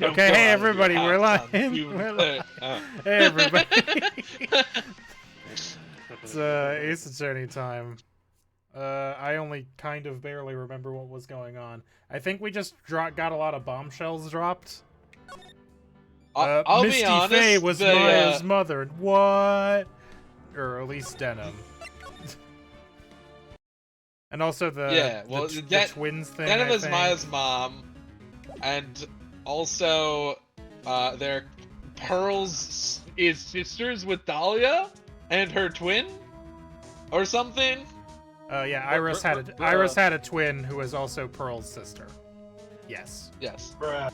Okay, hey everybody, we're live. We're live. Hey everybody. It's Ace Attorney time. I only kind of barely remember what was going on. I think we just got a lot of bombshells dropped. I'll Misty be honest, Faye was Maya's mother. What? Or at least Denim. And also the twins thing. Denim I is think. Maya's mom, and also their Pearl's is sisters with Dahlia and her twin, or something. Yeah, Iris had a twin who was also Pearl's sister. Yes. Yes. Bruh.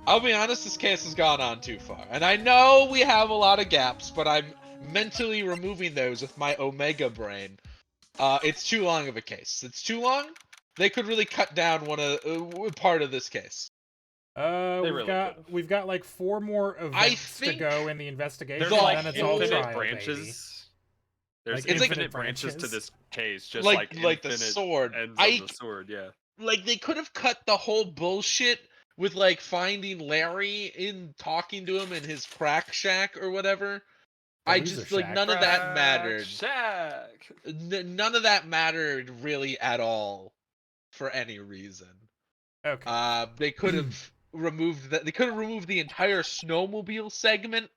I'll be honest, this case has gone on too far. And I know we have a lot of gaps, but I'm mentally removing those with my Omega brain. It's too long of a case. It's too long? They could really cut down part of this case. We've got like 4 more events to go in the investigation, there's like and then it's all trial, branches. baby. There's like infinite branches to this case, just like infinite the sword. ends of the sword, yeah. Like, they could have cut the whole bullshit with, like, finding Larry in talking to him in his crack shack or whatever. I just, like, none of that mattered. None of that mattered really at all for any reason. Okay. They could have removed that. They could have removed the entire snowmobile segment.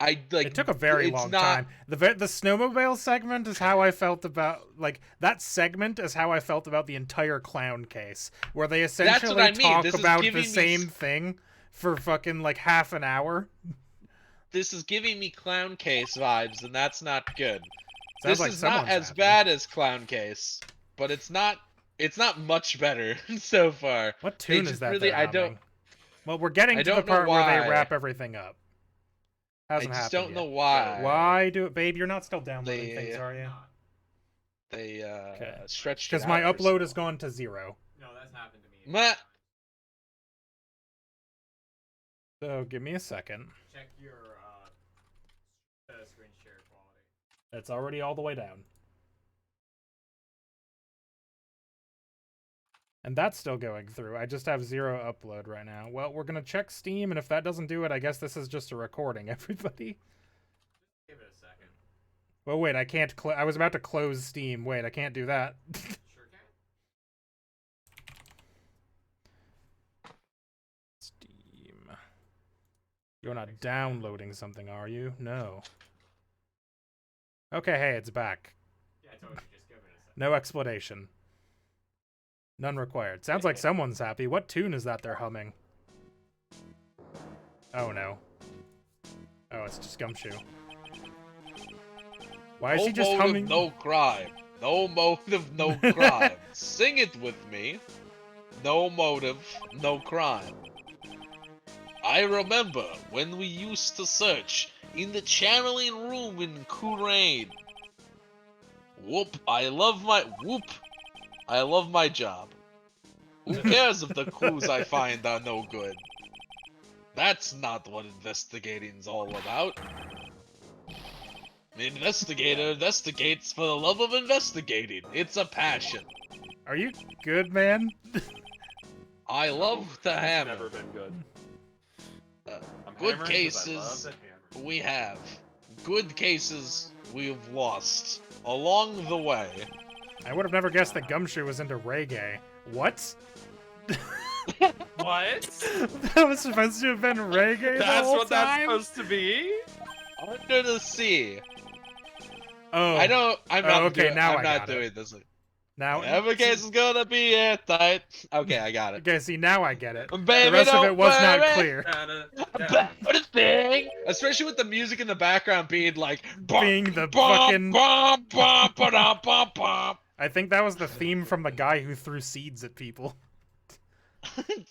It took a very long time. The snowmobile segment is how I felt about, like, that segment is how I felt about the entire clown case, where they essentially talk about the same thing for fucking like half an hour. This is giving me clown case vibes, and that's not good. Sounds this like is not as bad as clown case, but it's not much better so far. What tune is that? Really, Well, we're getting to the part where they wrap everything up. Hasn't I just happened don't yet. know why. Why do it, babe? You're not still downloading things, are you? They stretched it out. Because my upload has gone to 0. No, that's happened to me. So give me a second. Check your screen share quality. It's already all the way down. And that's still going through. I just have 0 upload right now. Well, we're gonna check Steam, and if that doesn't do it, I guess this is just a recording, everybody. Give it a second. Well, wait, I can't I was about to close Steam. Wait, I can't do that. Sure can. Steam. You're not downloading something, are you? No. Okay, hey, it's back. Yeah, I told you, just give it a second. No explanation. None required. Sounds like someone's happy. What tune is that they're humming? Oh no. Oh, it's just Gumshoe. Why is he just humming? No crime. No motive, no crime. Sing it with me. No motive, no crime. I remember when we used to search in the channeling room in Kurain. I love my job. Who cares if the clues I find are no good? That's not what investigating's all about. The investigator investigates for the love of investigating. It's a passion. Are you good, man? I love the hammer. Never been good. Good cases we have. Good cases we've lost along the way. I would have never guessed that Gumshoe was into reggae. What? What? That was supposed to have been reggae. That's the whole what time? that's supposed to be? Under the sea. Oh. I'm not doing this. Now every case is gonna be airtight. Okay, I got it. Okay, see, now I get it. Baby, the rest of it was not clear. Especially with the music in the background being like being the fucking I think that was the theme from the guy who threw seeds at people.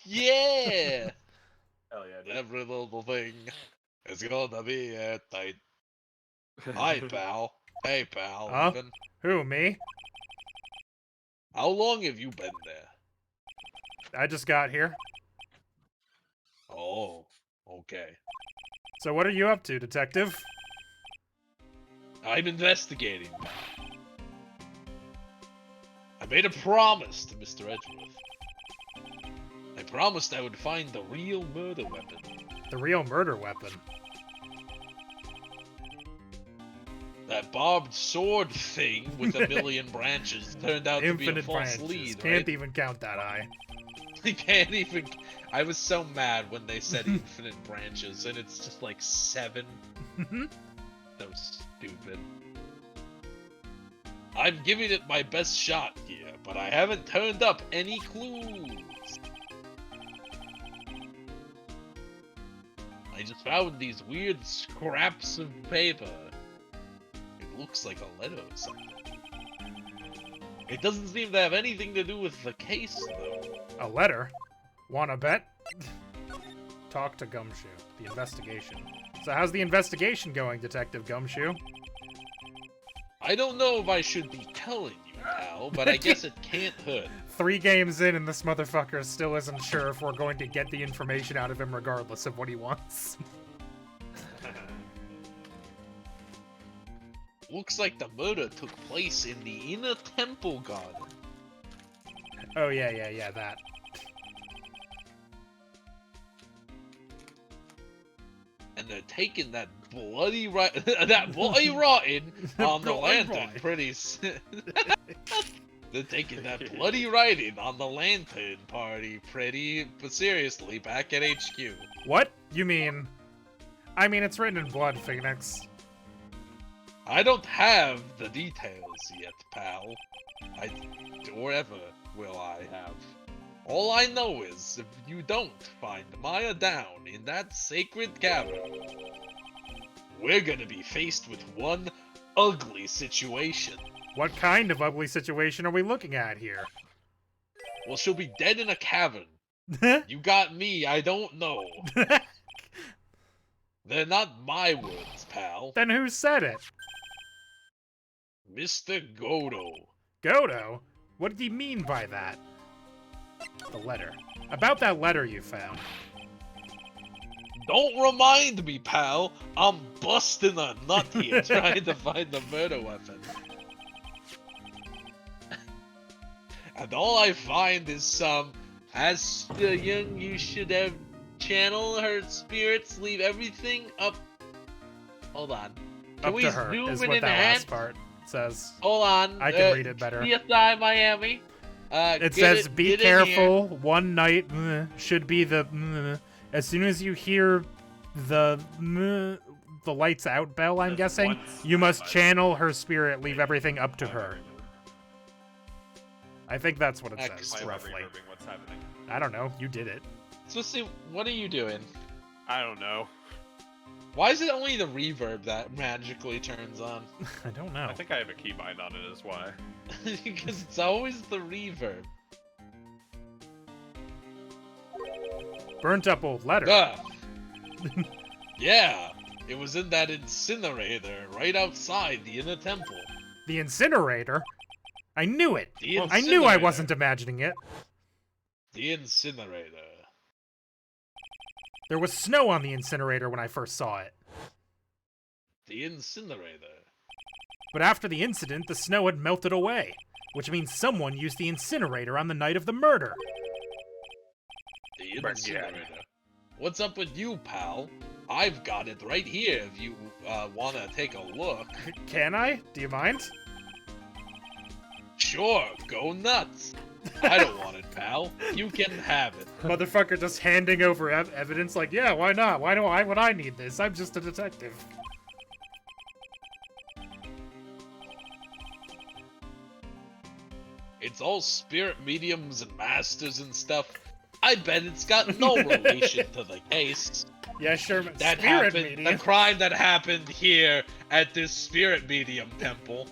Yeah. Hell yeah, dude. Every little thing is gonna be airtight. Hi, pal. Hey, pal. Huh? Who, me? How long have you been there? I just got here. Oh, okay. So what are you up to, detective? I'm investigating. I made a promise to Mr. Edgeworth. I promised I would find the real murder weapon. The real murder weapon. That barbed sword thing with a million branches turned out to be a false branches. lead, Can't right? even count that high. I can't even... I was so mad when they said infinite branches, and it's just like 7. So stupid. I'm giving it my best shot here, but I haven't turned up any clues. I just found these weird scraps of paper. It looks like a letter or something. It doesn't seem to have anything to do with the case, though. A letter? Wanna bet? Talk to Gumshoe. The investigation. So how's the investigation going, Detective Gumshoe? I don't know if I should be telling you, pal, but I guess it can't hurt. 3 games in and this motherfucker still isn't sure if we're going to get the information out of him regardless of what he wants. Looks like the murder took place in the inner temple garden. Oh yeah, that. And they're taking that bloody writing on the lantern pretty They're taking that bloody writing on the lantern party pretty seriously back at HQ. What? You mean... I mean, it's written in blood, Phoenix. I don't have the details yet, pal. Or ever will I have. All I know is, if you don't find Maya down in that sacred cavern, we're gonna be faced with one ugly situation. What kind of ugly situation are we looking at here? Well, she'll be dead in a cavern. You got me, I don't know. They're not my words, pal. Then who said it? Mr. Godo. Godo? What did he mean by that? The letter. About that letter you found. Don't remind me, pal. I'm busting a nut here trying to find the murder weapon. And all I find is some, as young you should have channel her spirits, leave everything up. Hold on. Can Up we to her zoom is in what and that enhance? last part says. Hold on. I can read it better. CSI Miami. It says, be careful, one night should be the... As soon as you hear the lights out bell, I'm guessing, you must channel her spirit, leave everything up to her. I think that's what it says, roughly. What's happening? I don't know, you did it. So see, what are you doing? I don't know. Why is it only the reverb that magically turns on? I don't know. I think I have a keybind on it, is why. Because it's always the reverb. Burnt up old letter. Yeah, it was in that incinerator right outside the inner temple. The incinerator? I knew it! The I knew I wasn't imagining it. The incinerator. There was snow on the incinerator when I first saw it. The incinerator. But after the incident, the snow had melted away, which means someone used the incinerator on the night of the murder. The incinerator. What's up with you, pal? I've got it right here if you want to take a look. Can I? Do you mind? Sure, go nuts. I don't want it, pal. You can have it. Motherfucker just handing over evidence like, yeah, why not? Why would I need this? I'm just a detective. It's all spirit mediums and masters and stuff. I bet it's got no relation to the case. Yeah, sure, That spirit happened, medium. the crime that happened here at this spirit medium temple.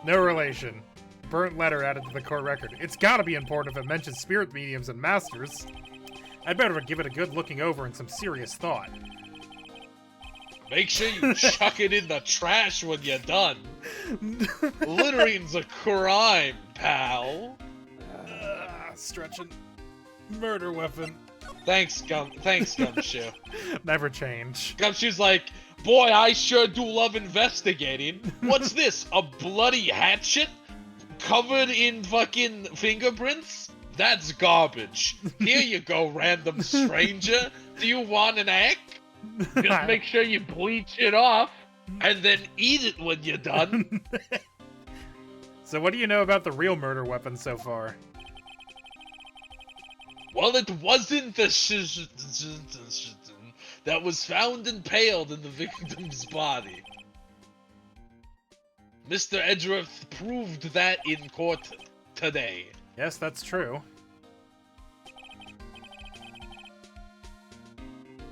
No relation. Burnt letter added to the court record. It's gotta be important if it mentions spirit mediums and masters. I'd better give it a good looking over and some serious thought. Make sure you chuck it in the trash when you're done. Littering's a crime, pal. Stretching. Murder weapon. Thanks, Gumshoe. Never change. Gumshoe's like, boy, I sure do love investigating. What's this, a bloody hatchet? Covered in fucking fingerprints? That's garbage. Here you go, random stranger. Do you want an egg? Just make sure you bleach it off, and then eat it when you're done. So what do you know about the real murder weapon so far? Well, it wasn't the that was found impaled in the victim's body. Mr. Edgeworth proved that in court today. Yes, that's true.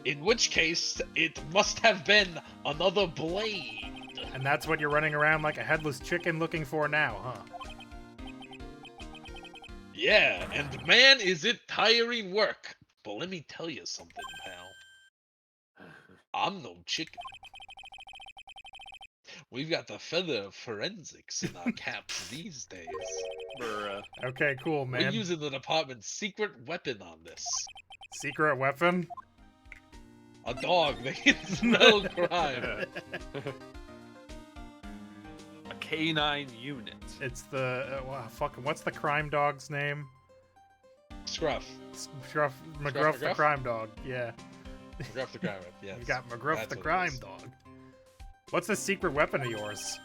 In which case, it must have been another blade. And that's what you're running around like a headless chicken looking for now, huh? Yeah, and man, is it tiring work. But let me tell you something, pal. I'm no chicken. We've got the feather of forensics in our caps these days. Okay, cool, man. We're using the department's secret weapon on this. Secret weapon? A dog that can smell crime. A canine unit. It's the fucking what's the crime dog's name? Scruff. Scruff McGruff the crime dog. Yeah. McGruff the crime dog. Yes. You got McGruff That's the what it crime is. dog. What's the secret weapon of yours?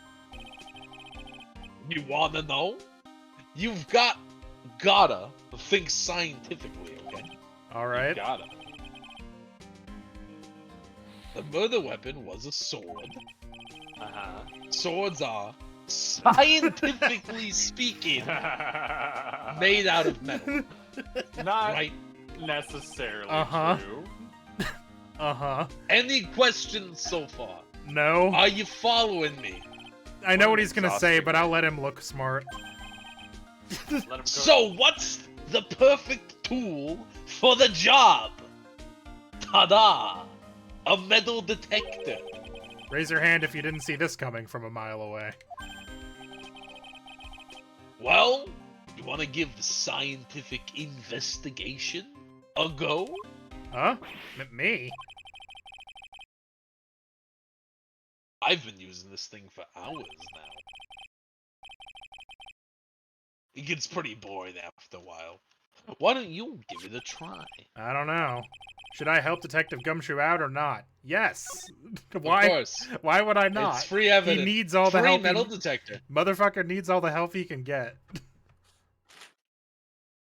You wanna know? You've gotta think scientifically, okay? All right. Got it. The murder weapon was a sword. Uh-huh. Swords are, scientifically speaking, made out of metal. Not Right? necessarily Uh-huh. true. Uh-huh. Any questions so far? No. Are you following me? I know what he's gonna say, exhausting. but I'll let him look smart. Let him go. So what's the perfect tool for the job? Ta-da! A metal detector. Raise your hand if you didn't see this coming from a mile away. Well, you want to give scientific investigation a go? Huh? Me? I've been using this thing for hours now. It gets pretty boring after a while. Why don't you give it a try? I don't know. Should I help Detective Gumshoe out or not? Yes. Of Why? course. Why would I not? It's free evidence. He needs all the free help. metal detector. Motherfucker needs all the help he can get.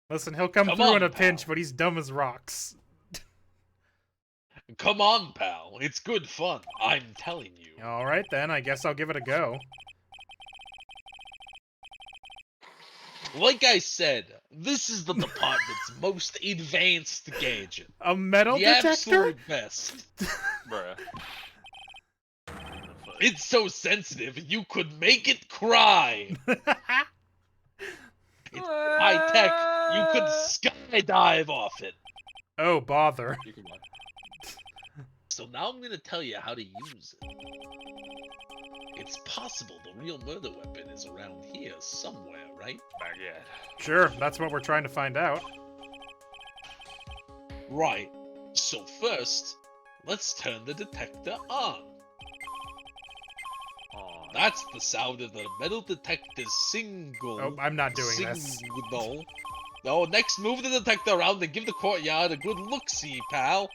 Listen, he'll come Come through on, in a pal. pinch, but he's dumb as rocks. Come on, pal. It's good fun. I'm telling you. All right then, I guess I'll give it a go. Like I said, this is the department's most advanced gadget. A metal The detector? absolute best. Bruh. It's so sensitive, you could make it cry. It's high tech. You could skydive off it. Oh, bother. You can So now I'm gonna tell you how to use it. It's possible the real murder weapon is around here somewhere, right? Not yet. Sure, that's what we're trying to find out. Right. So first, let's turn the detector on. Aw. That's the sound of the metal detector's single. Oh, I'm not doing this. Signal. No, next move the detector around and give the courtyard a good look-see, pal.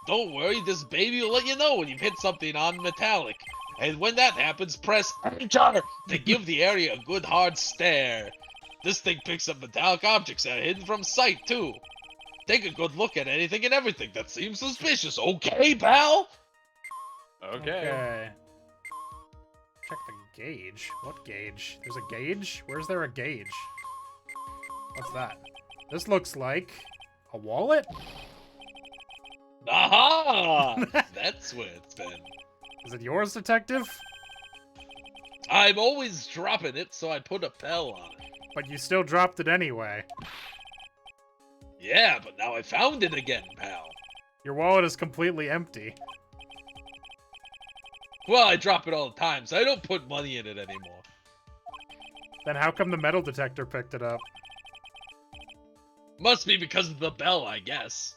Don't worry, this baby will let you know when you've hit something on metallic. And when that happens, press Enter to give the area a good hard stare. This thing picks up metallic objects that are hidden from sight, too. Take a good look at anything and everything that seems suspicious, okay, pal? Okay. Check the gauge. What gauge? There's a gauge? Where's there a gauge? What's that? This looks like a wallet? Aha! That's where it's been. Is it yours, detective? I'm always dropping it, so I put a bell on it. But you still dropped it anyway. Yeah, but now I found it again, pal. Your wallet is completely empty. Well, I drop it all the time, so I don't put money in it anymore. Then how come the metal detector picked it up? Must be because of the bell, I guess.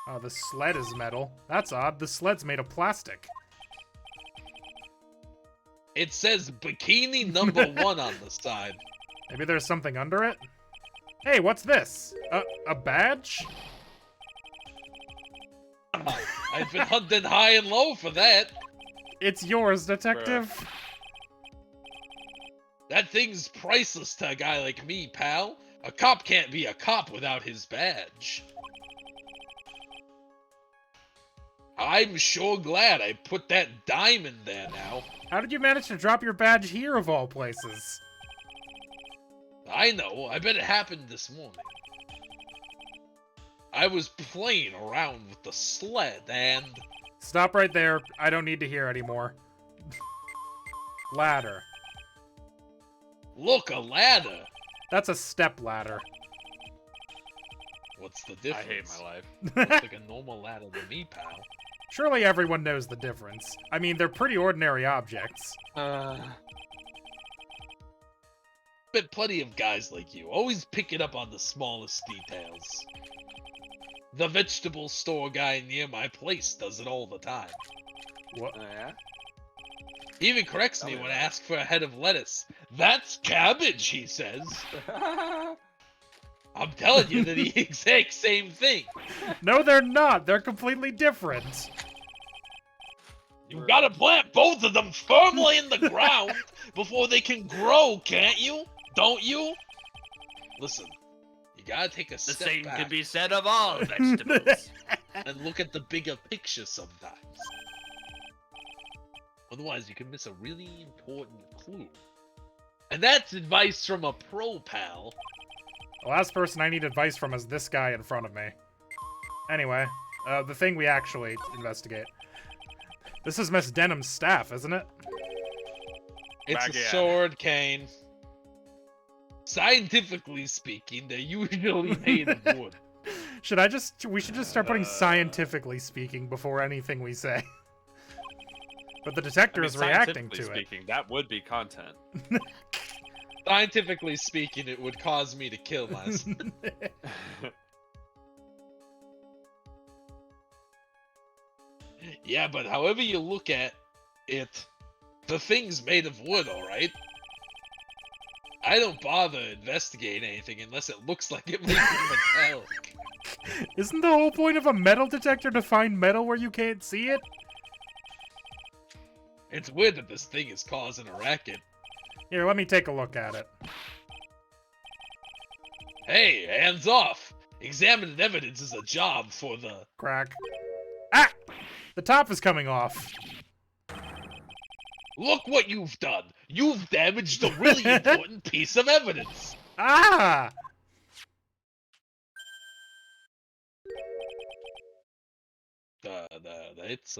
Oh, the sled is metal. That's odd. The sled's made of plastic. It says bikini number 1 on the side. Maybe there's something under it? Hey, what's this? A badge? I've been hunting high and low for that. It's yours, detective. That thing's priceless to a guy like me, pal. A cop can't be a cop without his badge. I'm sure glad I put that dime in there now. How did you manage to drop your badge here, of all places? I know, I bet it happened this morning. I was playing around with the sled and... Stop right there. I don't need to hear anymore. Ladder. Look, a ladder. That's a step ladder. What's the difference? I hate my life. Looks like a normal ladder to me, pal. Surely everyone knows the difference. I mean, they're pretty ordinary objects. Bet plenty of guys like you always pick it up on the smallest details. The vegetable store guy near my place does it all the time. What? Yeah? He even corrects me when I ask for a head of lettuce. That's cabbage, he says. I'm telling you they're the exact same thing. No, they're not. They're completely different. You gotta plant both of them firmly in the ground before they can grow, can't you? Don't you? Listen, you gotta take a step back. The same could be said of all vegetables. And look at the bigger picture sometimes. Otherwise, you can miss a really important clue. And that's advice from a pro, pal. The last person I need advice from is this guy in front of me. Anyway, the thing we actually investigate. This is Miss Denham's staff, isn't it? It's a MAGiC. sword cane. Scientifically speaking, they're usually made of wood. We should just start putting scientifically speaking before anything we say. But the detector is reacting to speaking, that would be content. Scientifically speaking, it would cause me to kill myself. Yeah, but however you look at it, the thing's made of wood, alright? I don't bother investigating anything unless it looks like it might be metallic. Isn't the whole point of a metal detector to find metal where you can't see it? It's weird that this thing is causing a racket. Here, let me take a look at it. Hey, hands off! Examining evidence is a job for the... Crack. Ah! The top is coming off. Look what you've done! You've damaged a really important piece of evidence! Ah! It's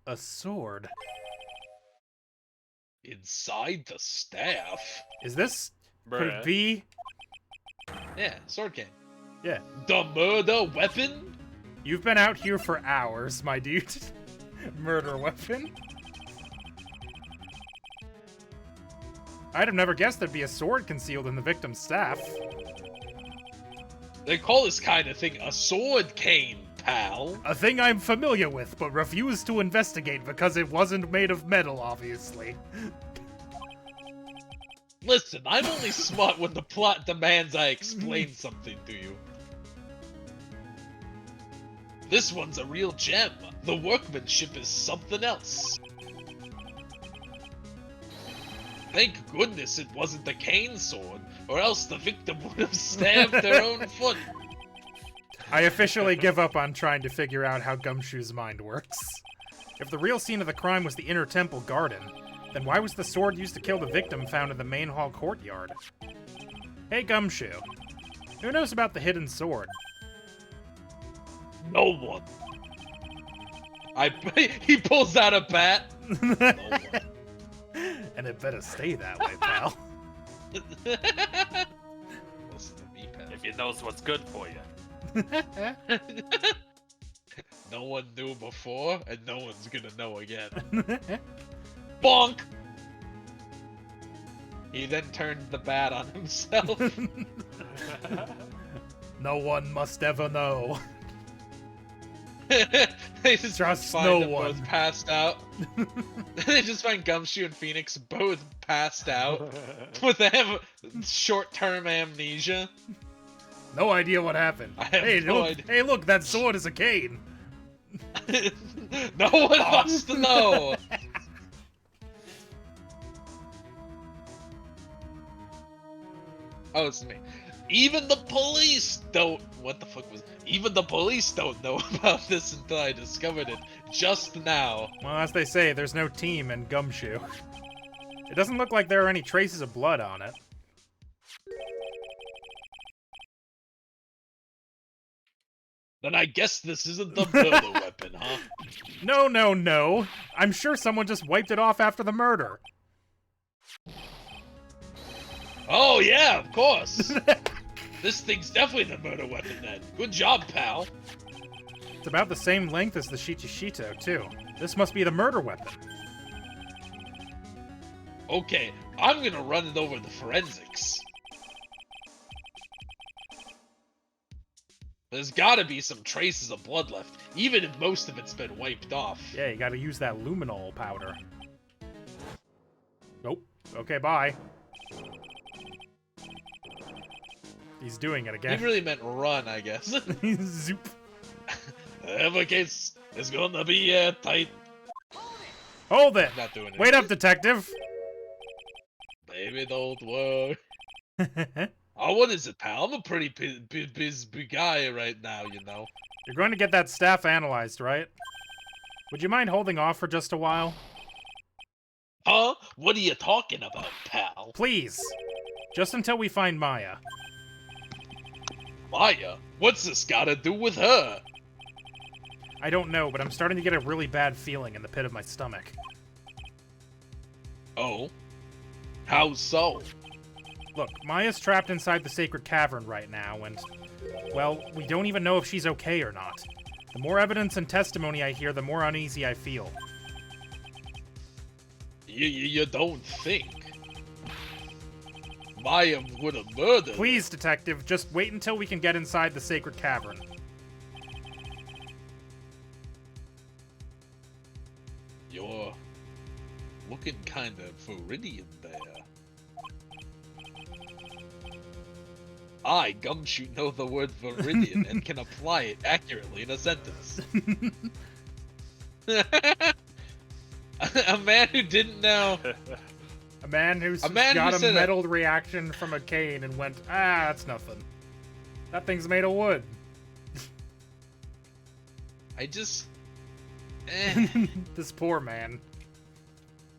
A sword. inside the staff. Is this... Could Bruh. it be... Yeah, sword cane. Yeah. The murder weapon? You've been out here for hours, my dude. Murder weapon? I'd have never guessed there'd be a sword concealed in the victim's staff. They call this kind of thing a sword cane, pal. A thing I'm familiar with, but refuse to investigate because it wasn't made of metal, obviously. Listen, I'm only smart when the plot demands I explain something to you. This one's a real gem. The workmanship is something else. Thank goodness it wasn't the cane sword, or else the victim would have stabbed their own foot. I officially give up on trying to figure out how Gumshoe's mind works. If the real scene of the crime was the inner temple garden, then why was the sword used to kill the victim found in the main hall courtyard? Hey Gumshoe, who knows about the hidden sword? No one. He pulls out a bat. No one. And it better stay that way, pal. Listen to me, pal. If he knows what's good for you. No one knew before, and no one's gonna know again. Bonk! He then turned the bat on himself. No one must ever know. They just Trust find no them one. both passed out. They just find Gumshoe and Phoenix both passed out with short-term amnesia. No idea what happened. I have Hey, no look, idea. hey, look, that sword is a cane. No one wants to know. Oh, it's me. Even the police don't. What the fuck was? Even the police don't know about this until I discovered it just now. Well, as they say, there's no team in Gumshoe. It doesn't look like there are any traces of blood on it. Then I guess this isn't the murder weapon, huh? No, no, no. I'm sure someone just wiped it off after the murder. Oh yeah, of course. This thing's definitely the murder weapon then. Good job, pal. It's about the same length as the Shichishito, too. This must be the murder weapon. Okay, I'm gonna run it over the forensics. There's gotta be some traces of blood left, even if most of it's been wiped off. Yeah, you gotta use that luminol powder. Nope. Okay, bye. He's doing it again. He really meant run, I guess. Zoop. Every case is gonna be airtight. Hold it! Not doing it. Wait up, detective! Baby, don't worry. Oh, what is it, pal? I'm a pretty busy guy right now, you know. You're going to get that staff analyzed, right? Would you mind holding off for just a while? Huh? What are you talking about, pal? Please. Just until we find Maya. Maya? What's this gotta do with her? I don't know, but I'm starting to get a really bad feeling in the pit of my stomach. Oh? How so? Look, Maya's trapped inside the sacred cavern right now, and, well, we don't even know if she's okay or not. The more evidence and testimony I hear, the more uneasy I feel. You don't think? Maya would have murdered her. Please, detective, just wait until we can get inside the sacred cavern. You're looking kind of Viridian there. I, Gumshoe, know the word Viridian and can apply it accurately in a sentence. A man who didn't know. A man who's got a meddled reaction from a cane and went, ah, that's nothing. That thing's made of wood. I just... This poor man.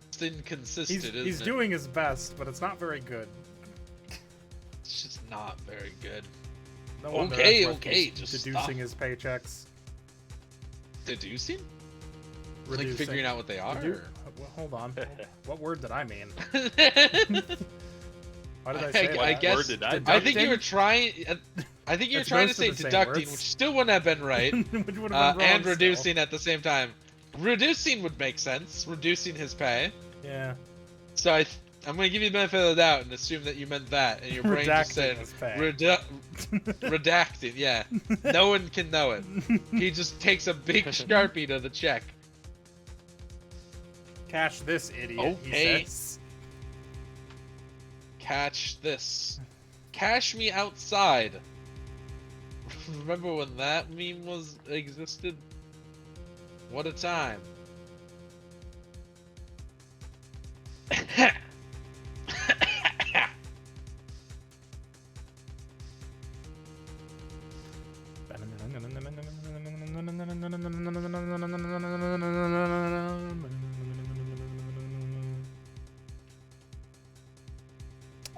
It's inconsistent, isn't it? He's doing his best, but it's not very good. It's just not very good. No wonder Okay, that's why he's just deducing stop. His paychecks. Deducing? Reducing. Like figuring out what they are? Well, hold on. What word did I mean? Why did I I say that? I guess. Word did I I think you were trying. I think you were It's trying to most say of the same deducting, words. which still wouldn't have been right, Which would have been wrong and still. reducing at the same time. Reducing would make sense. Reducing his pay. Yeah. So I'm gonna give you the benefit of the doubt and assume that you meant that, and your brain just said Redacting his pay. redacting. Yeah. No one can know it. He just takes a big Sharpie to the check. Cash this, idiot, Okay. he says. Catch this. Cash me outside. Remember when that meme existed? What a time.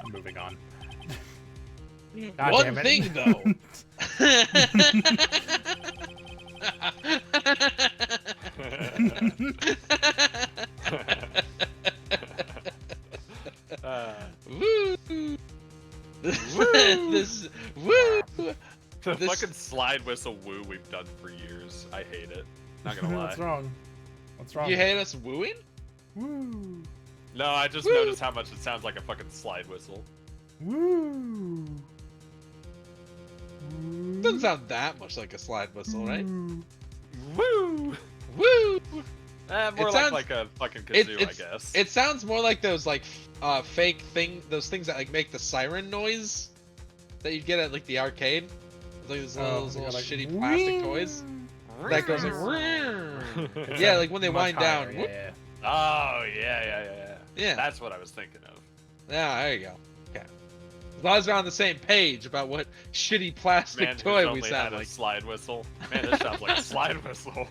I'm moving on. God One damn it. thing though. Woo! This woo! The This- fucking slide whistle woo we've done for years. I hate it. Not gonna lie. What's wrong? What's wrong? You hate us wooing? Woo! No, I just Woo! noticed how much it sounds like a fucking slide whistle. Woo! Doesn't sound that much like a slide whistle, right? Woo. Woo! Woo! More like a fucking kazoo, I guess. It sounds more like those like fake those things that like make the siren noise that you get at like the arcade. Like those little like, shitty plastic toys. That goes like yeah, like when they wind down. Yeah. Oh yeah. Yeah. That's what I was thinking of. Yeah, there you go. Okay. As long as we're on the same page about what shitty plastic toy we sound like. A slide whistle. Man, this sounds like a slide whistle.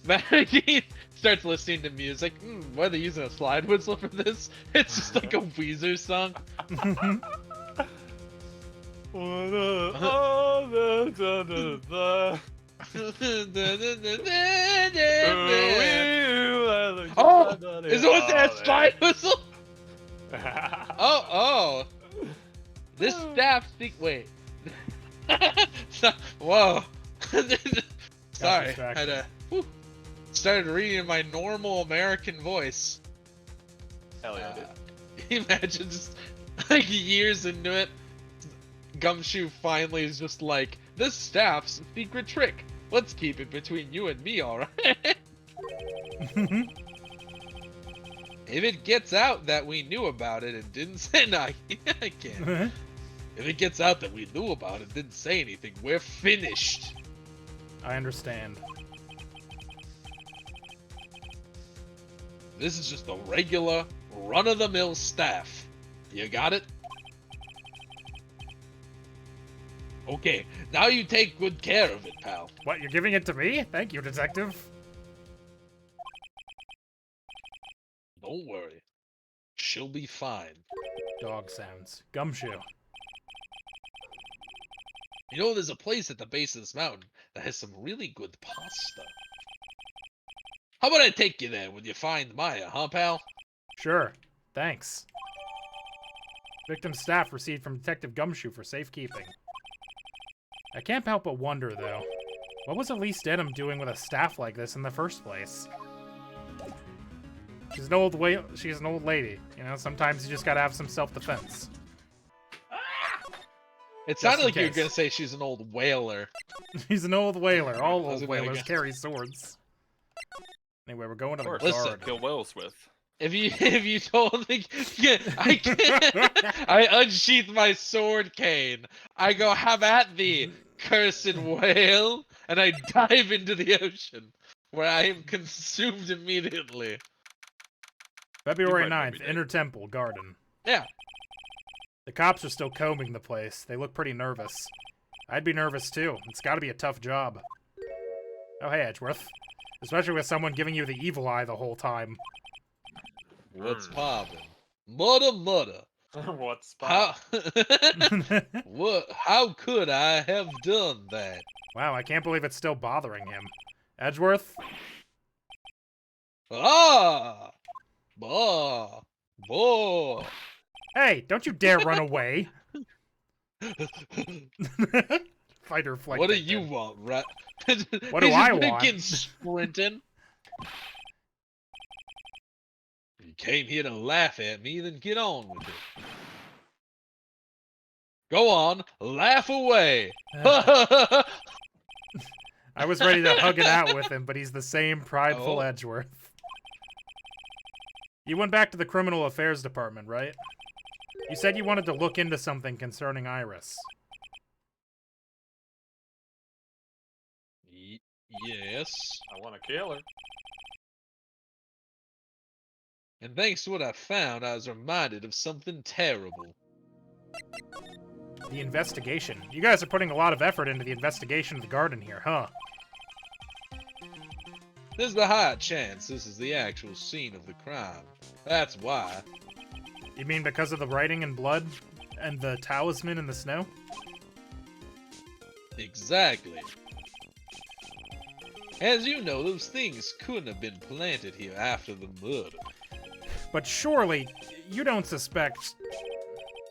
Maggie starts listening to music. Why are they using a slide whistle for this? It's just like a Weezer song. Oh! Is it with that slide whistle? Oh! This staff wait. Whoa. Sorry. Had to started reading in my normal American voice. Hell yeah, dude. Imagine just like years into it, Gumshoe finally is just like, this staff's a secret trick. Let's keep it between you and me, alright? If it gets out that we knew about it and didn't say no, I can't. If it gets out that we knew about it and didn't say anything, we're finished. I understand. This is just a regular, run-of-the-mill staff. You got it? Okay, now you take good care of it, pal. What, you're giving it to me? Thank you, detective. Don't worry. She'll be fine. Dog sounds. Gumshoe. You know, there's a place at the base of this mountain that has some really good pasta. How about I take you there when you find Maya, huh, pal? Sure. Thanks. Victim's staff received from Detective Gumshoe for safekeeping. I can't help but wonder, though. What was Elise Denham doing with a staff like this in the first place? She's an old lady. You know, sometimes you just gotta have some self-defense. It sounded like you were gonna say she's an old whaler. She's an old whaler. All old whalers carry swords. Anyway, we're going to the guard. Kill whales with. If you told me, I can't. I unsheath my sword cane. I go, have at thee, cursed whale, and I dive into the ocean, where I am consumed immediately. February 9th, Inner Temple Garden. Yeah. The cops are still combing the place. They look pretty nervous. I'd be nervous too. It's gotta be a tough job. Oh hey, Edgeworth. Especially with someone giving you the evil eye the whole time. What's poppin'? Mudda. What's poppin'? How could I have done that? Wow, I can't believe it's still bothering him. Edgeworth? Ah! Bah! Boah! Hey, don't you dare run away! Fight or flight. What do you want, rat? What do I want? Sprinting. You came here to laugh at me, then get on with it. Go on, laugh away. I was ready to hug it out with him, but he's the same prideful Edgeworth. You went back to the Criminal Affairs Department, right? You said you wanted to look into something concerning Iris. Yes. I want to kill her. And thanks to what I found, I was reminded of something terrible. The investigation. You guys are putting a lot of effort into the investigation of the garden here, huh? There's a high chance this is the actual scene of the crime. That's why. You mean because of the writing in blood and the talisman in the snow? Exactly. As you know, those things couldn't have been planted here after the murder. But surely, you don't suspect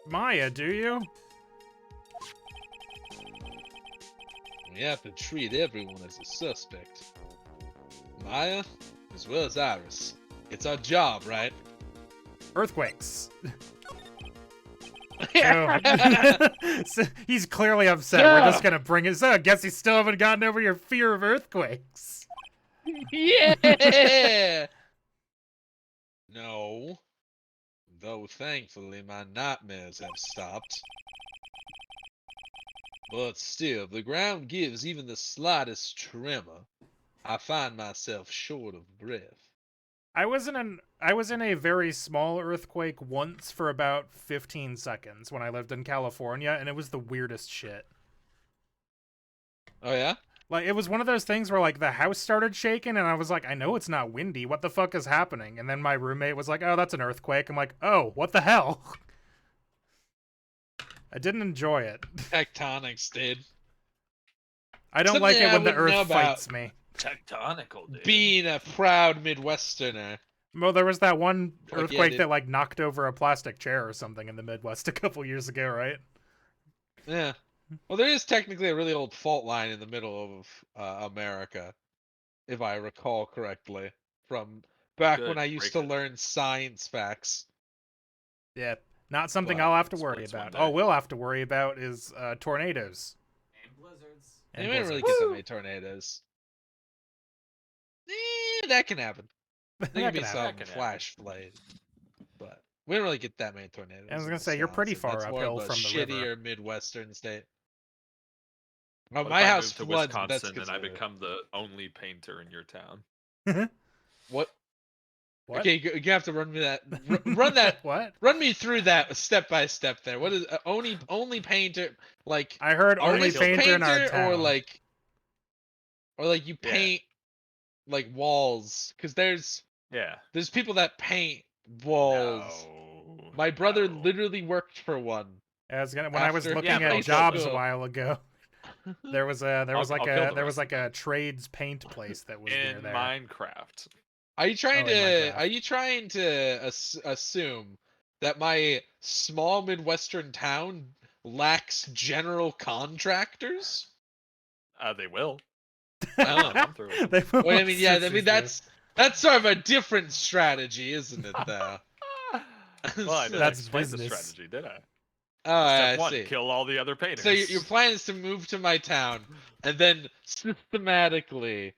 Maya, do you? We have to treat everyone as a suspect. Maya, as well as Iris. It's our job, right? Earthquakes. So, he's clearly upset. We're just gonna bring it. So I guess you still haven't gotten over your fear of earthquakes. Yeah! No. Though thankfully my nightmares have stopped. But still, if the ground gives even the slightest tremor, I find myself short of breath. I was in a very small earthquake once for about 15 seconds when I lived in California, and it was the weirdest shit. Oh yeah? Like, it was one of those things where, like, the house started shaking, and I was like, I know it's not windy. What the fuck is happening? And then my roommate was like, oh, that's an earthquake. I'm like, oh, what the hell? I didn't enjoy it. Tectonics, dude. I don't Something like it I when the wouldn't know earth about fights me. Tectonical, dude. being a proud Midwesterner. Well, there was that one Fuck yeah, earthquake dude. that, like, knocked over a plastic chair or something in the Midwest a couple years ago, right? Yeah. Well, there is technically a really old fault line in the middle of America, if I recall correctly, from back when Good, I used break to it. learn science facts. Yeah, not something But I'll have to worry explains one about. day. All we'll have to worry about is tornadoes. And blizzards. And They didn't really blizzards. get that many tornadoes. That can happen. There That can be can some happen. That can flash flood, but we don't really get that many tornadoes. I was in gonna say, you're pretty Wisconsin. far That's more uphill of a from the river. shittier Midwestern state. Well, What my if I house move to floods, but that's Wisconsin and I considered. become the only painter in your town? What? What? Okay, you have to run me that. Run that. What? Run me through that step by step. There. What is only painter like? I heard only Artist painter in our painter, town. or like you Yeah. paint like walls? Because there's Yeah. people that paint walls. No. My brother no. literally worked for one. I was when I was After looking high at jobs a school. while ago, there was I'll kill the rest like of a trades paint place that was near In there. Minecraft. Are you trying Oh, in to Minecraft. assume that my small Midwestern town lacks general contractors? They will. Oh. Come through. They Well, I most mean, yeah, I sisters mean do. that's sort of a different strategy, isn't it? Though. Well, I didn't That's explain the business. strategy, did I? Oh, Step I one, see. kill all the other painters. So your plan is to move to my town and then systematically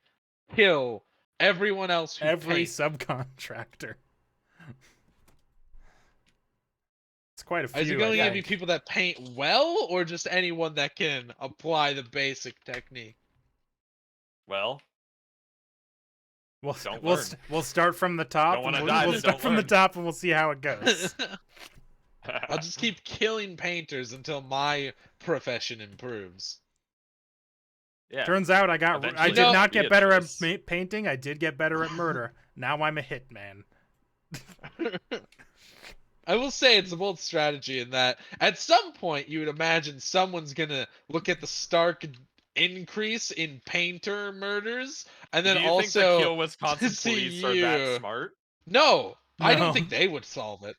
kill everyone else who Every paints. subcontractor. It's quite a few. Is it going I to be think. people that paint well, or just anyone that can apply the basic technique? Well, Don't learn. We'll start from the top. Don't wanna and die, we'll then start don't from the learn. top and we'll see how it goes. I'll just keep killing painters until my profession improves. yeah. Turns out I Eventually did it'll not be get a better at choice. painting. I did get better at murder. Now I'm a hitman. I will say it's a bold strategy in that at some point you would imagine someone's gonna look at the stark increase in painter murders, and then Do you think the also Kiel, Wisconsin see police are that you. smart? No, I don't No. think they would solve it.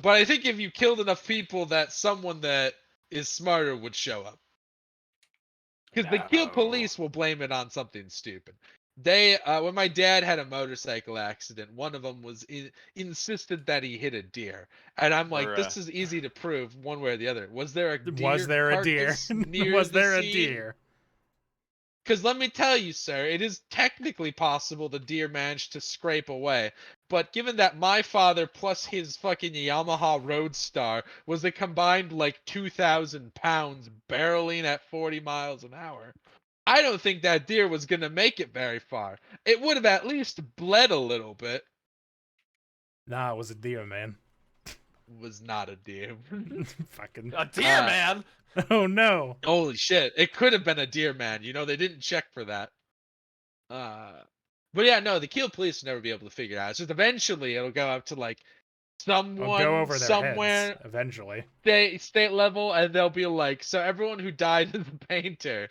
But I think if you killed enough people, that someone that is smarter would show up. Because the Kiel No. police will blame it on something stupid. They, when my dad had a motorcycle accident, one of them was insisted that he hit a deer, and I'm like, We're, this is easy to prove one way or the other. Was there a deer? Was there a deer? carcass near Was the there a scene? deer? Because let me tell you, sir, it is technically possible the deer managed to scrape away. But given that my father plus his fucking Yamaha Roadstar was a combined like 2,000 pounds barreling at 40 miles an hour, I don't think that deer was going to make it very far. It would have at least bled a little bit. Nah, it was a deer, man. Was not a deer. Fucking. A deer, man! Oh no. Holy shit. It could have been a deer, man. You know, they didn't check for that. But yeah, no, the Kiel police will never be able to figure it out. It's just eventually it'll go up to like I'll someone go over their somewhere heads eventually. state level, and they'll be like, so everyone who died as a painter,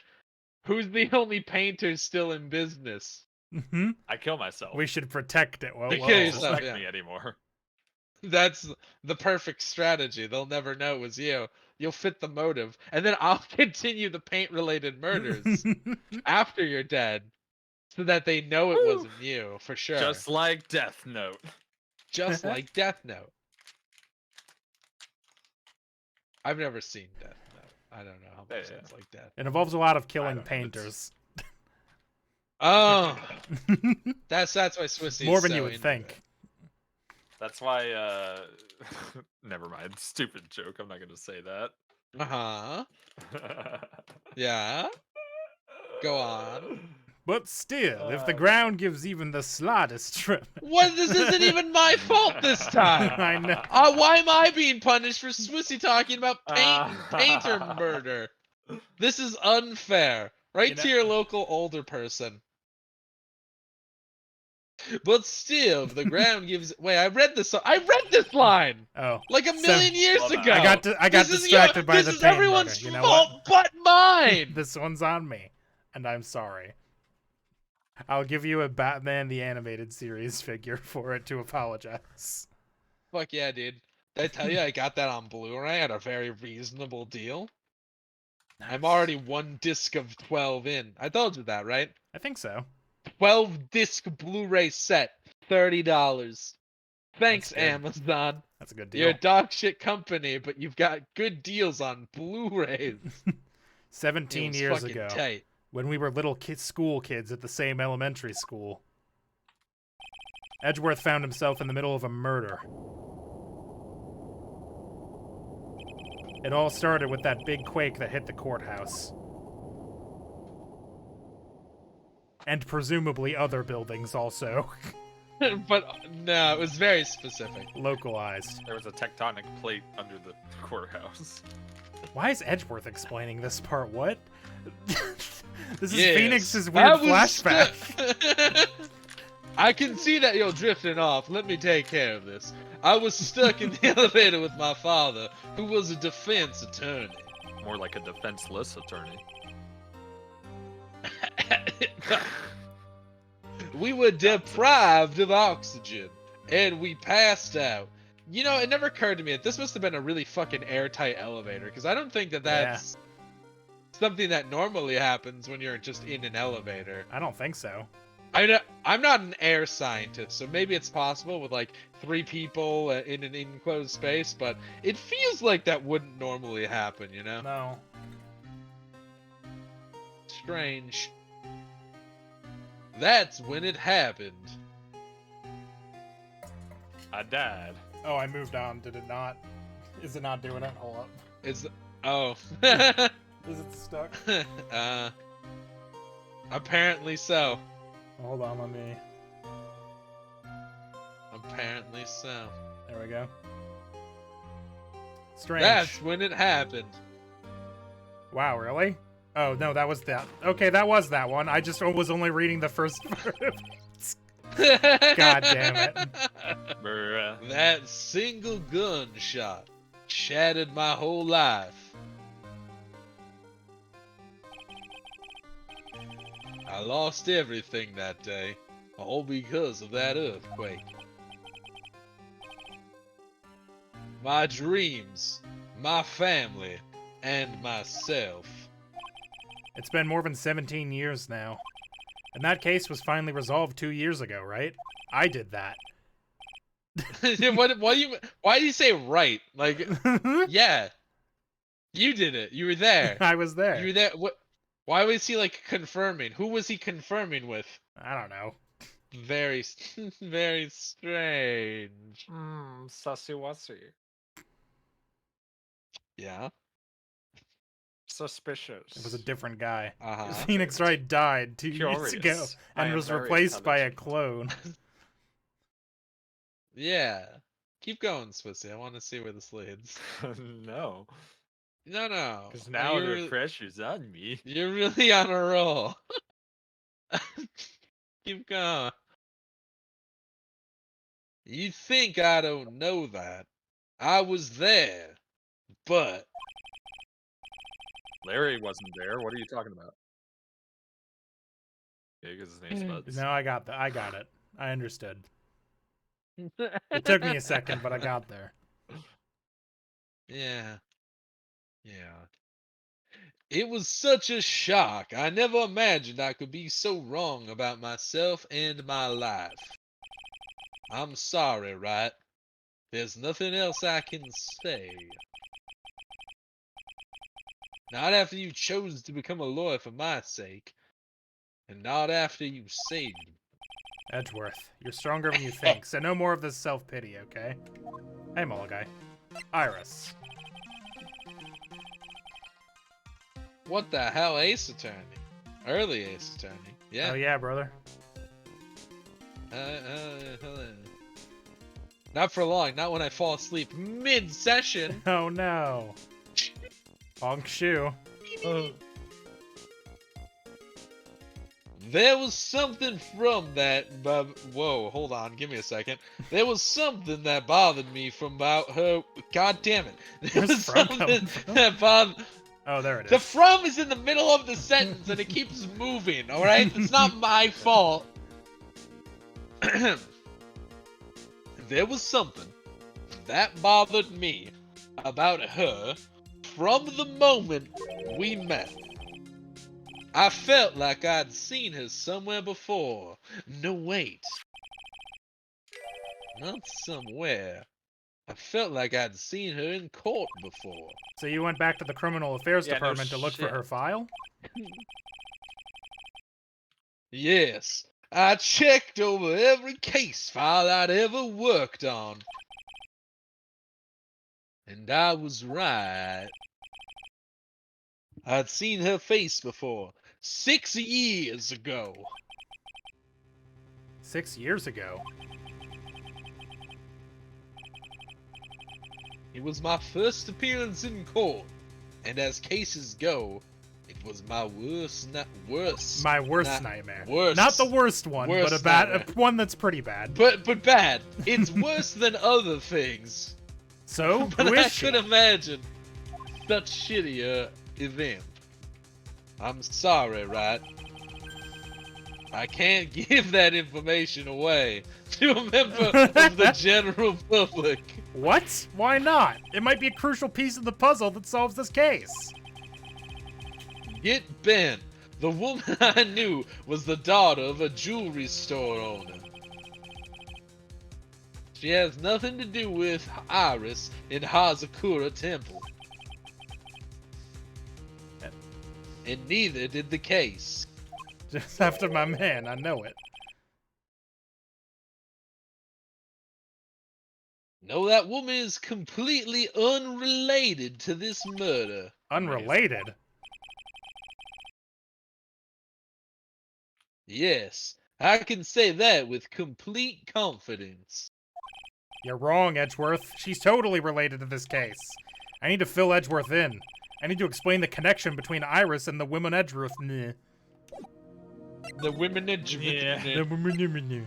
who's the only painter still in business? Hmm. I kill myself. We should protect it. Well, Okay, Don't so- suspect yeah. me anymore. That's the perfect strategy. They'll never know it was you. You'll fit the motive, and then I'll continue the paint-related murders after you're dead, so that they know it Woo. wasn't you for sure. Just like Death Note. Just like Death Note. I've never seen Death Note. I don't know how much Yeah. it's like Death. It involves a lot of killing know, it's- painters. Oh, that's why Swissy More is than so you would into think. it. That's why, never mind. Stupid joke. I'm not gonna say that. Uh-huh. Yeah. Go on. But still, if the ground gives even the slightest trip. What? This isn't even my fault this time. I know. Why am I being punished for Swissy talking about painter murder? This is unfair. Write to your local older person. But still, if the ground gives. Wait, I read this line. Oh, Like a million years Love ago. that. I got distracted by the This is pain everyone's murder. You know fault what? but mine. This one's on me, and I'm sorry. I'll give you a Batman the Animated Series figure for it to apologize. Fuck yeah, dude. Did I tell you I got that on Blu-ray at a very reasonable deal? Nice. I'm already 1 disc of 12 in. I told you that, right? I think so. 12 disc Blu-ray set, $30. Thanks, That's good. Amazon. That's a good deal. You're a dog shit company, but you've got good deals on Blu-rays. 17 years ago, Tight. when we were little school kids at the same elementary school, Edgeworth found himself in the middle of a murder. It all started with that big quake that hit the courthouse. And presumably other buildings also. But no, it was very specific. Localized. There was a tectonic plate under the courthouse. Why is Edgeworth explaining this part? What? This is Yes. Phoenix's weird flashback. I can see that you're drifting off. Let me take care of this. I was stuck in the elevator with my father, who was a defense attorney. More like a defenseless attorney. We were deprived of oxygen, and we passed out. You know, it never occurred to me that this must have been a really fucking airtight elevator, because I don't think that that's something that normally happens when you're just in an elevator. I don't think so. I'm not an air scientist, so maybe it's possible with like 3 people in an enclosed space, but it feels like that wouldn't normally happen, you know? No. Strange. That's when it happened. I died. Oh, I moved on. Did it not? Is it not doing it? Hold up. It's oh. Is it stuck? Apparently so. Hold on, let me. Apparently so. There we go. Strange. That's when it happened. Wow, really? Oh, no, that was that. Okay, that was that one. I just was only reading the first part. God damn it. Bruh. That single gunshot shattered my whole life. I lost everything that day, all because of that earthquake. My dreams, my family, and myself. It's been more than 17 years now. And that case was finally resolved 2 years ago, right? I did that. Why do you say right? Like, yeah. You did it. You were there. I was there. You were there. What? Why was he like confirming? Who was he confirming with? I don't know. Very, very strange. Sussy wussy. Yeah. Suspicious. It was a different guy. Uh-huh. Phoenix Wright died 2 years ago Curious. I and am was very replaced by a intelligent. clone. Yeah. Keep going, Swissy. I want to see where this leads. No. No. Because now you're, the pressure's on me. you're really on a roll. Keep going. You think I don't know that. I was there. But Larry wasn't there. What are you talking about? Yeah, because his name's Buds. No, I got I got it. I understood. It took me a second, but I got there. Yeah. It was such a shock. I never imagined I could be so wrong about myself and my life. I'm sorry, right? There's nothing else I can say. Not after you chose to become a lawyer for my sake. And not after you saved me. Edgeworth, you're stronger than you think, so no more of this self-pity, okay? Hey, Mulligan. Iris. What the hell, Ace Attorney? Early Ace Attorney. Yeah. Oh yeah, brother. Hello. Not for long, not when I fall asleep mid-session. Oh no. Gumshoe. There was something from that, whoa, hold on, give me a second. There was something that bothered me from about her, god damn it. There was something that bothered... Oh, there it is. The from is in the middle of the sentence and it keeps moving, alright? It's not my fault. There was something that bothered me about her from the moment we met. I felt like I'd seen her somewhere before. No, wait. Not somewhere. I felt like I'd seen her in court before. So you went back to the criminal affairs department to look for shit. her file? Yes. I checked over every case file I'd ever worked on. And I was right. I'd seen her face before. 6 years ago. 6 years ago? It was my first appearance in court. And as cases go, it was my worst nightmare. Worst. Not the worst one, but a one that's pretty bad. But bad. It's worse than other things. So, But who I is she? could imagine such shittier event. I'm sorry, right? I can't give that information away to a member of the general public. What? Why not? It might be a crucial piece of the puzzle that solves this case. Get bent. The woman I knew was the daughter of a jewelry store owner. She has nothing to do with Iris in Hazakura Temple. And neither did the case. Just after my man, I know it. No, that woman is completely unrelated to this murder. Unrelated? Yes, I can say that with complete confidence. You're wrong, Edgeworth. She's totally related to this case. I need to fill Edgeworth in. I need to explain the connection between Iris and the women Edgeworth. The women Edgeworth.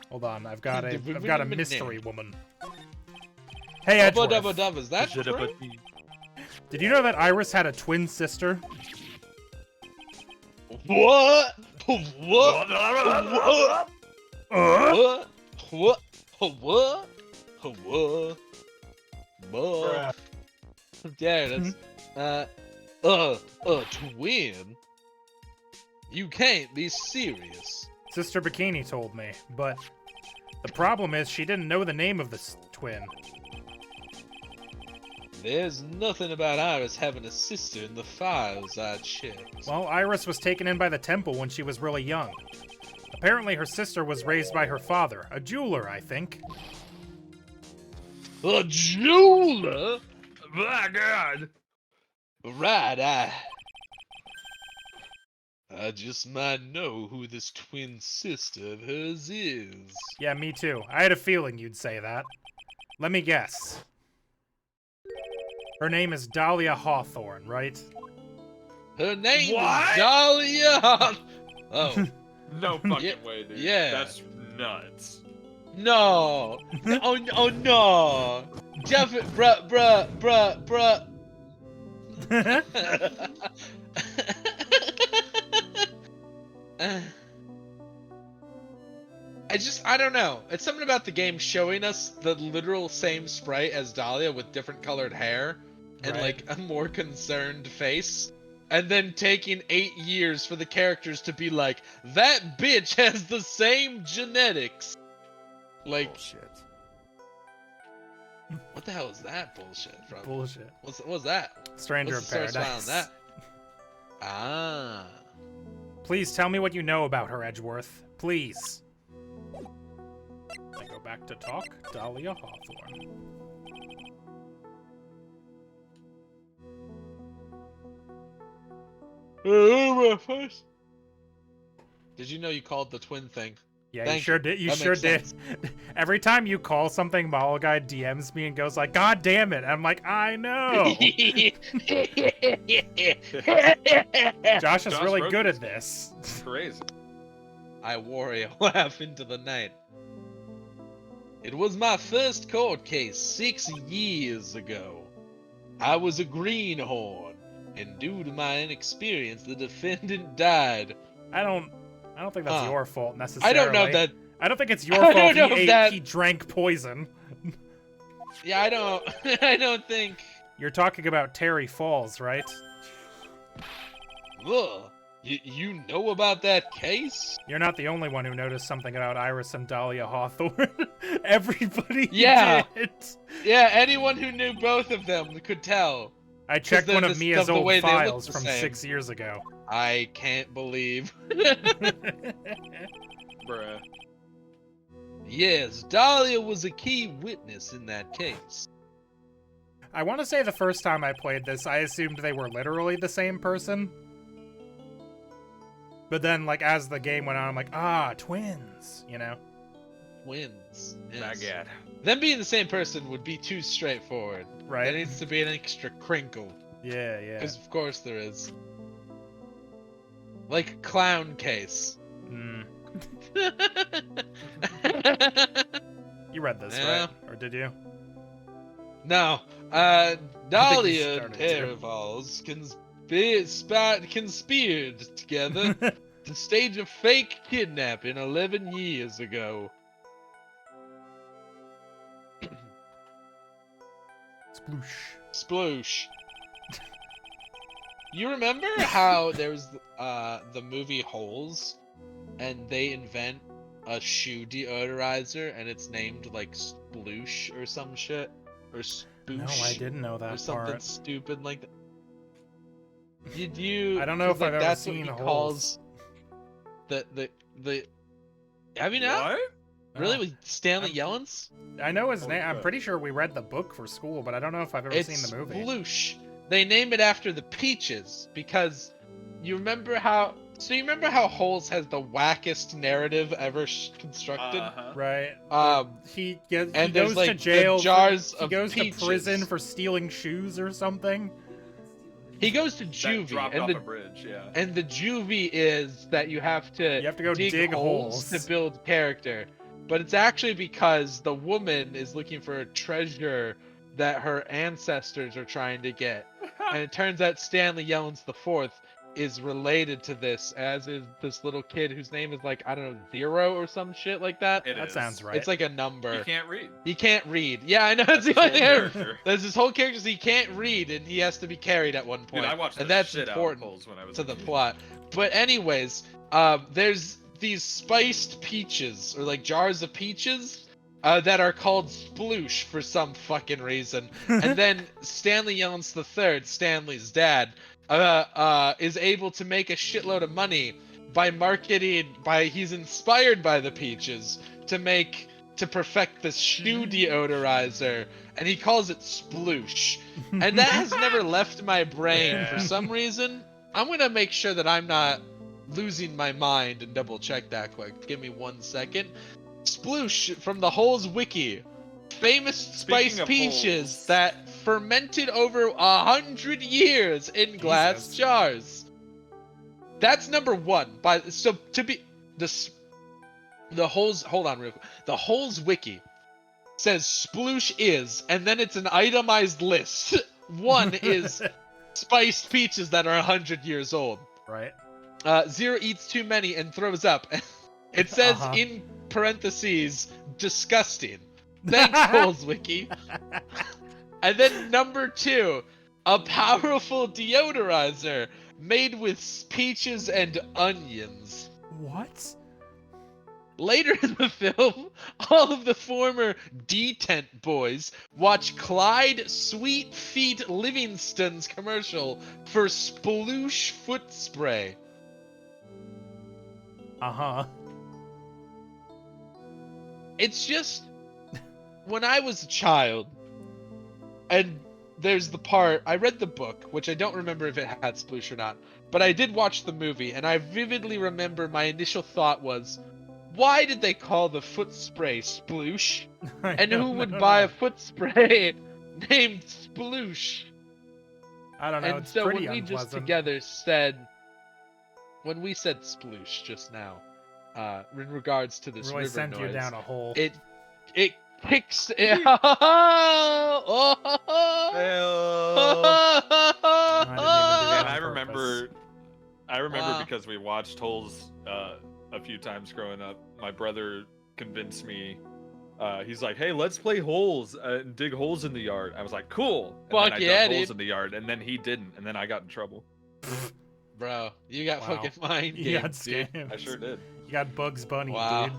Hold on, I've got a mystery woman. Hey, Edgeworth. Is that true? Did you know that Iris had a twin sister? What? What? What? What? Yeah, that's twin? You can't be serious. Sister Bikini told me, but the problem is she didn't know the name of this twin. There's nothing about Iris having a sister in the files I checked. Well, Iris was taken in by the temple when she was really young. Apparently her sister was raised by her father, a jeweler, I think. A jeweler? My God! Right, I just might know who this twin sister of hers is. Yeah, me too. I had a feeling you'd say that. Let me guess. Her name is Dahlia Hawthorne, right? Her name What? is Dahlia. Oh. No fucking way, dude. Yeah. That's nuts. No. Oh no. Jeff, bruh. I don't know. It's something about the game showing us the literal same sprite as Dahlia with different colored hair and like a more concerned face. And then taking 8 years for the characters to be like, that bitch has the same genetics. Like, Bullshit. what the hell is that bullshit from? Bullshit. What's that? Stranger What's of the source file on Paradise. that? Ah. Please tell me what you know about her, Edgeworth. Please. I go back to talk Dahlia Hawthorne. Did you know you called the twin thing? Yeah, Thank you sure did. You That sure makes did. sense. Every time you call something, MagaGuy DMs me and goes like, "God damn it!" I'm like, "I know." Josh is really wrote good this at this. Crazy. I wore a laugh into the night. It was my first court case 6 years ago. I was a greenhorn, and due to my inexperience, the defendant died. I don't think that's Huh. your fault I necessarily. don't know that. I don't think it's your I fault don't know if that- he drank poison. Yeah, I don't. I don't think. You're talking about Terry Falls, right? Ugh. You know about that case? You're not the only one who noticed something about Iris and Dahlia Hawthorne. Everybody Yeah. did. Yeah, anyone who knew both of them could tell. I checked they're one of just Mia's of the old way they look files the from same. 6 years ago. I can't believe. Bruh. Yes, Dahlia was a key witness in that case. I want to say the first time I played this, I assumed they were literally the same person. But then, like, as the game went on, I'm like, twins, you know? Twins. My Yes. God. Them being the same person would be too straightforward. Right? There needs to be an extra crinkle. Yeah, yeah. Because of course there is. Like clown case. Mm. You read this, Yeah. right? Or did you? No. you Dahlia and started to. Terravals conspired together to stage a fake kidnapping 11 years ago. Sploosh. Sploosh. You remember how there was the movie Holes, and they invent a shoe deodorizer, and it's named like Sploosh or some shit, or Spoosh? No, I didn't know or that something part. stupid like that. Did you? I don't know 'cause, if I've ever that's seen what he Holes. calls the. Have you not? What? Really, Oh. with Stanley I'm- Yelens? I know his Holy name. I'm crap. pretty sure we read the book for school, but I don't know if I've ever It's seen the movie. Sploosh. They name it after the peaches because you remember how. So you remember how Holes has the wackest narrative ever constructed? Uh-huh. Right. He and goes there's, like, to the jail. jars he of goes peaches. to prison for stealing shoes or something. He goes to That juvie, dropped and off the a bridge, yeah. and the juvie is that you have to go dig holes holes. to build character. But it's actually because the woman is looking for a treasure that her ancestors are trying to get. And it turns out Stanley Yelens IV is related to this, as is this little kid whose name is like, I don't know, Zero or some shit like that. It That is. sounds right. It's like a number. You can't read. He can't read. Yeah, I know. That's His the whole only character. There's this whole character, so he can't read, and he has to be carried at one point. Dude, I watched and the that's shit important out of Holes when I was to a the kid. plot. But anyways, there's these spiced peaches, or like jars of peaches, that are called Sploosh for some fucking reason. And then Stanley Yelens III, Stanley's dad, is able to make a shitload of money by he's inspired by the peaches to perfect this shoe deodorizer, and he calls it Sploosh. And that has never left my brain Yeah. for some reason. I'm gonna make sure that I'm not losing my mind and double check that quick. Give me 1 second. Sploosh from the Holes Wiki. Famous spiced Speaking of peaches holes. that fermented over 100 years in glass Jesus. jars. That's number one. The Holes. Hold on, real quick. The Holes Wiki says Sploosh is, and then it's an itemized list. One is spiced peaches that are 100 years old. Right. Zero eats too many and throws up. It says Uh-huh. in parentheses, disgusting. Thanks, Holes Wiki. And then number 2, a powerful deodorizer made with peaches and onions. What? Later in the film, all of the former D-Tent boys watch Clyde Sweet Feet Livingston's commercial for Sploosh foot spray. Uh-huh. It's just when I was a child, and there's the part I read the book, which I don't remember if it had sploosh or not, but I did watch the movie, and I vividly remember my initial thought was, why did they call the foot spray sploosh? And who would buy a foot spray named sploosh? I don't know. And It's so pretty when we unpleasant. just together said, when we said sploosh just now, in regards to this Roy river sent noise, you down a hole. it kicks. I didn't even do that And on I purpose. remember Wow. because we watched Holes a few times growing up. My brother convinced me. He's like, "Hey, let's play Holes and dig holes in the yard." I was like, "Cool." And Fuck then I yeah, dug holes dude. in the yard, and then he didn't, and then I got in trouble. Bro, you got Wow. fucking mind You games, got dude. scammed. I sure did. You got Bugs Bunny, Wow. dude.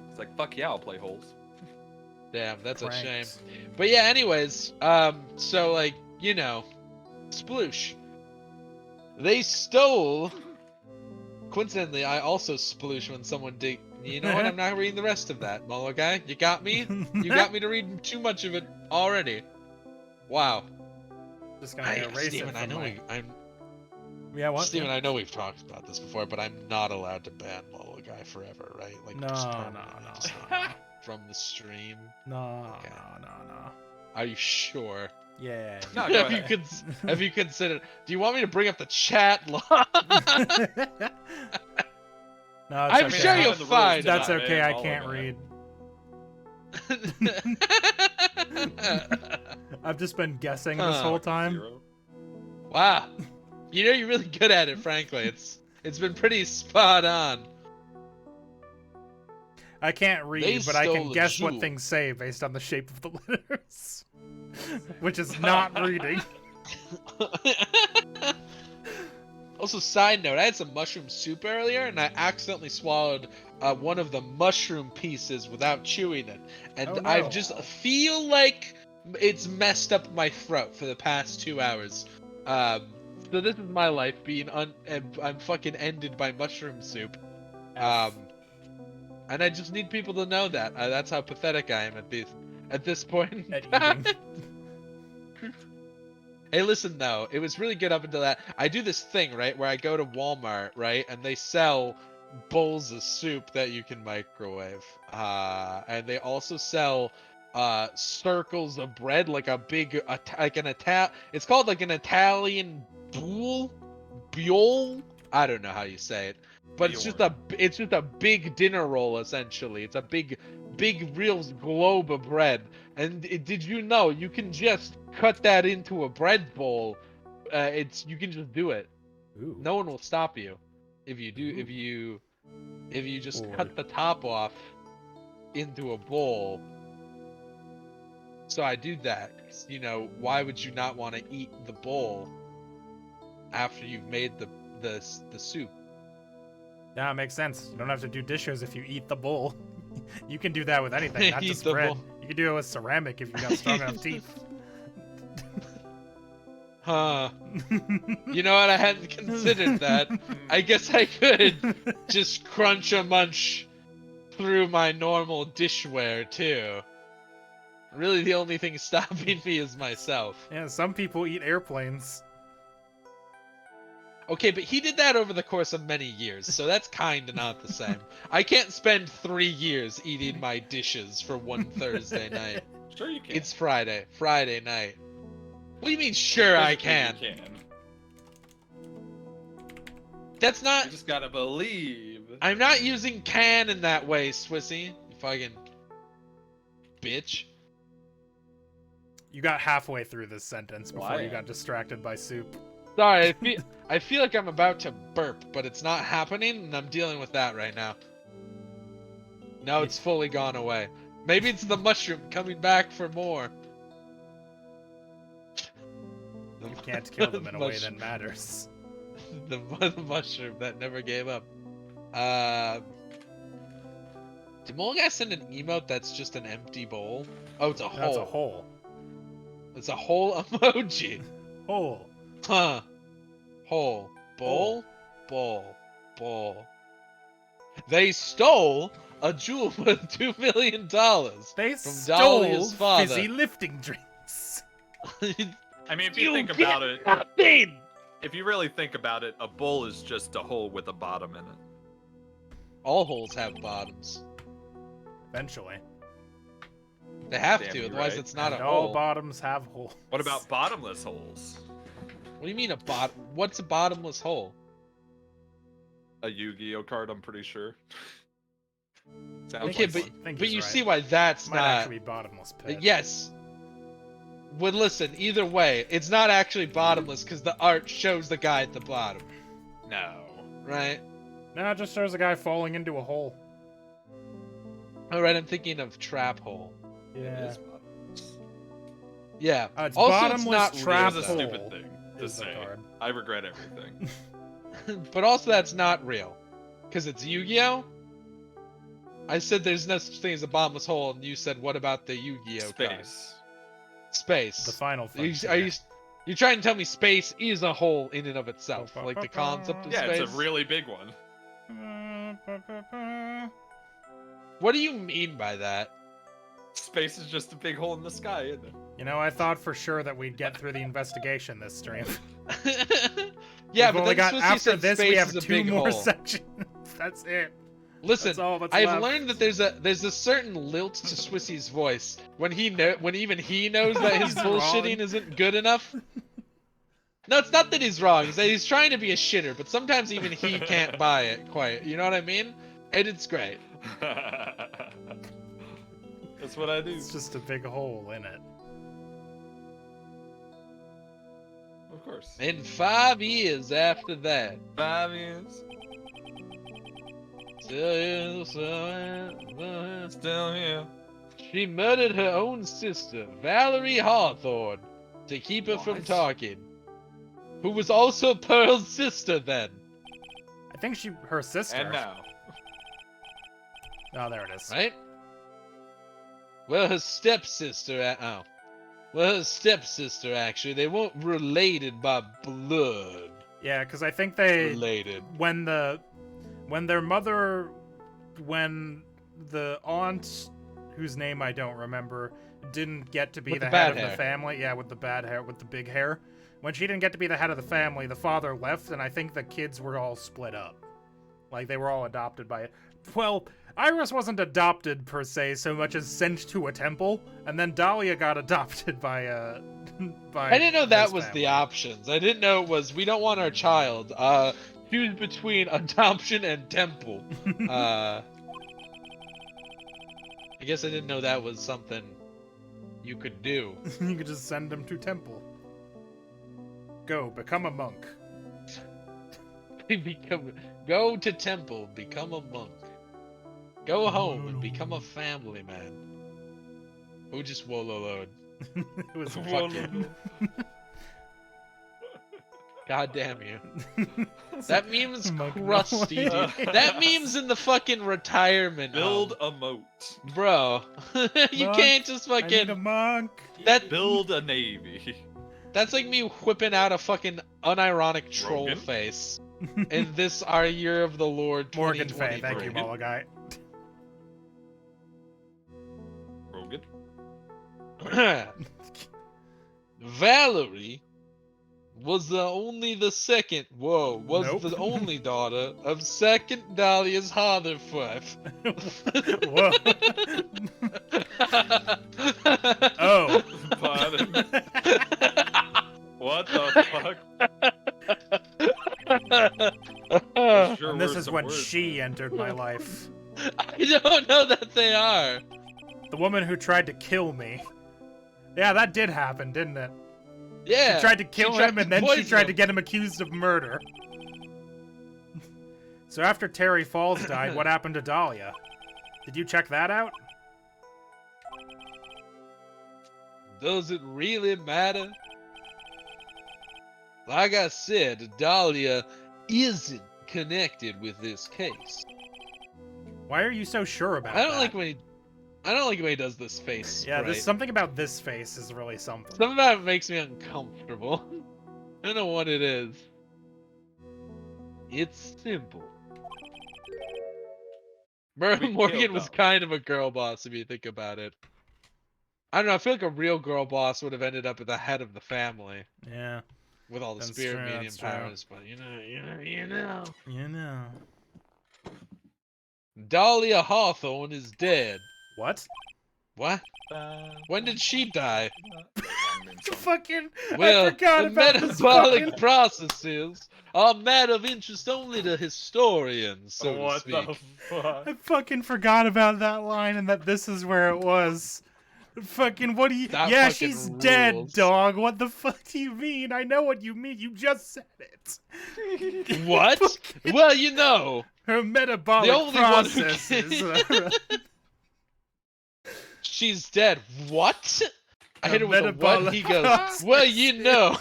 It's like, "Fuck yeah, I'll play Holes." Damn, that's a shame. Pranks. But yeah, anyways, so like, you know, sploosh. They stole. Coincidentally, I also sploosh when someone dig. You know what? I'm not reading the rest of that, Molo guy. You got me. You got me to read too much of it already. Wow. Just gonna erase Steven, it I from know my... I'm. Yeah, what? Steven, I know we've talked about this before, but I'm not allowed to ban Molo guy forever, right? Like No, just no, permanently, no, just no. from the stream. No, Okay. no. Are you sure? Yeah. No, go have you ahead. have you considered? Do you want me to bring up the chat log? No, it's I'm okay. sure you'll find. That's not okay. ban I all can't of read. it. I've just been guessing this whole time. Zero. Wow, you know you're really good at it. Frankly, it's been pretty spot on. I can't They read, but I stole can a guess what jewel. things say based on the shape of the letters, which is not reading. Also, side note, I had some mushroom soup earlier, and I accidentally swallowed one of the mushroom pieces without chewing it, and Oh, no. I just feel like it's messed up my throat for the past 2 hours. So this is my life being I'm fucking ended by mushroom soup. And I just need people to know that. That's how pathetic I am at this point. At eating. Hey, listen though, it was really good up until that. I do this thing, right, where I go to Walmart, right, and they sell bowls of soup that you can microwave. And they also sell circles of bread, like a big, it's called like an Italian buol. I don't know how you say it, but it's just a big dinner roll essentially. It's a big real globe of bread. And did you know you can just cut that into a bread bowl? You can just do it. Ooh. No one will stop you if you do. Ooh. If you just Bored. cut the top off into a bowl. So I do that. You know, why would you not want to eat the bowl after you've made the soup? Yeah, it makes sense. You don't have to do dishes if you eat the bowl. You can do that with anything, not Eat just the bread. bowl. You can do it with ceramic if you got strong enough teeth. Huh. You know what? I hadn't considered that. I guess I could just crunch a munch through my normal dishware too. Really, the only thing stopping me is myself. Yeah, some people eat airplanes. Okay, but he did that over the course of many years, so that's kinda not the same. I can't spend 3 years eating my dishes for one Thursday night. Sure you can. It's Friday night. What do you mean, sure I can? You can. That's not... You just gotta believe. I'm not using can in that way, Swissy. You fucking... bitch. You got halfway through this sentence before Why? you got distracted by soup. Sorry, I feel like I'm about to burp, but it's not happening, and I'm dealing with that right now. No, it's fully gone away. Maybe it's the mushroom coming back for more. You can't kill them in a way that matters. The mushroom that never gave up. Did Mole Guy send an emote that's just an empty bowl? Oh, it's a hole. That's a hole. It's a whole emoji. Hole. Huh. Hole. Bowl? Bowl. ball. They stole a jewel worth $2 million They from stole Dahlia's father. fizzy lifting drinks. I mean, if you think about it, nothing. If you really think about it, a bowl is just a hole with a bottom in it. All holes have bottoms. Eventually. They have Damn to, you otherwise right. it's not And a all hole. bottoms have holes. What about bottomless holes? What do you mean a bottom? What's a bottomless hole? A Yu-Gi-Oh card, I'm pretty sure. Sounds Okay, like but one. but you right. see why that's Might not. actually be bottomless pit. Yes. But listen, either way, it's not actually bottomless because the art shows the guy at the bottom, No. right? No, it just shows a guy falling into a hole. All right, I'm thinking of trap hole. It Yeah. is bottomless. Yeah. It's Also, bottomless it's not trap It was a hole. stupid thing to is the say. card. I regret everything. real. But also, that's not real, because it's Yu-Gi-Oh. I said there's no such thing as a bottomless hole, and you said, "What about the Yu-Gi-Oh card?" Space. Space. The final You, frontier. are you trying to tell me space is a hole in and of itself, like the concept of Yeah, space? it's a really big one. What do you mean by that? Space is just a big hole in the sky, isn't it? You know, I thought for sure that we'd get through the investigation this stream. Yeah, We've but only then got Swissy after said this we space have is a 2 big more hole. sections. That's it. Listen, That's all that's I've left. learned that there's a certain lilt to Swissy's voice when even he knows that his He's bullshitting wrong. isn't good enough. No, it's not that he's wrong. It's that he's trying to be a shitter, but sometimes even he can't buy it quite. You know what I mean? And it's great. That's what I do. It's just a big hole in it. Of course. In 5 years after that, 5 years. Still here. she murdered her own sister, Valerie Hawthorne, to keep her from What? talking. Who was also Pearl's sister then, I think her sister. And now. Oh, there it is. right? Well, her stepsister. Well, her stepsister actually. They weren't related by blood. Yeah, because I think they Related. when the aunt, whose name I don't remember, didn't get to be With the the head bad of hair. the family. Yeah, with the bad hair, with the big hair. When she didn't get to be the head of the family, the father left, and I think the kids were all split up. Like, they were all adopted by it. Well, Iris wasn't adopted, per se, so much as sent to a temple, and then Dahlia got adopted by I didn't know that his was family. the options. I didn't know it was, we don't want our child. Choose between adoption and temple. I guess I didn't know that was something you could do. You could just send him to temple. Go, become a monk. Go to temple, become a monk. Go home and become a family man. Who just wallowed? It was Fucking. God damn you. That meme's Monk crusty, dude. Nolan. That meme's in the fucking retirement Build home. a moat. Bro. You Monk, can't just I need a fucking... monk. That, Build a navy. that's like me whipping out a fucking unironic troll Rogan? face. In this our year of the Lord Morgan 2023. Fay, thank you, Malagai. Rogan. Valerie was the second Nope. the only daughter of second Dahlia's Hotherfife. Whoa. Oh. Pardon. What the fuck? Sure And this were is some when words. she entered my life. I don't know that they are. The woman who tried to kill me. Yeah, that did happen, didn't it? Yeah. She tried to kill tried him, to and then she poison tried to him. get him accused of murder. So after Terry Falls died, what happened to Dahlia? Did you check that out? Does it really matter? Like I said, Dahlia isn't connected with this case. Why are you so sure about I don't that? like when he does this face. Yeah, right? there's something about this face is really something. Some of that makes me uncomfortable. I don't know what it is. It's simple. Morgan was kind of a girl boss if you think about it. I don't know. I feel like a real girl boss would have ended up at the head of the family. Yeah. With all the spirit medium powers, but you know. Dahlia Hawthorne is dead. What? What? When did she die? Fucking. Well, I forgot the about metabolic processes are matter of interest only to historians, so to speak. The fuck? I fucking forgot about that line and that this is where it was. Fucking what do you? That yeah, fucking she's rules. dead, dog. What the fuck do you mean? I know what you mean. You just said it. What? Well, you know. Her metabolic processes. She's dead. What? I hit her with a what? He goes, well, you know.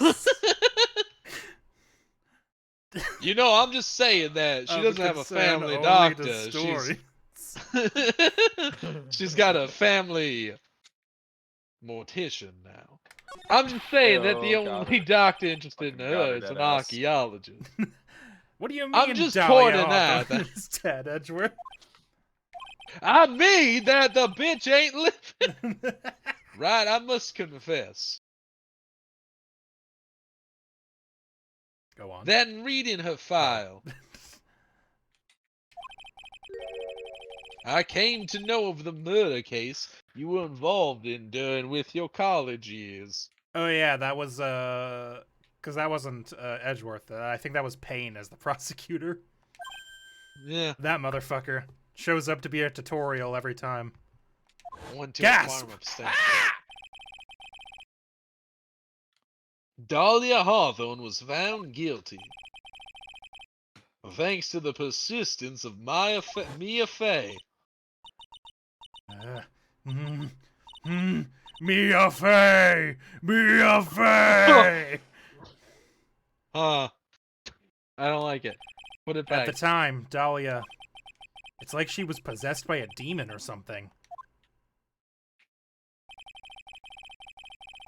You know, I'm just saying that. She doesn't have a family doctor. She's got a family mortician now. I'm just saying that the only doctor interested in her is an archaeologist. What do you mean? I'm just pointing out that it's dead, Edgeworth. I mean that the bitch ain't living. Right, I must confess. Go on. Then reading her file. I came to know of the murder case you were involved in during with your college years. Oh yeah, that was because that wasn't Edgeworth. I think that was Payne as the prosecutor. Yeah. That motherfucker shows up to be a tutorial every time. Went to Gasp! a farm upstate. Dahlia Hawthorne was found guilty. Thanks to the persistence of Mia Fey. Mia Fey! Mia Fey! I don't like it. Put it back. At the time, Dahlia... It's like she was possessed by a demon or something.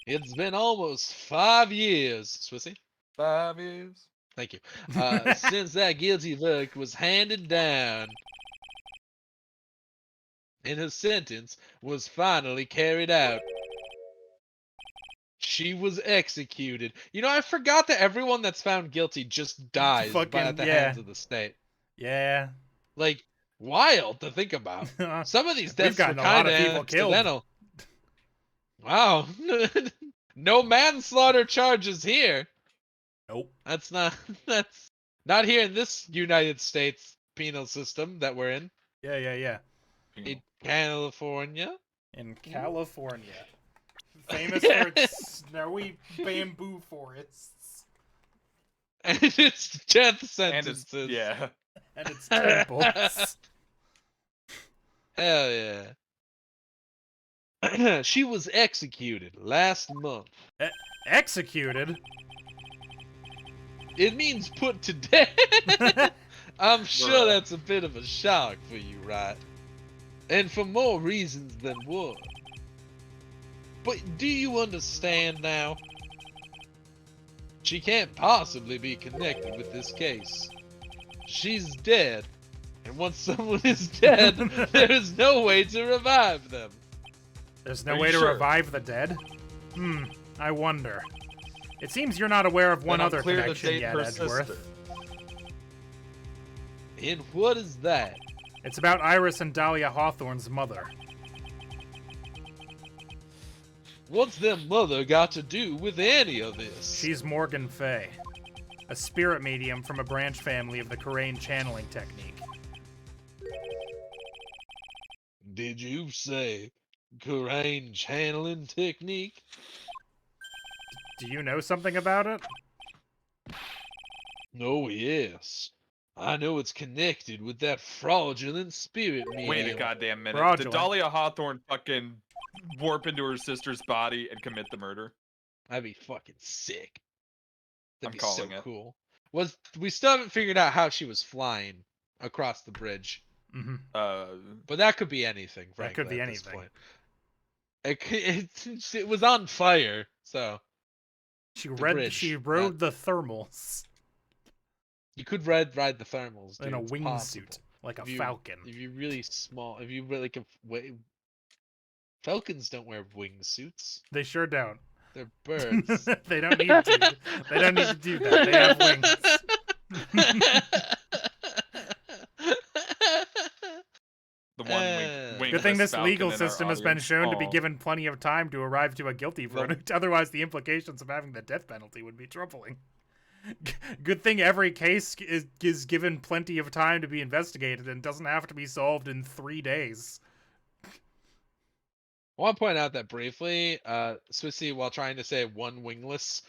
It's been almost 5 years, Swissy. 5 years. Thank you. Since that guilty verdict was handed down, and her sentence was finally carried out. She was executed. You know, I forgot that everyone that's found guilty just dies at the hands of the state. Yeah. Like, wild to think about. Some of these deaths were kind of accidental. Wow. No manslaughter charges here. Nope. That's not here in this United States penal system that we're in. Yeah. In California. In California. Famous for its snowy bamboo forests. And its death sentences. And its temples. Hell yeah. She was executed last month. Executed? It means put to death. I'm sure that's a bit of a shock for you, right? And for more reasons than one. But do you understand now? She can't possibly be connected with this case. She's dead. And once someone is dead, there is no way to revive them. There's no way to revive the dead? I wonder. It seems you're not aware of one other connection yet, Edgeworth. And what is that? It's about Iris and Dahlia Hawthorne's mother. What's their mother got to do with any of this? She's Morgan Fey, a spirit medium from a branch family of the Karain channeling technique. Did you say Karain channeling technique? Do you know something about it? Oh, yes. I know it's connected with that fraudulent spirit medium. Wait a goddamn minute. Fraudulent. Did Dahlia Hawthorne fucking warp into her sister's body and commit the murder? That'd be fucking sick. That'd I'm be calling so it. cool. We still haven't figured out how she was flying across the bridge. Mm-hmm. But that could be anything, frankly. That could be at anything. This point. It was on fire, so... She rode the thermals. You could ride the thermals, dude. In a It's wingsuit. possible. like a falcon. If you're really small, if you really falcons don't wear wingsuits. They sure don't. They're birds. They don't need to. They don't need to do that. They have wings. The one wing. Good thing this legal system has been shown to be given plenty of time to arrive to a guilty verdict. Otherwise, the implications of having the death penalty would be troubling. Good thing every case is given plenty of time to be investigated and doesn't have to be solved in 3 days. I want to point out that briefly, Swissy, while trying to say one wingless,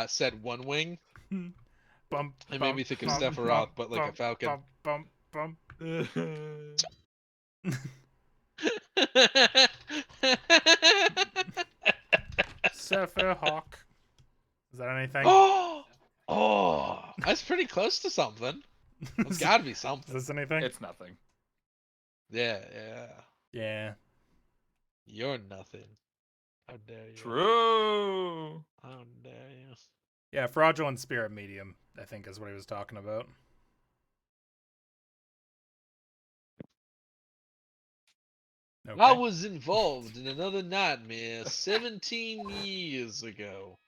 said one wing. It made me think of Sephiroth, but like a falcon. Sephiroth. Is that anything? Oh, that's pretty close to something. It's got to be something. Is this anything? It's nothing. Yeah. Yeah. You're nothing. How dare you? True. How dare you? Yeah, fraudulent spirit medium, I think is what he was talking about. Okay. I was involved in another nightmare 17 years ago.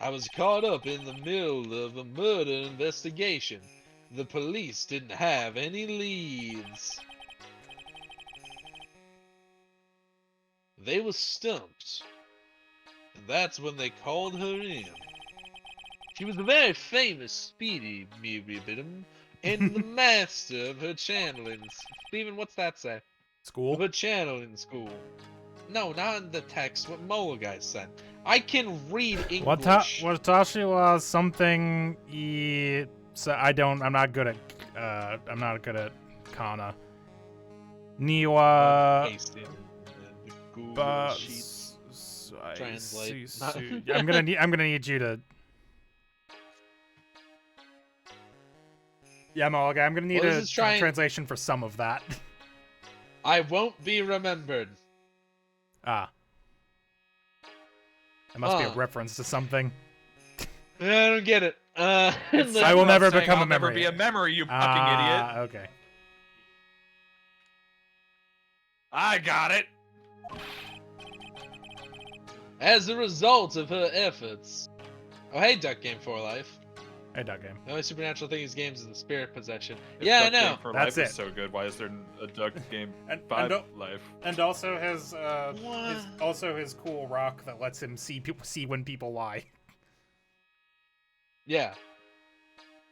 I was caught up in the middle of a murder investigation. The police didn't have any leads. They were stumped. And that's when they called her in. She was a very famous speedy medium and the master of her channeling. Steven, what's that say? School? Of her channeling school. No, not in the text. What Moa guy said. I can read English. Watashi wa something so I'm not good at kana. Niwa translate. I'm gonna need you to. Yeah, Moa guy, I'm gonna need a translation for some of that. I won't be remembered. Ah. It must be a reference to something. I don't get it. I will never become a memory. Never be a memory, you fucking idiot. Okay. I got it. As a result of her efforts. Oh, hey, Duck Game 4 Life. Hey, Duck Game. The only supernatural thing in these games is the spirit possession. If yeah, Duck I know. Game for That's Life it. is so good. Why is there a Duck Game 5 Life? And also his cool rock that lets him see when people lie. Yeah.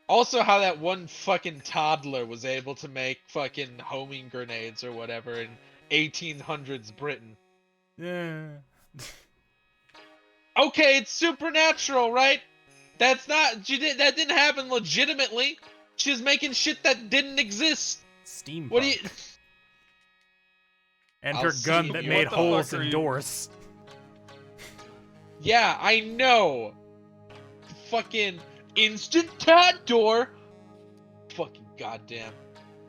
Also, how that one fucking toddler was able to make fucking homing grenades or whatever in 1800s Britain. Yeah. Okay, it's supernatural, right? That didn't happen legitimately. She was making shit that didn't exist. Steampunk. What do you? And her gun that made holes in doors. Yeah, I know. Fucking instant cat door. Fucking goddamn.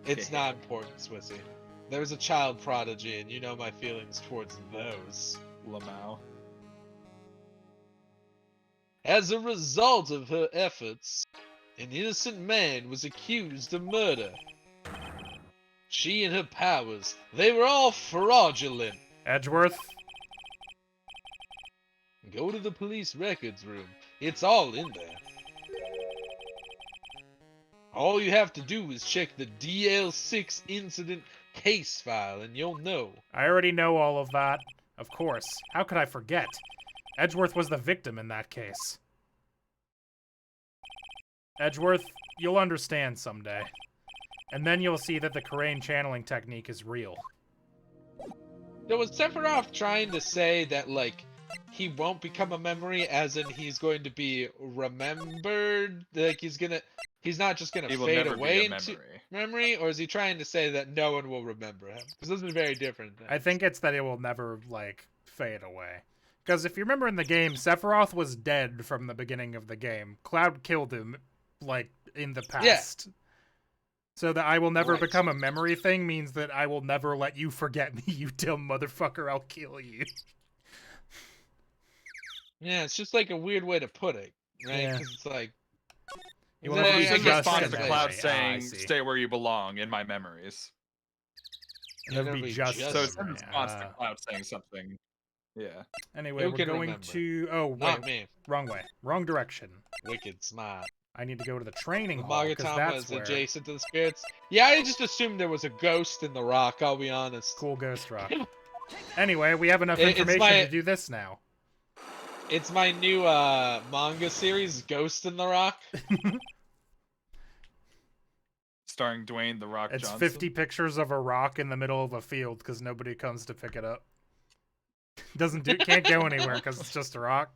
It's not important, Swissy. There was a child prodigy, and you know my feelings towards those. Lamau. As a result of her efforts, an innocent man was accused of murder. She and her powers, they were all fraudulent. Edgeworth? Go to the police records room. It's all in there. All you have to do is check the DL6 incident case file and you'll know. I already know all of that. Of course. How could I forget? Edgeworth was the victim in that case. Edgeworth, you'll understand someday. And then you'll see that the Karain channeling technique is real. So was Sephiroth trying to say that, like, he won't become a memory, as in he's going to be remembered? Like, he's not just gonna fade away into memory? Or is he trying to say that no one will remember him? Because those are very different things. I think it's that it will never, like, fade away. Because if you remember in the game, Sephiroth was dead from the beginning of the game. Cloud killed him, like, in the past. Yeah. So that I will never become a memory thing means that I will never let you forget me, you dumb motherfucker, I'll kill you. Yeah, it's just like a weird way to put it, right? Yeah. Because it's like... You Is want it to be in in just response in to that Cloud way. saying, I see. "Stay where you belong" in my memories. And it would be just So it's in memory. response to Cloud saying something. Yeah. Anyway, Who we're can going remember? to... Oh, Not wait. me. Wrong way. Wrong direction. Wicked smart. I need to go to the training The hall, because Magatama that's is where... adjacent to the spirits. Yeah, I just assumed there was a ghost in the rock, I'll be honest. Cool ghost rock. Anyway, we have enough It's information my- to do this now. It's my new manga series, Ghost in the Rock. Starring Dwayne The Rock It's Johnson. 50 pictures of a rock in the middle of a field because nobody comes to pick it up. Can't go anywhere because it's just a rock.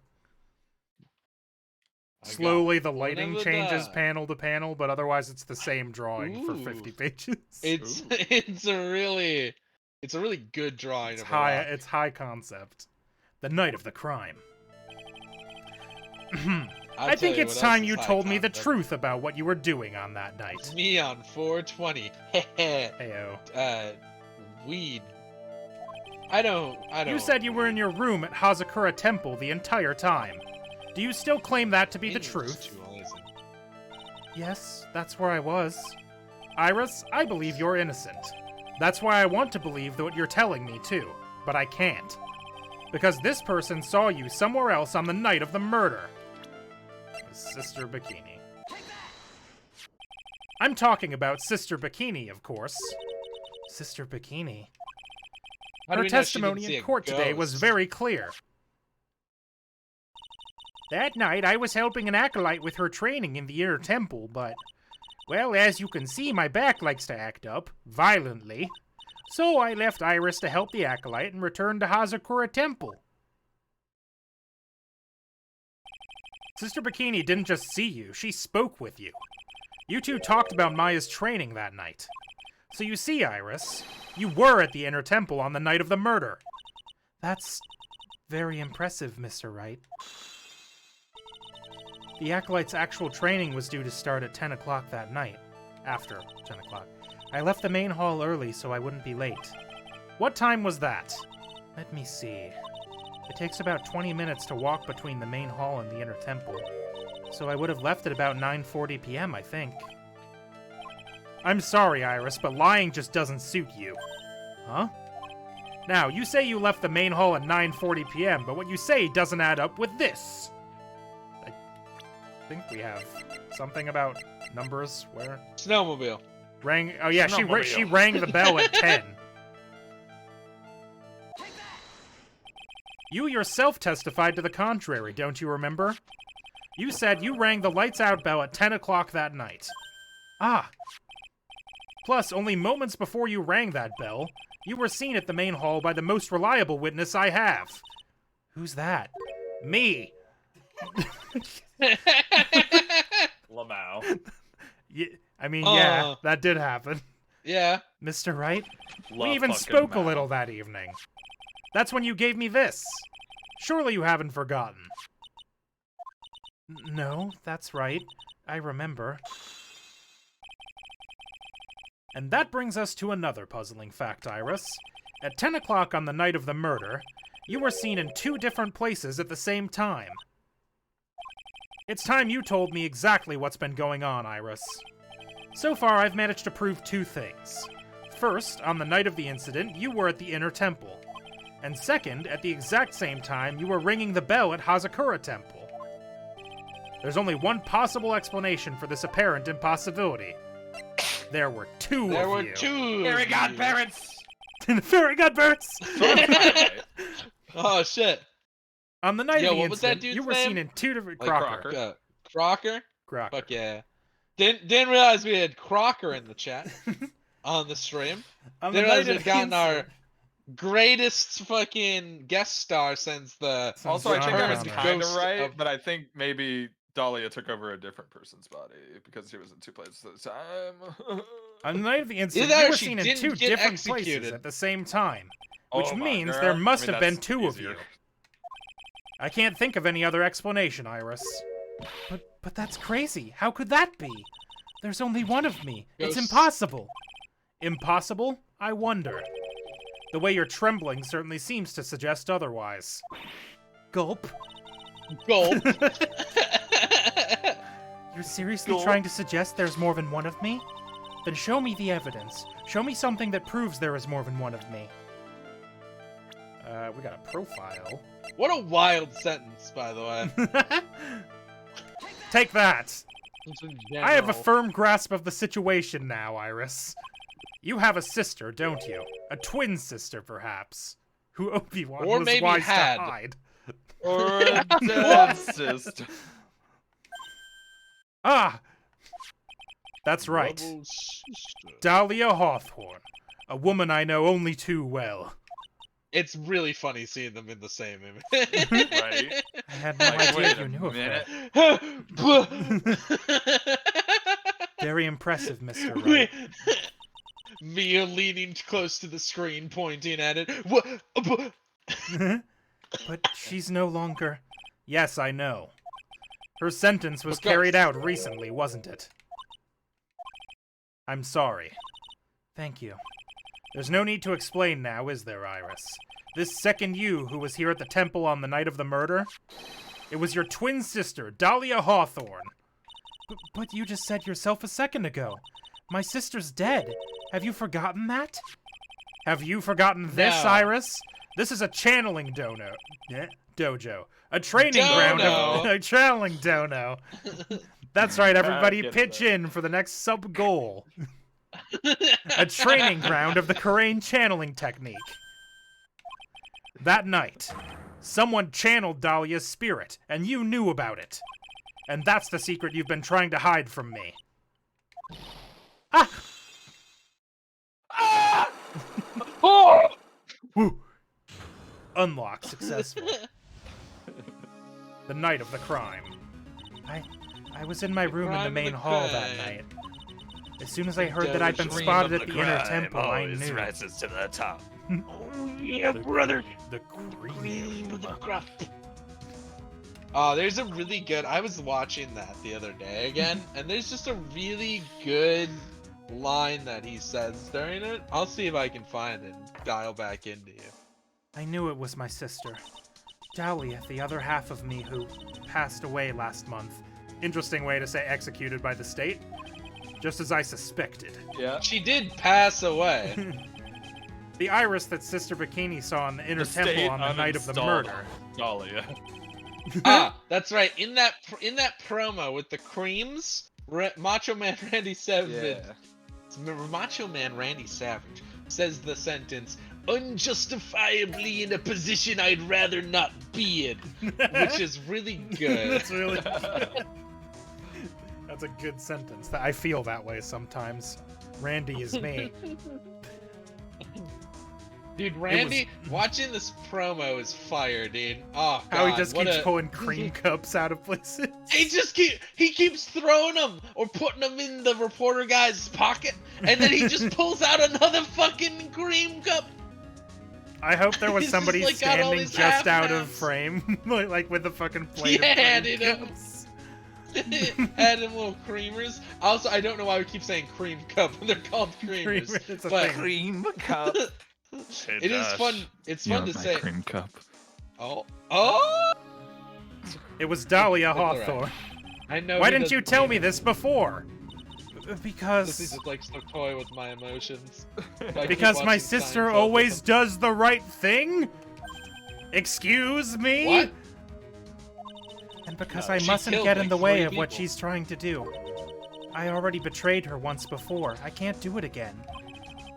Slowly the lighting Whenever changes the- panel to panel, but otherwise it's the same drawing for 50 Ooh. pages. It's a really good drawing It's of a high. rock. It's high concept. The night of the crime. I'll I tell think you it's what time else you is high told me the concept. truth about what you were doing on that night. It's me on 420. Heyo. Weed. I don't. You said you were in your room at Hazakura Temple the entire time. Do you still claim that to be the truth? Yes, that's where I was. Iris, I believe you're innocent. That's why I want to believe what you're telling me, too. But I can't. Because this person saw you somewhere else on the night of the murder. Sister Bikini. I'm talking about Sister Bikini, of course. Sister Bikini. How do Her we know she didn't testimony see in a court today was ghost? very clear. That night, I was helping an acolyte with her training in the inner temple, but... Well, as you can see, my back likes to act up, violently. So I left Iris to help the acolyte and returned to Hazakura Temple. Sister Bikini didn't just see you, she spoke with you. You two talked about Maya's training that night. So you see, Iris, you were at the inner temple on the night of the murder. That's very impressive, Mr. Wright. The acolyte's actual training was due to start at 10 o'clock that night. After 10 o'clock. I left the main hall early so I wouldn't be late. What time was that? Let me see. It takes about 20 minutes to walk between the main hall and the inner temple. So I would have left at about 9:40 p.m., I think. I'm sorry, Iris, but lying just doesn't suit you. Huh? Now, you say you left the main hall at 9:40 p.m., but what you say doesn't add up with this. I think we have something about numbers where... Snowmobile. Rang... Oh yeah, she Snowmobile. rang the bell at 10. You yourself testified to the contrary, don't you remember? You said you rang the lights out bell at 10 o'clock that night. Ah. Plus, only moments before you rang that bell, you were seen at the main hall by the most reliable witness I have. Who's that? Me. Lamau. Yeah, that did happen. Yeah. Mr. Wright? La We even fucking spoke a Mao. little that evening. That's when you gave me this. Surely you haven't forgotten. No, that's right. I remember. And that brings us to another puzzling fact, Iris. At 10 o'clock on the night of the murder, you were seen in 2 different places at the same time. It's time you told me exactly what's been going on, Iris. So far, I've managed to prove 2 things. First, on the night of the incident, you were at the inner temple. And second, at the exact same time, you were ringing the bell at Hazakura Temple. There's only one possible explanation for this apparent impossibility. There were 2 There of were you. 2. Fairy of you. godparents! Fairy godparents! Oh shit. On the night Yo, of the what was that incident, dude's you were name? seen in 2 different... Like Crocker. Crocker? Crocker. Fuck yeah. Didn't realize we had Crocker in the chat on the stream. On the Didn't night realize of we'd the gotten our incident... greatest fucking guest star since the Also, I think I was John Connor. kind of Ghost right, of- but I think maybe Dahlia took over a different person's body because he was in 2 places at the time. On the night of the incident, Either you were she seen in didn't 2 get different places executed. at the same time. Which Oh my means God. there must I mean, have been that's 2 of easier. you. I can't think of any other explanation, Iris. But that's crazy. How could that be? There's only one of me. It's Ghosts. impossible. Impossible? I wonder. The way you're trembling certainly seems to suggest otherwise. Gulp. Gulp. You're seriously trying to suggest there's more than one of me? Then show me the evidence. Show me something that proves there is more than one of me. We got a profile. What a wild sentence, by the way. Take that! In I have a general. firm grasp of the situation now, Iris. You have a sister, don't you? A twin sister, perhaps. Who Obi-Wan Or was maybe wise had. to hide. Or a dead sister. Ah! That's right. Rebel sister. Dahlia Hawthorne. A woman I know only too well. It's really funny seeing them in the same image. Right? I had no Like, idea wait you a knew of her. minute. Very impressive, Mr. Wright. Mia leaning close to the screen, pointing at it. But she's no longer... Yes, I know. Her sentence was Look up. carried out recently, wasn't it? I'm sorry. Thank you. There's no need to explain now, is there, Iris? This second you who was here at the temple on the night of the murder? It was your twin sister, Dahlia Hawthorne. But you just said yourself a second ago. My sister's dead. Have you forgotten that? Have you forgotten this, No. Iris? This is a channeling dojo. A training ground of a channeling dono. That's right, everybody. get it, Pitch though. in for the next sub-goal. A training ground of the Karain channeling technique. That night, someone channeled Dahlia's spirit, and you knew about it. And that's the secret you've been trying to hide from me. Ah! Oh! Woo. Unlock successful. The night of the crime. I was in my room in the main hall that night. As soon as I heard that I'd been spotted at the inner temple, I knew. Rises to the top. Oh, yeah, brother. The cream. Oh, there's a really good... I was watching that the other day again, and there's just a really good line that he says during it. I'll see if I can find it and dial back into you. I knew it was my sister. Dahlia, the other half of me who passed away last month. Interesting way to say executed by the state. Just as I suspected. Yeah. She did pass away. The Iris that Sister Bikini saw in the inner The temple state on the night of the uninstalled murder. Dahlia. Ah, that's right. In that promo with the creams, Macho Man Randy Savage, Macho Man Randy Savage says the sentence, "Unjustifiably in a position I'd rather not be in," which is really good. That's really. That's a good sentence. I feel that way sometimes. Randy is me. Dude, Randy, watching this promo is fire, dude. Oh, God, How he just keeps pulling cream cups out of places. He keeps throwing them or putting them in the reporter guy's pocket, and then he just pulls out another fucking cream cup. I hope there was He's somebody just, like, got all standing these just out of half-nows. frame, like with a fucking plate Yeah, of cream dude. cups. Adding little creamers. Also, I don't know why we keep saying cream cup when they're called creamers. It's a but thing. Cream cup. it is fun. It's fun to say. Cream cup. Oh. It was Dahlia It's all right. Hawthorne. I know. Why he didn't you doesn't tell mean me it. this before? He Because just likes to toy with my emotions. So I keep because my watching sister Seinfeld always with does the right thing? Excuse me? What? And because No, I she mustn't killed, get in like, the way 3 of what people. she's trying to do. I already betrayed her once before. I can't do it again.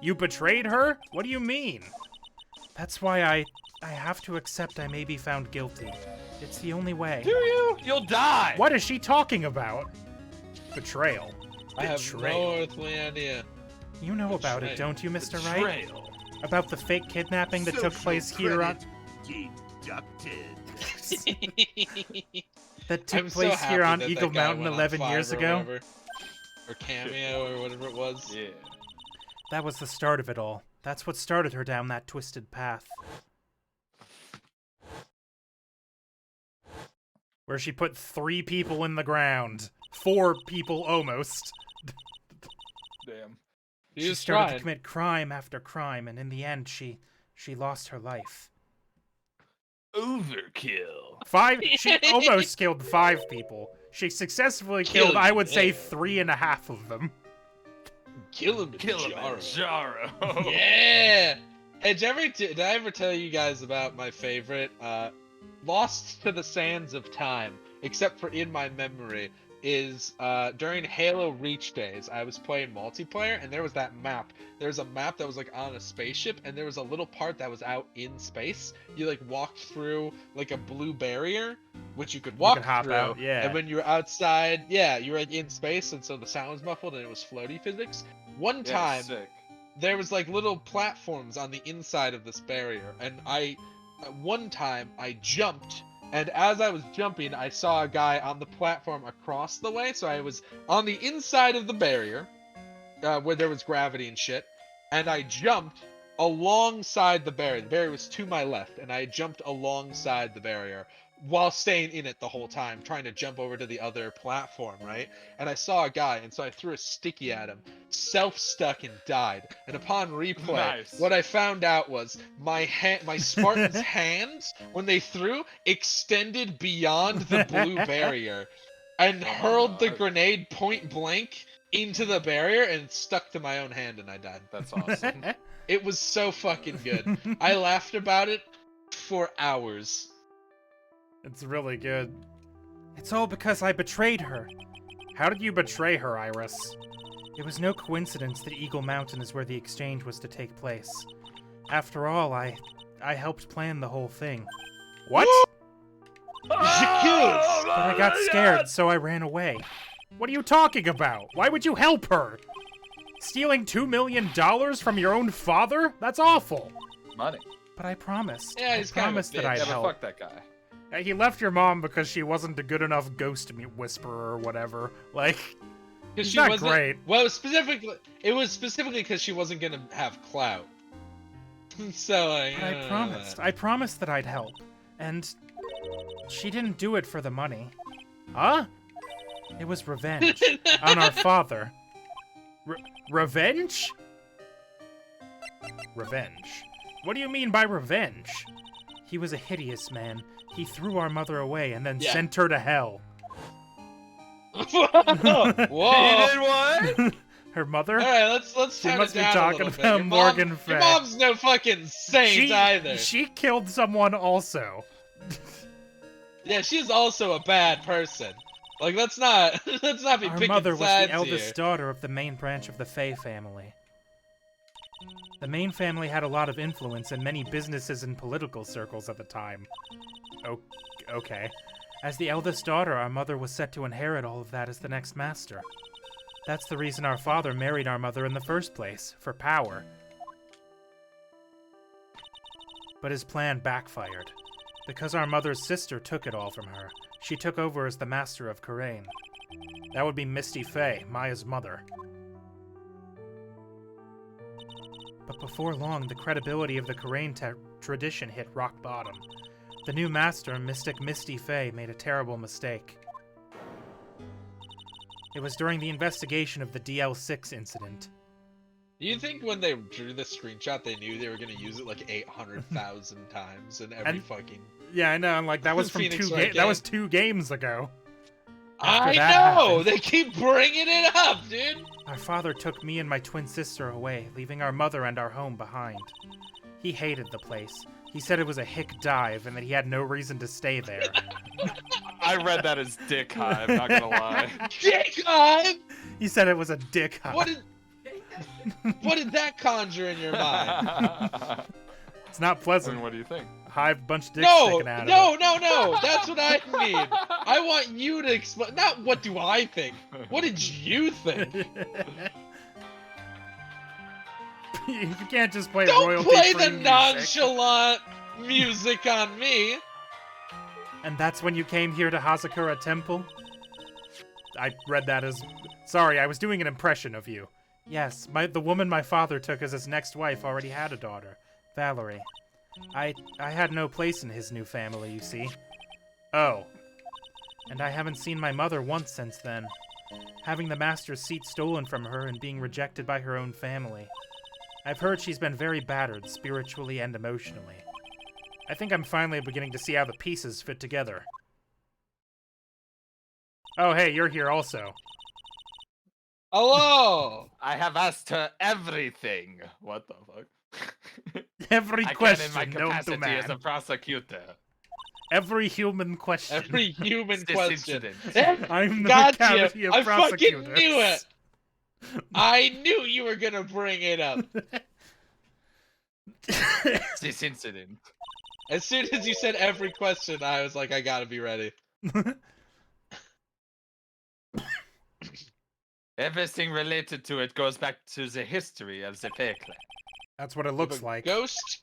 You betrayed her? What do you mean? That's why I have to accept I may be found guilty. It's the only way. Do you? You'll die. What is she talking about? Betrayal. I have Betrayal. no earthly idea. You know about it, Betrayal. don't you, Mr. Wright? Betrayal. About the fake kidnapping that took place here on... That took I'm so place happy here on that Eagle that guy Mountain went on 11 Fiverr years or ago. whatever. Or Cameo or whatever it was. Yeah. That was the start of it all. That's what started her down that twisted path. Where she put 3 people in the ground. 4 people almost. Damn. He She was started to trying. commit crime after crime, and in the end, she lost her life. Overkill. 5. She almost killed 5 people. She successfully killed, I would say, 3.5 of them. Kilimanjaro. Yeah! Hey, did I ever tell you guys about my favorite, Lost to the Sands of Time, except for in my memory, is, during Halo Reach days, I was playing multiplayer, and there was that map. There was a map that was, like, on a spaceship, and there was a little part that was out in space. You, like, walked through, like, a blue barrier, which you could walk hop through. out, yeah. And when you were outside, yeah, you were, like, in space, and so the sound was muffled, and it was floaty physics. One time, Sick. there was, like, little platforms on the inside of this barrier, and one time, I jumped, and as I was jumping, I saw a guy on the platform across the way, so I was on the inside of the barrier, where there was gravity and shit, and I jumped alongside the barrier. The barrier was to my left, and I jumped alongside the barrier while staying in it the whole time, trying to jump over to the other platform, right? And I saw a guy, and so I threw a sticky at him, self-stuck and died. And upon replay, what I found out was my Spartan's hands, when they threw, extended beyond the blue barrier and hurled the grenade point blank into the barrier and stuck to my own hand, and I died. That's awesome. It was so fucking good. I laughed about it for hours. It's really good. It's all because I betrayed her. How did you betray her, Iris? It was no coincidence that Eagle Mountain is where the exchange was to take place. After all, I helped plan the whole thing. What? But I got scared, so I ran away. What are you talking about? Why would you help her? Stealing $2 million from your own father? That's awful. Money. But I promised. Yeah, I he's kind of a promised that bitch. I'd Yeah, help. but fuck that guy. He left your mom because she wasn't a good enough ghost whisperer or whatever. Like, Because she's she not wasn't great. Well, it was specifically because she wasn't gonna have clout. So But I promised that I'd help, and she didn't do it for the money. Huh? It was revenge on our father. Revenge? Revenge. What do you mean by revenge? He was a hideous man. He threw our mother away and then sent her to hell. Whoa! He did what? Her mother? All right, let's She turn must it be down talking a little about bit. Morgan Fay. Your mom's no fucking saint either. She killed someone also. Yeah, she's also a bad person. Like, let's not be Our picking mother was sides the eldest here. daughter of the main branch of the Fay family. The main family had a lot of influence in many businesses and political circles at the time. Okay. As the eldest daughter, our mother was set to inherit all of that as the next master. That's the reason our father married our mother in the first place, for power. But his plan backfired. Because our mother's sister took it all from her, she took over as the master of Kurain. That would be Misty Fay, Maya's mother. But before long, the credibility of the Kurain tradition hit rock bottom. The new master, Mystic Misty Fay, made a terrible mistake. It was during the investigation of the DL6 incident. Do you think when they drew this screenshot, they knew they were gonna use it like 800,000 times in every fucking? Yeah, I know. I'm like, that was from that was 2 games ago. I know! Happened. They keep bringing it up, dude! Our father took me and my twin sister away, leaving our mother and our home behind. He hated the place. He said it was a hick dive and that he had no reason to stay there. I read that as dick hive, not gonna lie. Dick hive! He said it was a dick hive. What did that conjure in your mind? It's not pleasant. And what do you think? Hive, bunch of dicks sticking out of it. No! That's what I mean. I want you to explain. Not what do I think. What did you think? You can't just play Don't royalty play the music. nonchalant music on me. And that's when you came here to Hazakura Temple? I read that as... Sorry, I was doing an impression of you. Yes, the woman my father took as his next wife already had a daughter, Valerie. I had no place in his new family, you see. Oh. And I haven't seen my mother once since then. Having the master's seat stolen from her and being rejected by her own family. I've heard she's been very battered, spiritually and emotionally. I think I'm finally beginning to see how the pieces fit together. Oh, hey, you're here also. Hello. I have asked her everything. What the fuck? Every I can in question my known to capacity as a man. prosecutor. Every human question. Every human This question. incident. I'm the Gotcha. cavity of I fucking prosecutors. knew it. I knew you were gonna bring it up. This incident. As soon as you said every question, I was like, I gotta be ready. Everything related to it goes back to the history of the fake clan. That's what it If looks a like. ghost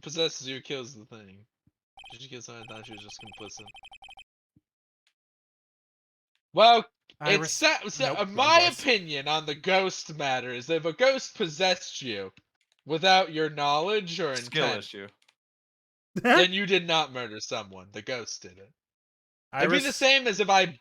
possesses you, kills the thing. Did you kill someone? I thought she was just complicit. Well, Iris... Nope, wrong my voice. opinion on the ghost matter is if a ghost possessed you without your knowledge or Skill intent, issue. then you did not murder someone. The ghost did it. It'd be the Iris... same as if I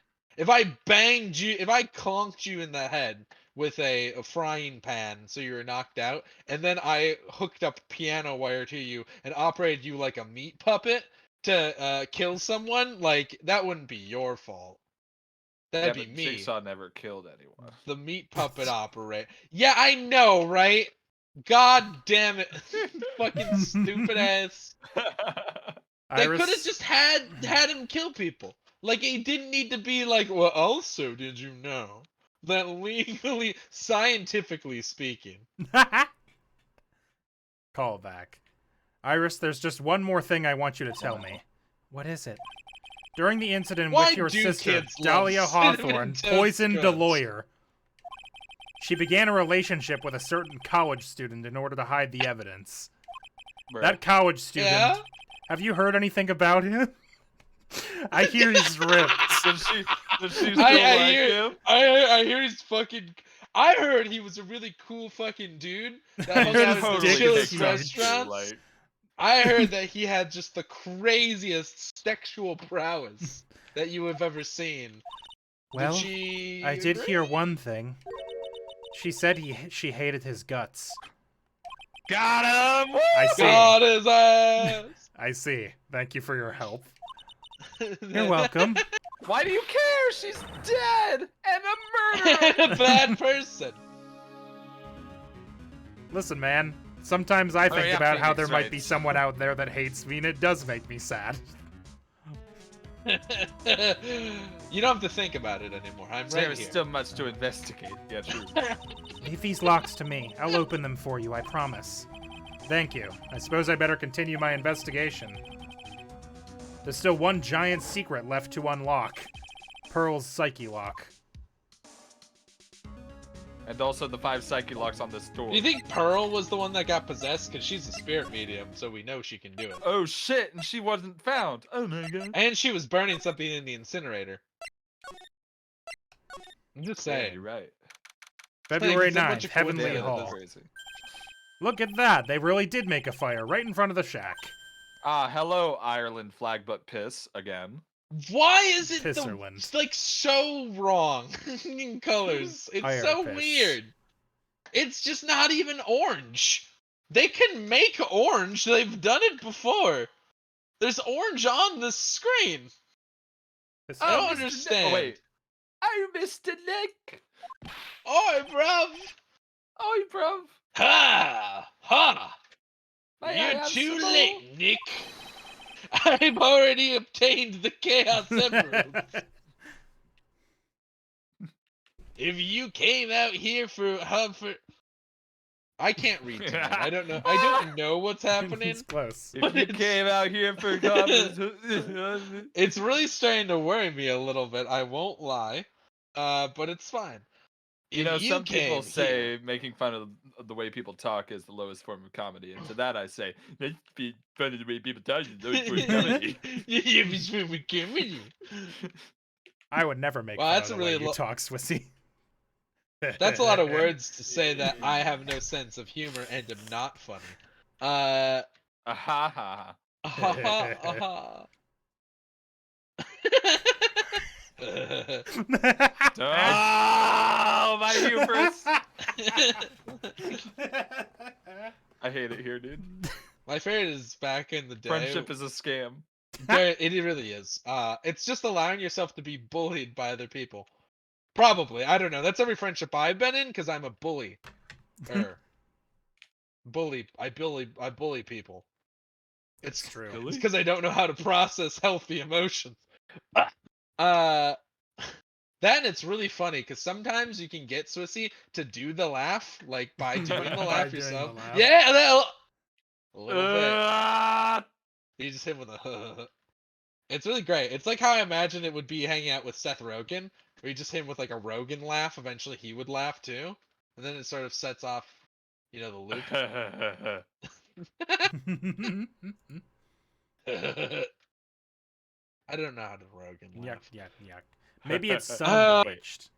banged you, if I conked you in the head with a frying pan so you were knocked out, and then I hooked up piano wire to you and operated you like a meat puppet to kill someone. Like, that wouldn't be your fault. That'd Yeah, be but me. Jigsaw never killed anyone. The meat puppet operate. Yeah, I know, right? God damn it. Fucking stupid ass. They Iris... could have just had him kill people. Like, it didn't need to be like, well, also, did you know that legally, scientifically speaking. Call back. Iris, there's just one more thing I want you to tell me. What is it? During the incident Why with your do sister, kids love Dahlia cinnamon Hawthorne, toast poisoned a crunch? lawyer. She began a relationship with a certain college student in order to hide the evidence. Bro. That college student... Yeah? Have you heard anything about him? I hear he's ripped. Does she still I like hear, him? I hear he's fucking. I heard he was a really cool fucking dude that I hung heard out his at the dick chillest is huge. restaurants. Like, I heard that he had just the craziest sexual prowess that you have ever seen. Well, did she I did agree? hear one thing. She said she hated his guts. got him! I see. God his ass. I see. Thank you for your help. You're welcome. Why do you care? She's dead and a murderer. And a bad person. Listen, man. Sometimes I think Hurry up, about how there Phoenix might Wright. be someone out there that hates me, and it does make me sad. You don't have to think about it anymore. I'm right There is here. still much to investigate. Yeah, true. Leave these locks to me. I'll open them for you, I promise. Thank you. I suppose I better continue my investigation. There's still one giant secret left to unlock. Pearl's Psyche Lock. And also the 5 psyche locks on this door. Do you think Pearl was the one that got possessed? Because she's a spirit medium, so we know she can do it. Oh shit, and she wasn't found. Oh my god. And she was burning something in the incinerator. I'm just Yeah, saying. you're right. February It's a bunch 9th, of Heavenly coincidence. Hall. Crazy. Look at that. They really did make a fire right in front of the shack. Hello, Ireland flag but piss again. Why is it Pisserland. like so wrong in colors? It's Iron so piss. weird. It's just not even orange. They can make orange. They've done it before. There's orange on the screen. I don't understand. Oh, wait. I Mr. Nick. Oi, bruv. Oi, bruv. Ha! Ha! May I You're have too some late, more? Nick. I've already obtained the Chaos Emerald. If you came out here for I can't read tonight. I don't know. I don't know what's happening. It's close. If you came out here for comments. It's really starting to worry me a little bit. I won't lie. But it's fine. You If know, some came people say here- making fun of the way people talk is the lowest form of comedy, and to that I say, let's be fun of the way people talk is the lowest form of comedy. Yeah, it's really comedy. I would never make Well, fun that's of a the way really you talk, Swissy. That's a lot of words to say that I have no sense of humor and am not funny. Ah ha ha. Aha. Oh, my hubris! I hate it here, dude. My favorite is back in the day. Friendship is a scam. It really is. It's just allowing yourself to be bullied by other people. Probably. I don't know. That's every friendship I've been in because I'm a bully. Bully. I bully people. It's true. It's because I don't know how to process healthy emotions. Then it's really funny because sometimes you can get Swissy to do the laugh, like by doing the laugh yourself. Yeah, a little bit. You just hit with a. It's really great. It's like how I imagine it would be hanging out with Seth Rogen, where you just hit him with like a Rogen laugh. Eventually, he would laugh too, and then it sort of sets off, the loop. I don't know how to Rogan laugh. Yuck. Maybe it's sun bleached.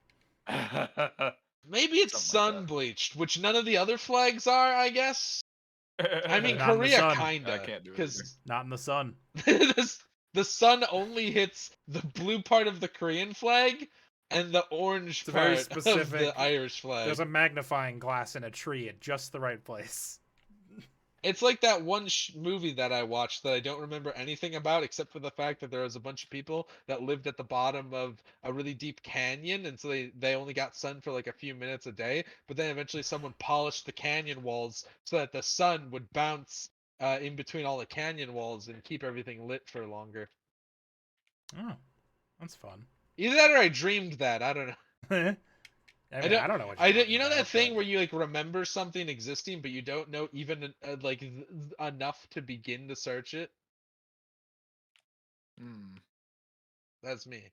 Maybe it's sun bleached, which none of the other flags are, I guess. I mean, Not in the Korea sun. kinda, I can't do it because Not in the sun. the sun only hits the blue part of the Korean flag and the orange It's very part specific. of the Irish flag. There's a magnifying glass in a tree at just the right place. It's like that one movie that I watched that I don't remember anything about except for the fact that there was a bunch of people that lived at the bottom of a really deep canyon, and so they only got sun for like a few minutes a day, but then eventually someone polished the canyon walls so that the sun would bounce in between all the canyon walls and keep everything lit for longer. Oh, that's fun. Either that or I dreamed that. I don't know. I don't know what you're talking you know about, that thing but... where you like remember something existing, but you don't know even like enough to begin to search it. That's me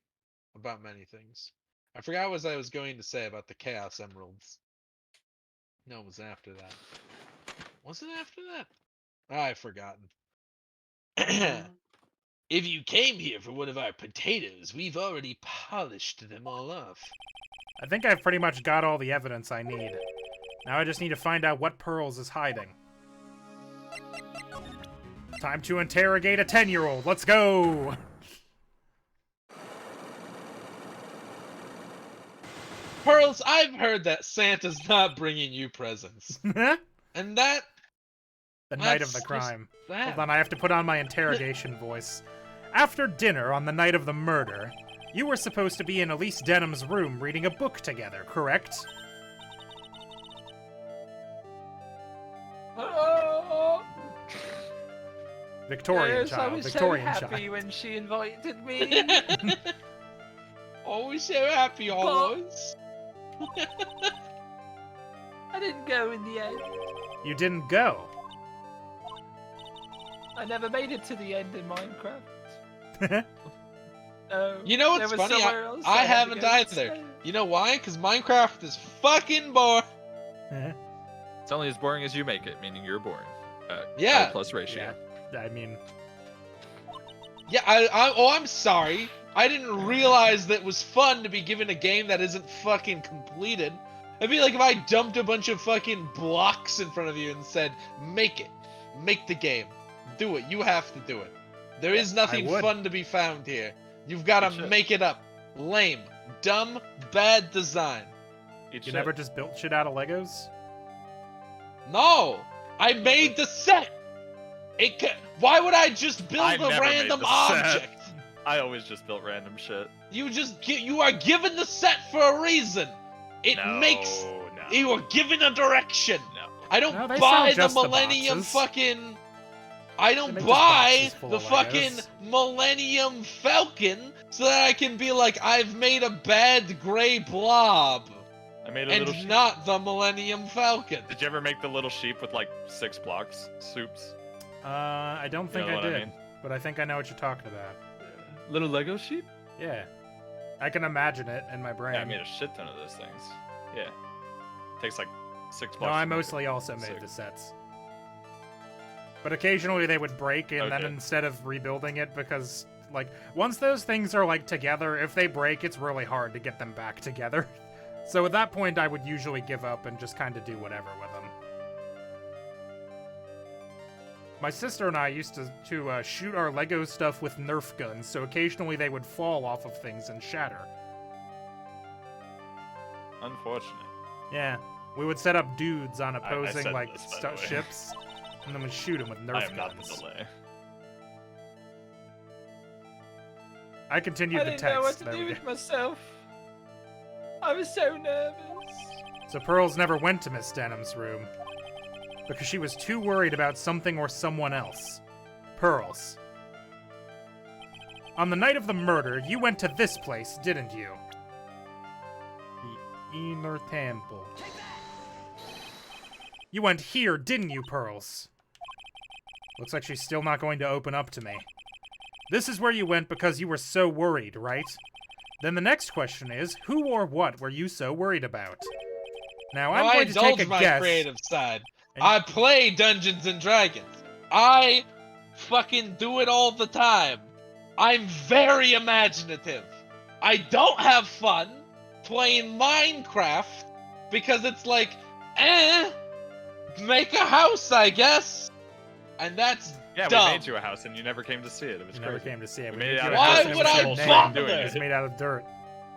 about many things. I forgot what I was going to say about the Chaos Emeralds. No, it was after that. Was it after that? I've forgotten. If you came here for one of our potatoes, we've already polished them all off. I think I've pretty much got all the evidence I need. Now I just need to find out what Pearls is hiding. Time to interrogate a 10-year-old. Let's go! Pearls, I've heard that Santa's not bringing you presents. And that... The night of the crime. Hold on, I have to put on my interrogation voice. After dinner on the night of the murder, you were supposed to be in Elise Denham's room reading a book together, correct? Victorian yes, child. I was Victorian so happy child. when she invited me. Always so happy, always. I didn't go in the end. You didn't go. I never made it to the end in Minecraft. You know what's funny? I haven't either. You know why? Because Minecraft is fucking boring. It's only as boring as you make it, meaning you're boring. Yeah. Plus ratio. Yeah, I mean... Yeah, I'm sorry. I didn't realize that it was fun to be given a game that isn't fucking completed. It'd be like if I dumped a bunch of fucking blocks in front of you and said, make it. Make the game. Do it. You have to do it. There is nothing fun to be found here. You've got to make it up. Lame. Dumb. Bad design. You never just built shit out of Legos? No! I made the set! Why would I just build a random object? I always just built random shit. You are given the set for a reason. You are given a direction. No. I don't buy the Millennium fucking... I don't buy the fucking Millennium Falcon so that I can be like, I've made a bad gray blob. I made a little sheep. Not the Millennium Falcon. Did you ever make the little sheep with like 6 blocks? Soups? I don't think I did. But I think I know what you're talking about. Little Lego sheep? Yeah. I can imagine it in my brain. Yeah, I made a shit ton of those things. Yeah. Takes like 6 blocks. No, I mostly also made the sets. But occasionally they would break, and then instead of rebuilding it, because, like, once those things are, like, together, if they break, it's really hard to get them back together. So at that point, I would usually give up and just kind of do whatever with them. My sister and I used to shoot our Lego stuff with Nerf guns, so occasionally they would fall off of things and shatter. Unfortunate. Yeah. We would set up dudes on opposing, ships, and then we'd shoot them with Nerf guns. I am not the delay. I continued the I text. didn't know what to There do we with go. myself. I was so nervous. So Pearls never went to Miss Denham's room because she was too worried about something or someone else. Pearls. On the night of the murder, you went to this place, didn't you? The Inner Temple. You went here, didn't you, Pearls? Looks like she's still not going to open up to me. This is where you went because you were so worried, right? Then the next question is, who or what were you so worried about? Now, I'm going to take a my guess. creative side. I play Dungeons and Dragons. I fucking do it all the time. I'm very imaginative. I don't have fun playing Minecraft because it's like, make a house, I guess. And that's dumb. We made you a house and you never came to see it. It was You crazy. never came to see it. We We made made it you out a of house Why and it would was I your bother? name. It was made out of dirt.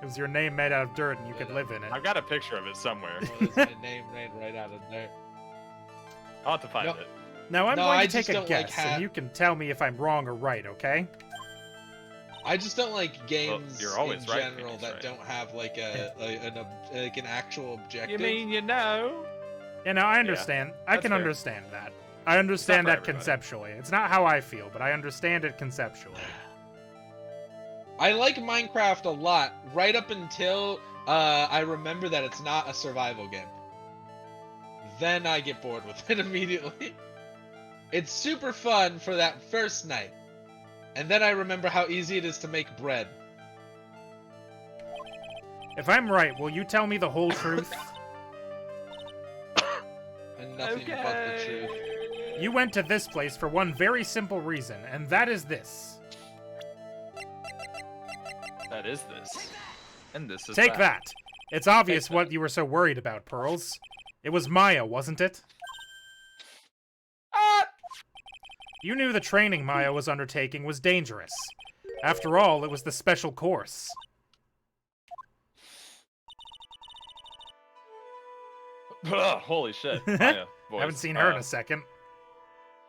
It was your name made out of dirt, and you could live in it. I've got a picture of it somewhere. Well, there's my name made right out of there. I'll have to find it. Now, I'm No, going I to take just a don't like guess, and you can tell me if I'm wrong or right, okay? I just don't like games you're always in right, general Phoenix, that right. don't have like an actual objective. You mean you know? Yeah, no, I understand. I that's can fair. understand that. I understand for that everybody. conceptually. It's not how I feel, but I understand it conceptually. I like Minecraft a lot, right up until I remember that it's not a survival game. Then I get bored with it immediately. It's super fun for that first night. And then I remember how easy it is to make bread. If I'm right, will you tell me the whole truth? And nothing but the truth. You went to this place for one very simple reason, and that is this. That is this. And this is Take that. It's obvious Take what you were so worried about, Pearls. It was Maya, wasn't it? You knew the training Maya was undertaking was dangerous. After all, it was the special course. Ugh, holy shit. Maya voice. Haven't seen her in a second.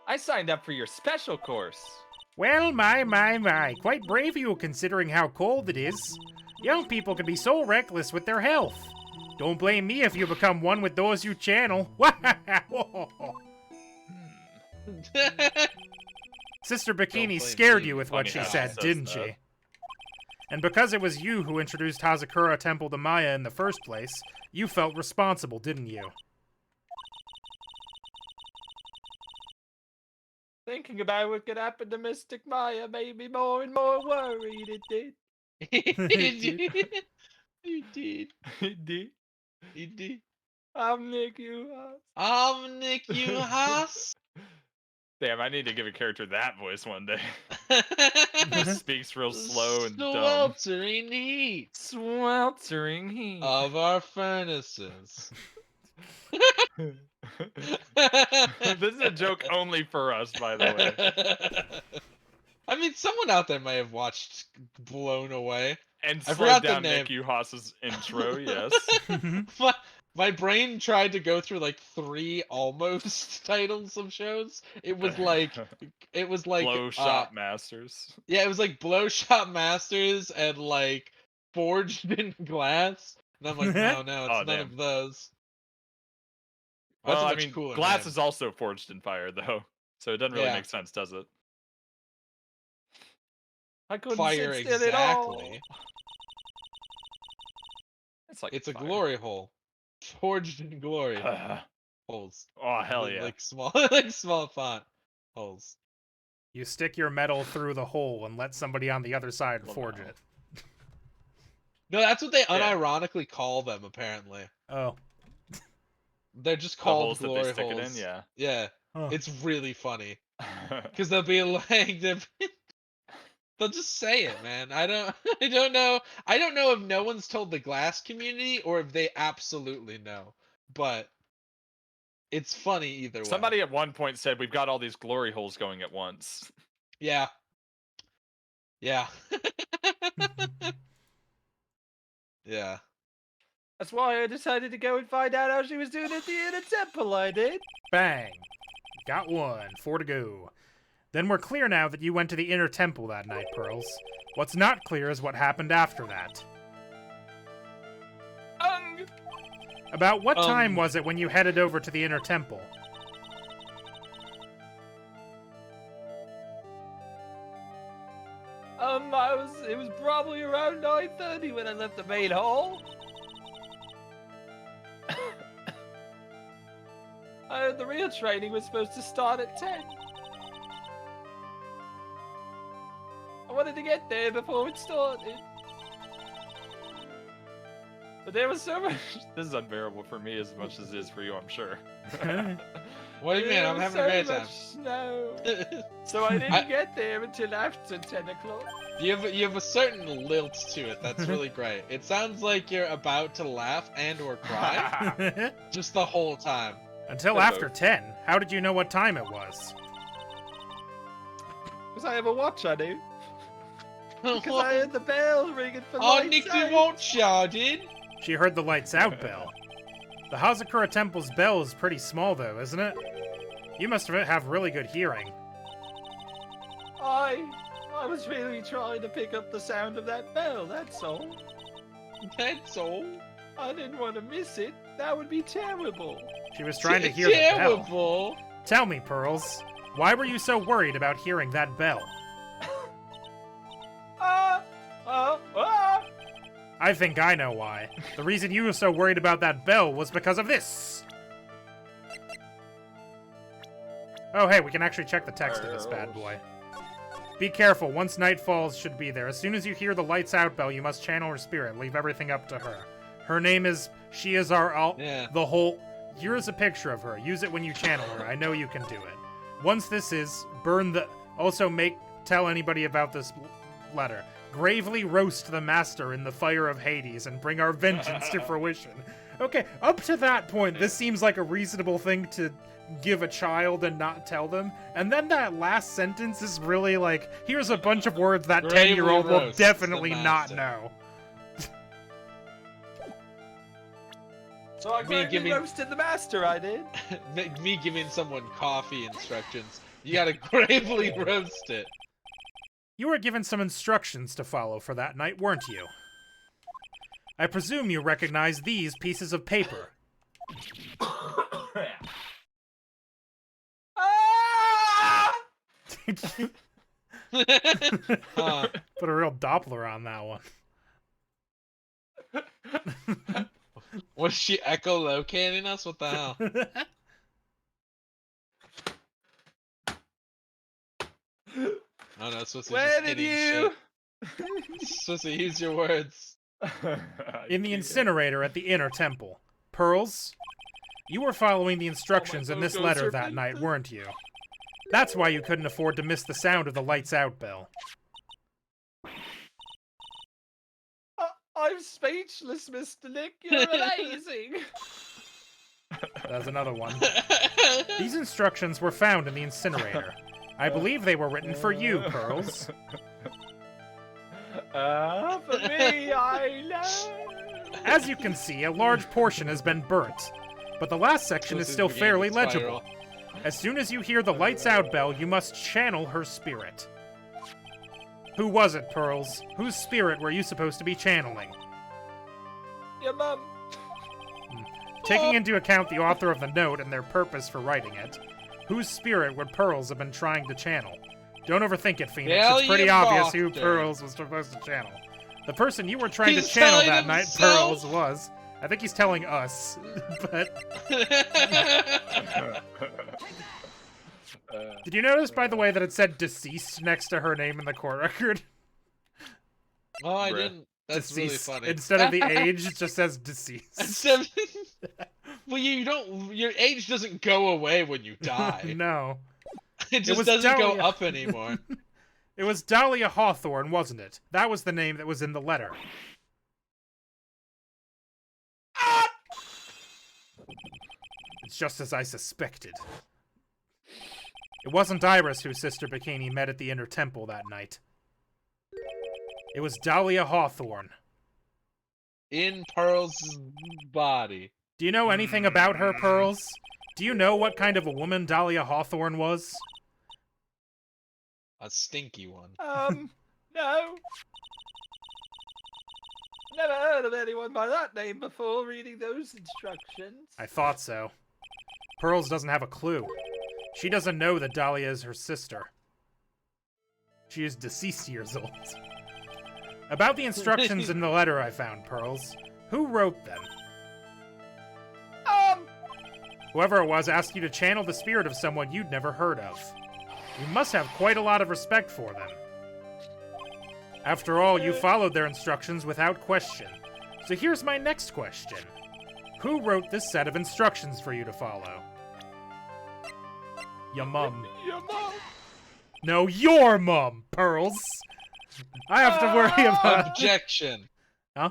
I signed up for your special course. Well, my. Quite brave of you considering how cold it is. Young people can be so reckless with their health. Don't blame me if you become one with those you channel. Sister Bikini blame scared me. you with what she Funny how said, she says didn't that. she? And because it was you who introduced Hazakura Temple to Maya in the first place, you felt responsible, didn't you? Thinking about what could happen to Mystic Maya made me more and more worried. It did. You did. It did. You did. I'll nick you up. I'll nick you, Haas. Damn, I need to give a character that voice one day. Speaks real slow and dumb. Sweltering heat Sweltering heat. of our furnaces. This is a joke only for us, by the way. I mean, someone out there may have watched Blown Away. And I slowed forgot the down name. Nick Uhas's intro, yes. My brain tried to go through like 3 almost titles of shows. It was like Blow Shop Masters. yeah, it was like Blow Shop Masters and like Forged in Glass. And I'm like, no, it's Oh, none damn. of those. That's Well, a I much mean, cooler glass name. is also forged in fire, though. So it doesn't really Yeah. make sense, does it? I couldn't Fire sit still at all. exactly. It's a fire. glory hole. Forged in glory holes. Oh, hell yeah. Like small font holes. You stick your metal through the hole and let somebody on the other side Well, forge no. it. No, that's what they Yeah. unironically call them. Apparently, Oh. they're just The called holes that glory they stick holes. it in, yeah. Yeah, Huh. it's really funny because they'll be like they'll just say it, man. I don't know if no one's told the glass community or if they absolutely know, but it's funny either way. Somebody at one point said we've got all these glory holes going at once. Yeah. Yeah. Yeah. That's why I decided to go and find out how she was doing at the inner temple. I did. Bang. Got one. 4 to go. Then we're clear now that you went to the inner temple that night, Pearls. What's not clear is what happened after that. About what time was it when you headed over to the inner temple? It was probably around 9:30 when I left the main hall. I heard the real training was supposed to start at 10. I wanted to get there before it started. But there was so much. This is unbearable for me as much as it is for you, I'm sure. What do you mean? I'm having a great time. Snow. So I didn't get there until after 10 o'clock. You have a certain lilt to it that's really great. It sounds like you're about to laugh and or cry just the whole time. Until after 10. How did you know what time it was? Because I have a watch, I do. Because I heard the bell ringing for lights Nick out. the watch, I did. She heard the lights out bell. The Hazakura Temple's bell is pretty small, though, isn't it? You must have really good hearing. I was really trying to pick up the sound of that bell, that's all. That's all. I didn't want to miss it. That would be terrible. She was trying to hear the bell. Tell me, Pearls, why were you so worried about hearing that bell? I think I know why. The reason you were so worried about that bell was because of this. Oh, hey, we can actually check the text of this bad boy. Be careful. Once night falls, should be there. As soon as you hear the lights out bell, you must channel her spirit. Leave everything up to her. Her name is... She is our... The whole... Here's a picture of her. Use it when you channel her. I know you can do it. Once this is... Burn the... Also tell anybody about this letter. Gravely roast the master in the fire of Hades and bring our vengeance to fruition. Okay, up to that point, this seems like a reasonable thing to give a child and not tell them. And then that last sentence is really like, here's a bunch of words that 10-year-old will definitely not know. So I gravely roasted the master, I did. Me giving someone coffee instructions. You gotta gravely roast it. You were given some instructions to follow for that night, weren't you? I presume you recognize these pieces of paper. Put a real Doppler on that one. Was she echolocating us? What the hell? Oh no, it's supposed to Where did you? It's supposed to use your words. In the incinerator at the inner temple. Pearls, you were following the instructions in this letter that night, weren't you? That's why you couldn't afford to miss the sound of the lights out bell. I'm speechless, Mr. Nick. You're amazing. There's another one. These instructions were found in the incinerator. I believe they were written for you, Pearls. For me, I know. As you can see, a large portion has been burnt, but the last section is still fairly legible. As soon as you hear the lights out bell, you must channel her spirit. Who was it, Pearls? Whose spirit were you supposed to be channeling? Your mum. Taking into account the author of the note and their purpose for writing it, whose spirit would Pearls have been trying to channel? Don't overthink it, Phoenix. It's pretty obvious who Pearls was supposed to channel. The person you were trying to channel that night, Pearls, was. I think he's telling us, but... Did you notice, by the way, that it said deceased next to her name in the court record? Oh, I didn't. That's deceased. really funny. Instead of the age, it just says deceased. Well, you don't. Your age doesn't go away when you die. No. It just doesn't go up anymore. It was Dahlia Hawthorne, wasn't it? That was the name that was in the letter. It's just as I suspected. It wasn't Iris whose sister Bikini met at the inner temple that night. It was Dahlia Hawthorne. In Pearl's body. Do you know anything about her, Pearls? Do you know what kind of a woman Dahlia Hawthorne was? A stinky one. No. Never heard of anyone by that name before reading those instructions. I thought so. Pearls doesn't have a clue. She doesn't know that Dahlia is her sister. She is deceased years old. About the instructions in the letter I found, Pearls, who wrote them? Whoever it was asked you to channel the spirit of someone you'd never heard of. You must have quite a lot of respect for them. After all, you followed their instructions without question. So here's my next question. Who wrote this set of instructions for you to follow? Your mum. Your mom. No, your mum, Pearls. I have to worry about... Objection. Huh?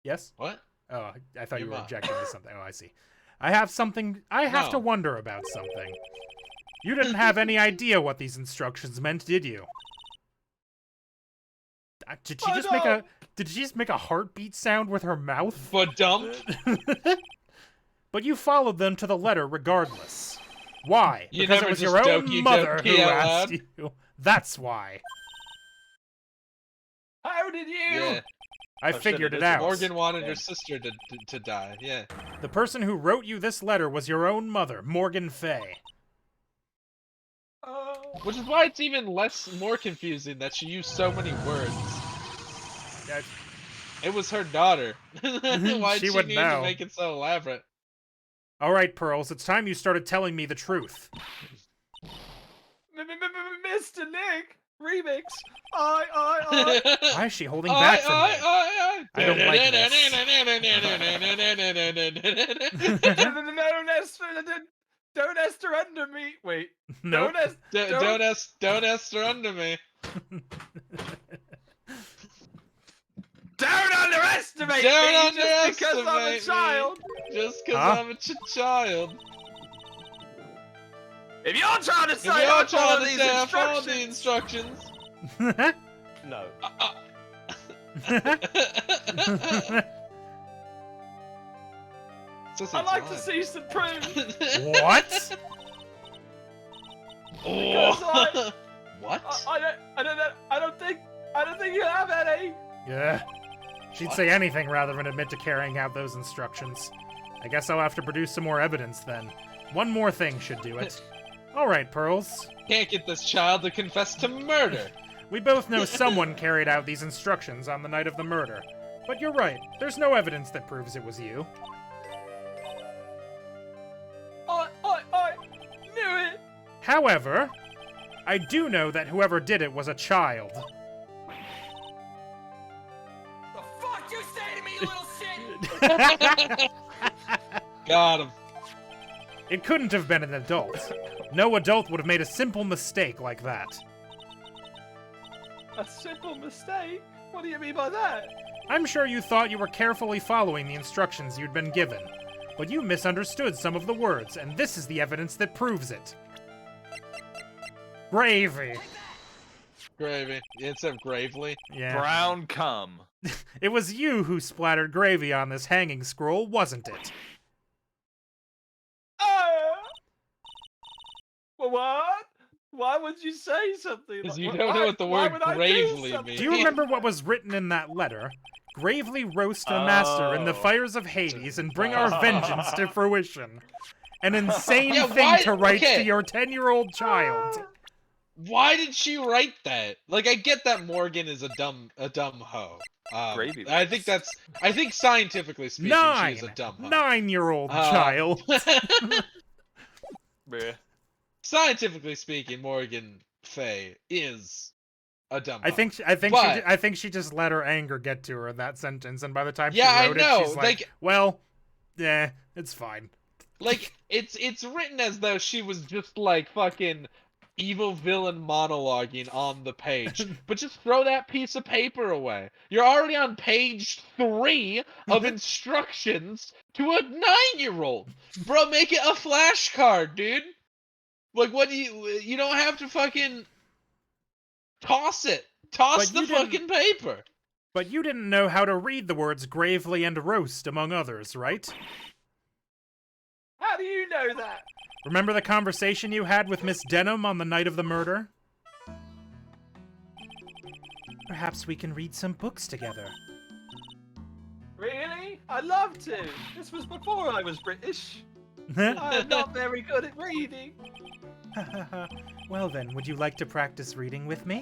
Yes? What? Oh, I thought Your you were mom. objecting to something. Oh, I see. I have to wonder about something. You didn't have any idea what these instructions meant, did you? Did she just make a heartbeat sound with her mouth? But dump. But you followed them to the letter regardless. Why? You Because it never was just your own dokey mother dokey who out asked loud? you. That's why. How did you? Yeah. I shit, figured it it is out. Morgan wanted her sister to die. Yeah. The person who wrote you this letter was your own mother, Morgan Fay. Which is why it's even more confusing that she used so many words. It was her daughter. Why'd She she would need know. to make it so elaborate? Alright, Pearls, it's time you started telling me the truth. Mr. Nick, remix. I. Why is she holding back from me? I don't like Don't Esther under me. Wait. Nope. Don't Esther under me. Don't underestimate Don't me just because I'm a underestimate me. child. Just because Huh? I'm a child. If you're trying to If say you're I trying follow to these say I follow the instructions, instructions. no. I'd like to see some proof. What? Because What? I don't think you have any. Yeah. She'd say anything rather than admit to carrying out those instructions. I guess I'll have to produce some more evidence then. One more thing should do it. Alright, Pearls. Can't get this child to confess to murder. We both know someone carried out these instructions on the night of the murder. But you're right, there's no evidence that proves it was you. I knew it. However, I do know that whoever did it was a child. The fuck you say to me, you little shit? Got him. It couldn't have been an adult. No adult would have made a simple mistake like that. A simple mistake? What do you mean by that? I'm sure you thought you were carefully following the instructions you'd been given, but you misunderstood some of the words, and this is the evidence that proves it. Gravy. Gravy. Instead of gravely. Yeah. Brown cum. It was you who splattered gravy on this hanging scroll, wasn't it? Well, what? Why would you say something? Because like- you why- don't know what the why word would I do gravely something? means. Do you remember what was written in that letter? Gravely roast a master in the Oh. fires of Hades and bring our vengeance to fruition. An insane Yeah, thing why- to write okay. to your 10-year-old child. Why did she write that? Like, I get that Morgan is a dumb hoe. Gravy. I think scientifically speaking, she is a dumb hoe. 9-year-old child. Bruh. Scientifically speaking, Morgan Fay is a dumb hoe. I think she just let her anger get to her in that sentence, and by the time Yeah, she I wrote know, it, she's like, well, yeah, it's fine. Like, it's written as though she was just, like, fucking evil villain monologuing on the page. But just throw that piece of paper away. You're already on page 3 of instructions to a 9-year-old. Bro, make it a flashcard, dude. Like, what do you don't have to fucking toss it. Toss But the fucking paper. But you didn't know how to read the words gravely and roast, among others, right? How do you know that? Remember the conversation you had with Miss Denham on the night of the murder? Perhaps we can read some books together. Really? I'd love to. This was before I was British. I'm not very good at reading. Well then, would you like to practice reading with me?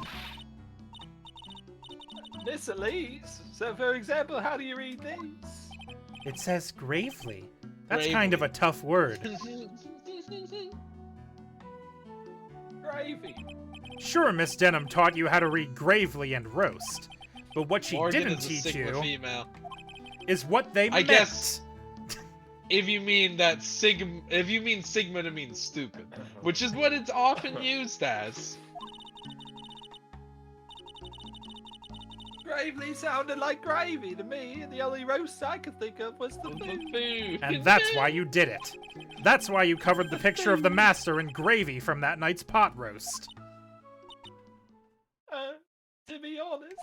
Miss Elise. So, for example, how do you read these? It says gravely. That's kind of a tough word. Gravy. Sure, Miss Denham taught you how to read gravely and roast. But what she Morgan didn't is a teach Sigma you female. is what they I meant. guess if you mean that Sigma to mean stupid, which is what it's often used as. Gravely sounded like gravy to me, and the only roast I could think of was the food. And that's why you did it. That's why you covered the picture of the master in gravy from that night's pot roast. To be honest,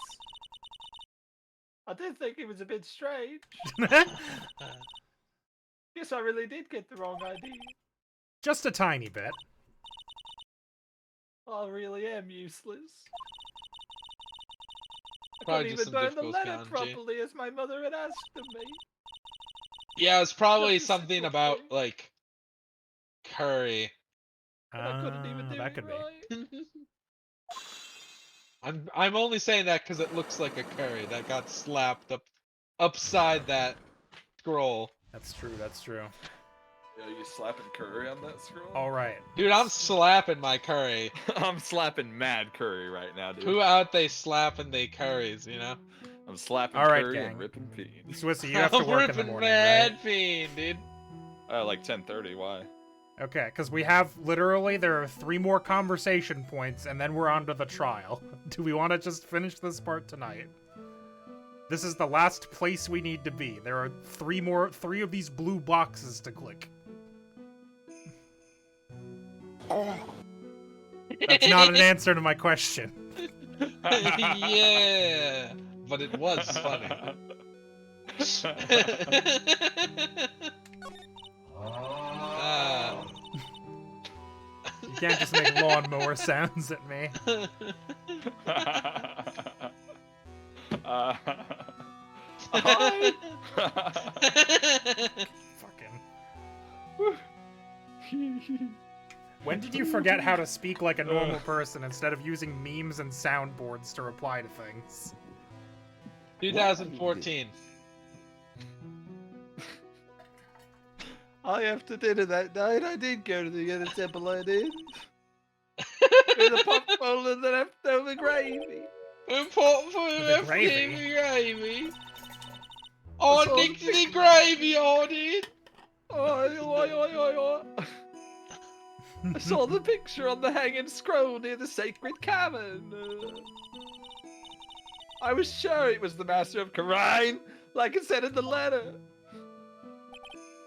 I did think it was a bit strange. Guess I really did get the wrong idea. Just a tiny bit. I really am useless. I Probably couldn't just even some burn the difficult letter kanji. properly as my mother had asked of me. Yeah, it's probably Just a something simple about thing. like curry. But I couldn't even do That it could right. I'm only saying that because it looks like a curry that got slapped upside that scroll. That's true, that's true. Yeah, you slapping curry on that scroll? Alright. Dude, I'm slapping my curry. I'm slapping mad curry right now, dude. Who out they slapping they curries, you know? I'm slapping All right, curry gang. and ripping beans. Swissy, you have to I'm work in the ripping morning, mad right? fiend, dude. Like 10:30. Why? Okay, because we have, literally, there are 3 more conversation points, and then we're on to the trial. Do we want to just finish this part tonight? This is the last place we need to be. There are 3 of these blue boxes to click. That's not an answer to my question. Yeah, but it was funny. You can't just make lawnmower sounds at me. Fucking. When did you forget how to speak like a normal person instead of using memes and soundboards to reply to things? 2014. I after dinner that night, I did go to the other temple. I did. With a pot full of the leftover gravy. A pot full of The gravy? gravy. Oh, saw nicked the the gravy on it. Oi, oi, oi, oi, oi. I saw the picture on the hanging scroll near the sacred cavern. I was sure it was the Master of Karine, like it said in the letter.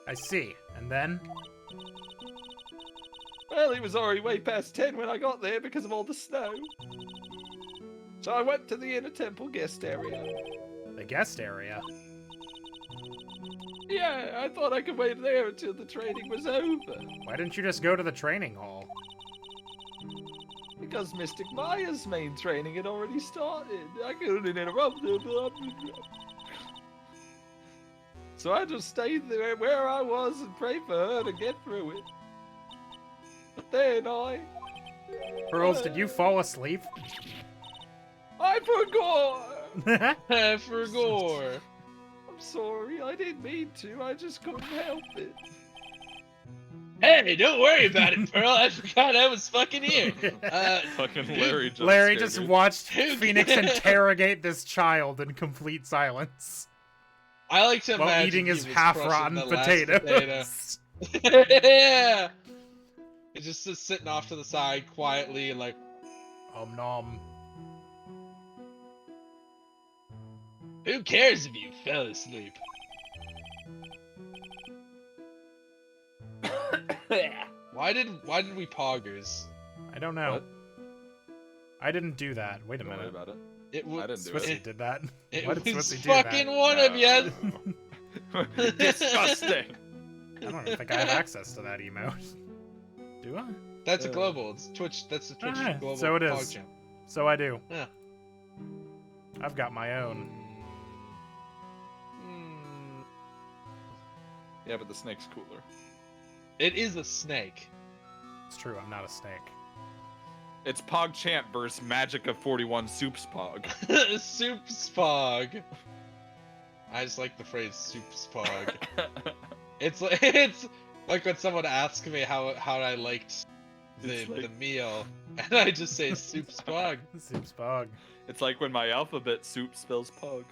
I see. And then? Well, it was already way past 10 when I got there because of all the snow. So I went to the inner temple guest area. The guest area? Yeah, I thought I could wait there until the training was over. Why didn't you just go to the training hall? Because Mystic Maya's main training had already started. I couldn't interrupt her. So I just stayed there where I was and prayed for her to get through it. But then Pearls, did you fall asleep? I forgot! I forgot. I'm sorry, I didn't mean to. I just couldn't help it. Hey, don't worry about it, Pearl. I forgot I was fucking here. Fucking Larry just Larry scared just me. watched Phoenix interrogate this child in complete silence I like to while imagine eating he his was half-rotten crushing the last potatoes. potato. Yeah. He's just sitting off to the side quietly, like, Om nom. who cares if you fell asleep? Why did we poggers? I don't know. What? I didn't do that. Wait a Don't worry minute. about it. It I was didn't do Swissy did that. It Why did was Swissy do fucking that? one of you. Disgusting. I don't even think I have access to that emote. Do I? That's a global. It's Twitch. That's a Twitch Ah, global. so it is. PogChamp. So I do. Yeah. I've got my own. Yeah, but the snake's cooler. It is a snake. It's true, I'm not a snake. It's PogChamp versus MagicA 41 Soups Pog. Soups Pog. I just like the phrase Soups Pog. It's like when someone asks me how I liked the meal, and I just say Soups Pog. Soups Pog. It's like when my alphabet soup spells Pog.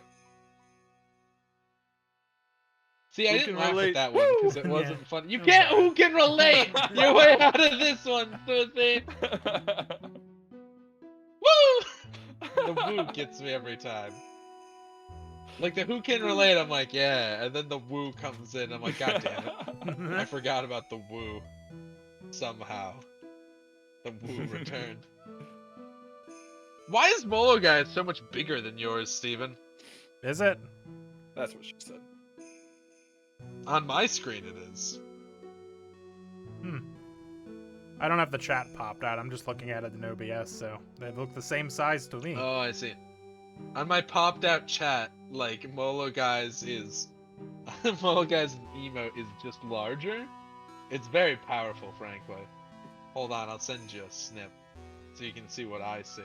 See, I didn't laugh at that one because it wasn't fun. You I'm can't. sorry. Who can relate? You're way out of this one, Susie. Woo! The woo gets me every time. Like the who can relate, I'm like, yeah, and then the woo comes in, I'm like, god damn it. I forgot about the woo. Somehow. The woo returned. Why is Molo Guy so much bigger than yours, Steven? Is it? That's what she said. On my screen it is. I don't have the chat popped out. I'm just looking at it in OBS, so they look the same size to me. Oh, I see. On my popped out chat, like Molo Guy's is Molo Guy's emote is just larger. It's very powerful, frankly. Hold on, I'll send you a snip so you can see what I see.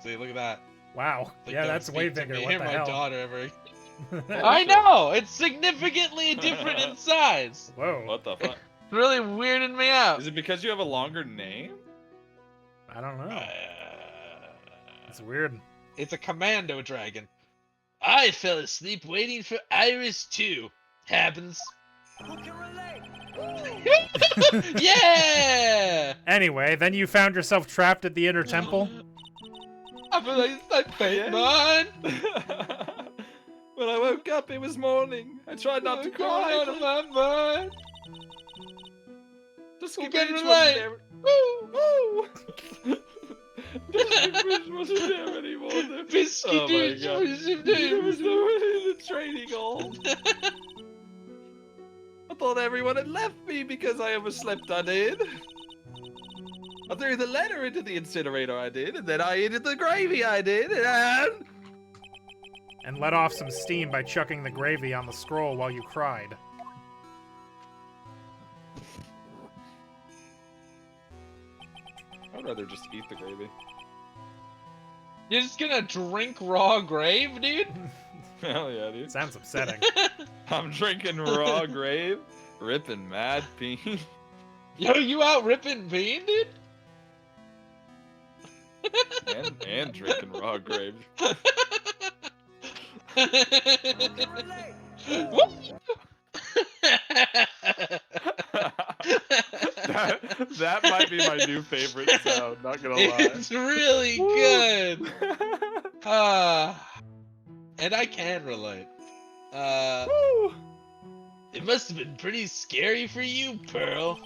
See, look at that. Wow. Like, Yeah, don't that's way speak to bigger. me What or the my hell? daughter ever. I know! It's significantly different in size. Whoa. What the fuck? It's really weirding me out. Is it because you have a longer name? I don't know. It's weird. It's a commando dragon. I fell asleep waiting for Iris 2. Happens. Who can relate? Yeah! Anyway, then you found yourself trapped at the inner temple. I feel like it's like Pokemon. When I woke up, it was morning. I tried not to cry. Out of my mind. Just Who give can me relate? there. Woo! Woo! Just wasn't there anymore. Biscuit Oh my is God. awesome, There was dude. no one in the training hall. I thought everyone had left me because I overslept. I did. I threw the letter into the incinerator. I did, and then I ate the gravy. I did, And let off some steam by chucking the gravy on the scroll while you cried. I'd rather just eat the gravy. You're just gonna drink raw grave, dude? Hell yeah, dude. Sounds upsetting. I'm drinking raw grave, ripping mad bean. Yo, you out ripping bean, dude? and drinking raw grave. that might be my new favorite sound, not gonna lie. It's really good. And I can relate. It must have been pretty scary for you, Pearl.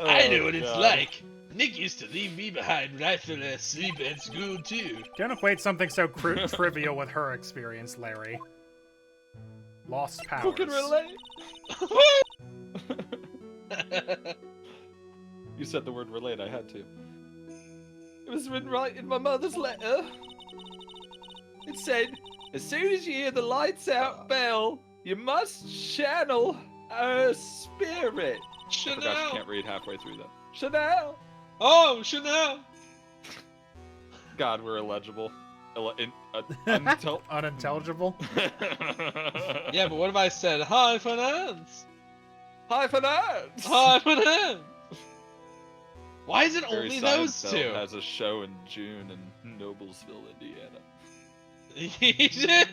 I know what it's like. Nick used to leave me behind when I fell asleep at school, too. Don't equate something so trivial with her experience, Larry. Lost powers. Who can relate? You said the word relate, I had to. It was written right in my mother's letter. It said, as soon as you hear the lights out bell, you must channel a spirit. I forgot you can't read halfway through that. Chanel! Oh, Chanel! God, we're illegible. Unintelligible? Yeah, but what if I said, hi, finance? Hi, finance! Hi, finance! Why is it Barry only those Seinfeld two? has a show in June in Noblesville, Indiana. You should.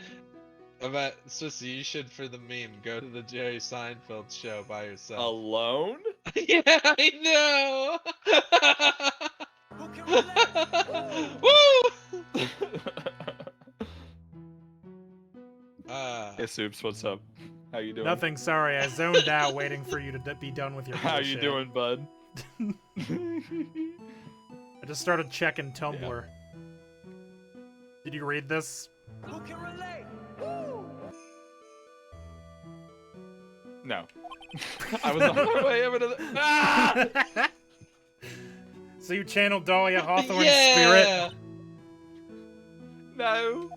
I bet, Sissy, you should, for the meme, go to the Jerry Seinfeld show by yourself. Alone? Yeah, I know! Woo! Hey, Soups, what's up? How you doing? Nothing, sorry. I zoned out waiting for you to be done with your How bullshit. you doing, bud? I just started checking Tumblr. Did you read this? Who can relate? No. I was on my way over to the... Ah! So you channeled Dahlia Hawthorne's Yeah. spirit? No.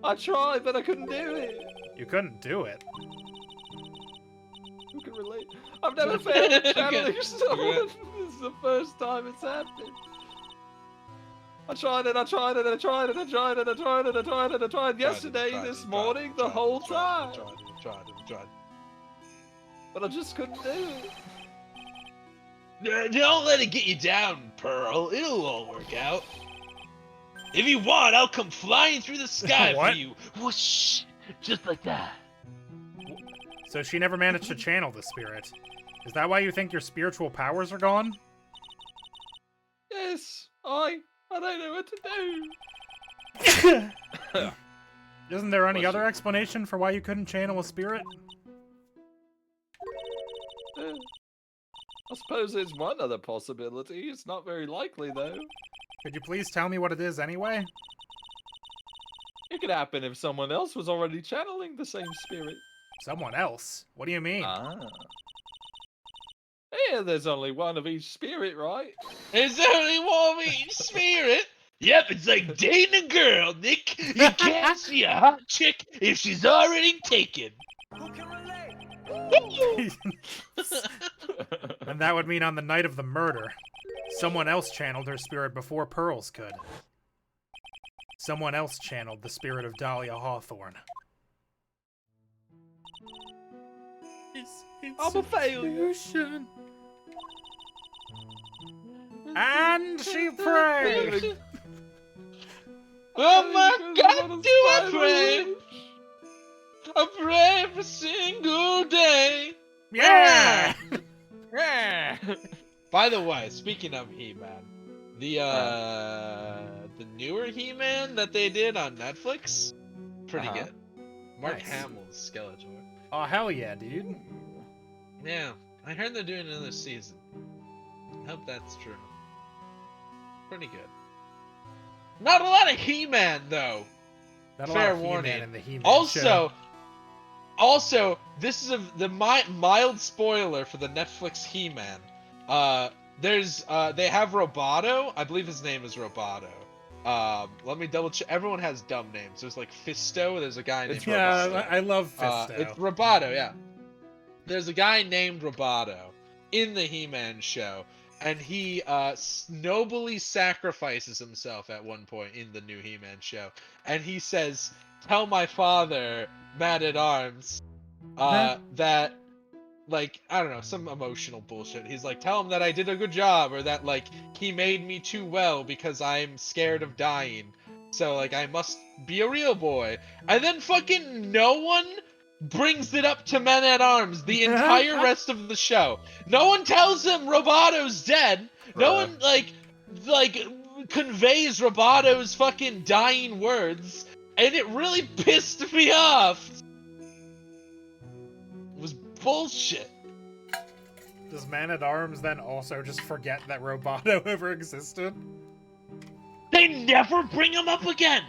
I tried, but I couldn't do it. You couldn't do it. Who can relate? I've never failed channeling Okay. someone. This is the first time it's happened. I tried it, I tried it, I tried it, I tried it, I tried it, I tried it, I tried yesterday, this morning, the whole time. Tried. But I just couldn't do it. Don't let it get you down, Pearl. It'll all work out. If you want, I'll come flying through the sky for What? you. Whoosh! Just like that. So she never managed to channel the spirit. Is that why you think your spiritual powers are gone? Yes, I don't know what to do. Isn't there any other explanation for why you couldn't channel a spirit? I suppose there's one other possibility. It's not very likely, though. Could you please tell me what it is anyway? It could happen if someone else was already channeling the same spirit. Someone else? What do you mean? Yeah, there's only one of each spirit, right? There's only one of each spirit. Yep, it's like dating a girl, Nick. You can't see a hot chick if she's already taken. Who can relate? And that would mean on the night of the murder, someone else channeled her spirit before Pearls could. Someone else channeled the spirit of Dahlia Hawthorne. I'm a failure. And she prayed. Oh my God, do I pray? I pray every single day. Yeah! By the way, speaking of He-Man, the newer He-Man that they did on Netflix, pretty good. Mark Nice. Hamill's Skeletor. Oh, hell yeah, dude. Yeah, I heard they're doing another season. I hope that's true. Pretty good. Not a lot of He-Man though. Not a Fair lot of warning. He-Man in the He-Man show. Also, this is the mild spoiler for the Netflix He-Man. They have Roboto. I believe his name is Roboto. Let me double check. Everyone has dumb names. There's like Fisto. There's a guy named Roboto. Yeah, I love Fisto. It's Roboto, yeah. There's a guy named Roboto in the He-Man show, and he nobly sacrifices himself at one point in the new He-Man show. And he says, "Tell my father, Man-at-Arms, that, like, I don't know, some emotional bullshit. He's like, tell him that I did a good job, or that, like, he made me too well because I'm scared of dying. So, like, I must be a real boy." And then fucking no one brings it up to Men-at-Arms the entire rest of the show. No one tells him Roboto's dead. No one, like, conveys Roboto's fucking dying words. And it really pissed me off. It was bullshit. Does Man-at-Arms then also just forget that Roboto ever existed? They never bring him up again.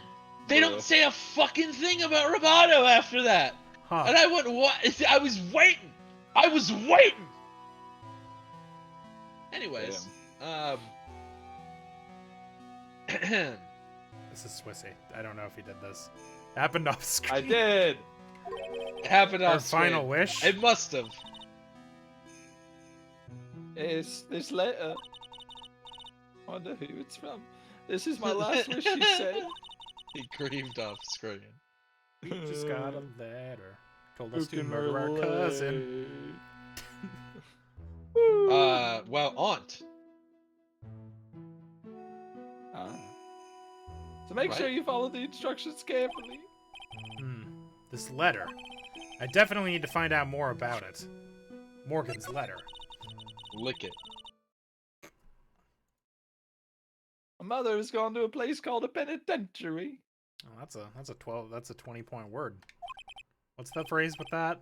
They don't say a fucking thing about Roboto after that. Huh. And I went, what? I was waiting. I was waiting. Anyways, This is Swissy. I don't know if he did this. Happened off screen. I did. it happened Our on screen. final wish. It must have. It's this letter. I wonder who it's from. This is my last wish, she said. He grieved off screen. We just got a letter. Told us to murder our cousin. Well, aunt. So make Right. sure you follow the instructions carefully. This letter. I definitely need to find out more about it. Morgan's letter. Lick it. My mother has gone to a place called a penitentiary. Oh, that's a 20-point word. What's the phrase with that?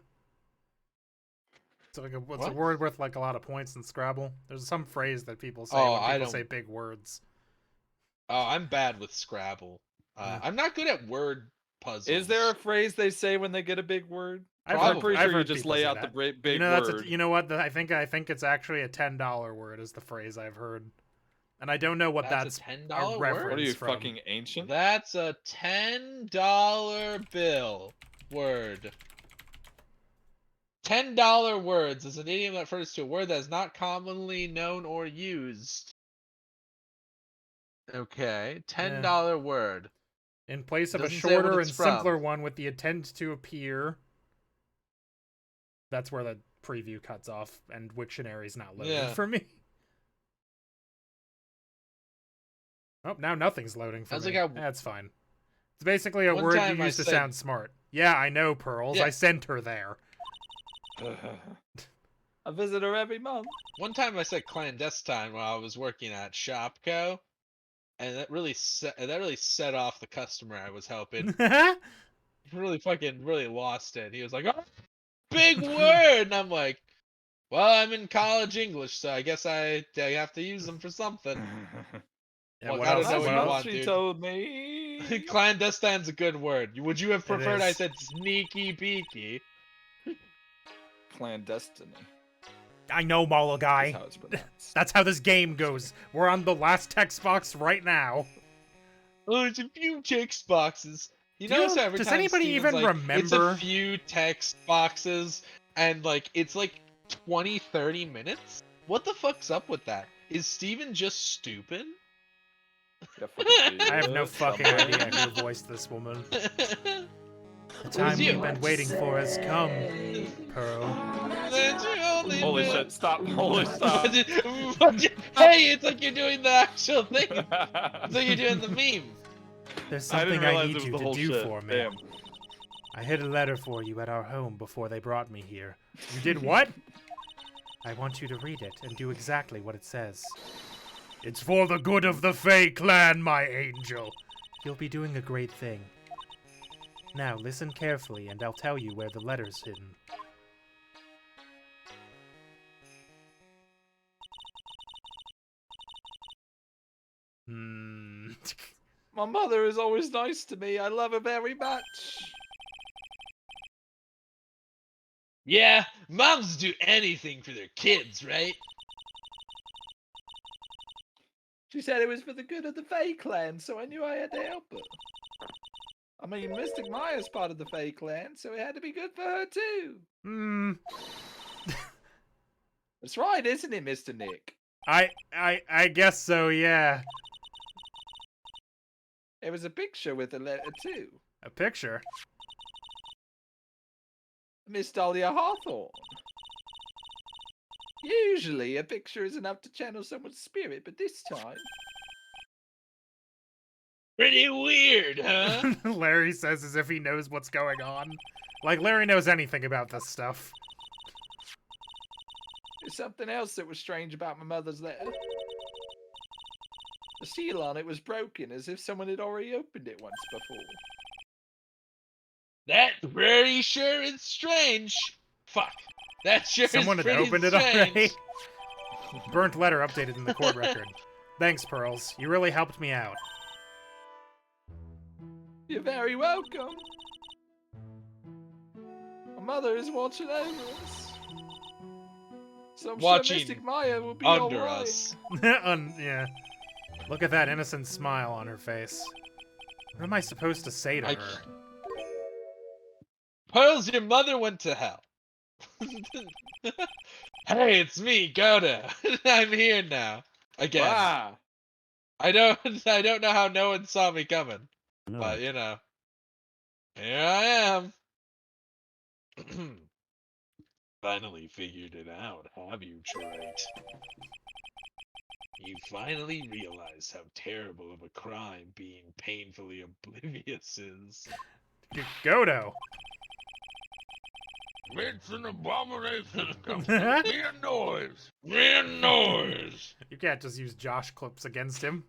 It's like what's a word with like a lot of points in Scrabble? There's some phrase that people say when people say big words. Oh, I'm bad with Scrabble. I'm not good at word puzzles. Is there a phrase they say when they get a big word? I'm pretty sure you heard just people lay say out that. the big You know, word. you know what? I think it's actually a $10 word is the phrase I've heard, and I don't know what that's a $10 a word. reference What are you, from. fucking ancient? That's a $10 bill word. $10 words is an idiom that refers to a word that is not commonly known or used. Okay, $10 word. In place of a Doesn't say what shorter it's and simpler from. one with the intent to appear. That's where the preview cuts off, and Wiktionary's not loaded for me. Oh, now nothing's loading for me. That's fine. It's basically a word you use to sound smart. Yeah, I know, Pearls. I sent her there. I visit her every month. One time I said clandestine while I was working at Shopco, and that really set off the customer I was helping. He really lost it. He was like, "Oh, big word," and I'm like, "Well, I'm in college English, so I guess I have to use them for something." Yeah, Look, what I else? don't know what you want, She dude. told me. Clandestine's a good word. Would you have preferred I is. said sneaky beaky? Clandestiny. I know, Mala guy. That's how it's pronounced. That's how this game goes. We're on the last text box right now. Oh, there's a few text boxes. You notice how every does time anybody Steven's even like, remember? it's a few text boxes, and like it's like 20, 30 minutes? What the fuck's up with that? Is Steven just stupid? I have no fucking idea who voiced this woman. The time we've been waiting for has come, Pearl. Holy shit, stop. Holy stop. Hey, it's like you're doing the actual thing. It's like you're doing the meme. There's something I need you to do shit. for me. Damn. I hid a letter for you at our home before they brought me here. You did what? I want you to read it and do exactly what it says. It's for the good of the Fae clan, my angel. You'll be doing a great thing. Now listen carefully and I'll tell you where the letter's hidden. My mother is always nice to me. I love her very much. Yeah, moms do anything for their kids, right? She said it was for the good of the Fae clan, so I knew I had to help her. I mean, Mystic Maya's part of the Fae clan, so it had to be good for her too. That's right, isn't it, Mr. Nick? I guess so, yeah. There was a picture with a letter too. A picture? Miss Dahlia Hawthorne. Usually, a picture is enough to channel someone's spirit, but this time... Pretty weird, huh? Larry says as if he knows what's going on. Like Larry knows anything about this stuff. There's something else that was strange about my mother's letter. The seal on it was broken, as if someone had already opened it once before. That's pretty sure it's strange. Fuck. That sure Someone is had pretty opened it strange. already. Burnt letter updated in the court record. Thanks, Pearls. You really helped me out. You're very welcome. My mother is watching over us. So I'm sure Mystic Maya will be under all right. us. Yeah. Look at that innocent smile on her face. What am I supposed to say to her? Pearls, your mother went to hell. Hey, it's me, Goda. I'm here now. Again. Wow. I don't know how no one saw me coming. No. But you know. Here I am. Finally figured it out, have you, Trite? You finally realized how terrible of a crime being painfully oblivious is. Godo. It's an abomination. Mere noise. Mere noise. You can't just use Josh clips against him.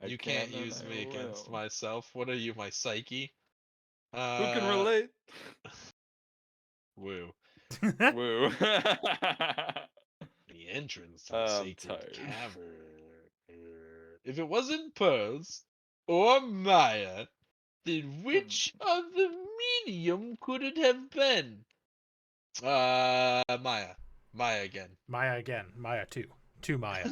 You can't use me against myself. What are you, my psyche? Who can relate? Woo. Woo. The entrance to the sacred cavern. If it wasn't Pearls or Maya, Then which of the medium could it have been? Maya. Maya again. Maya again. Maya 2. 2 Maya.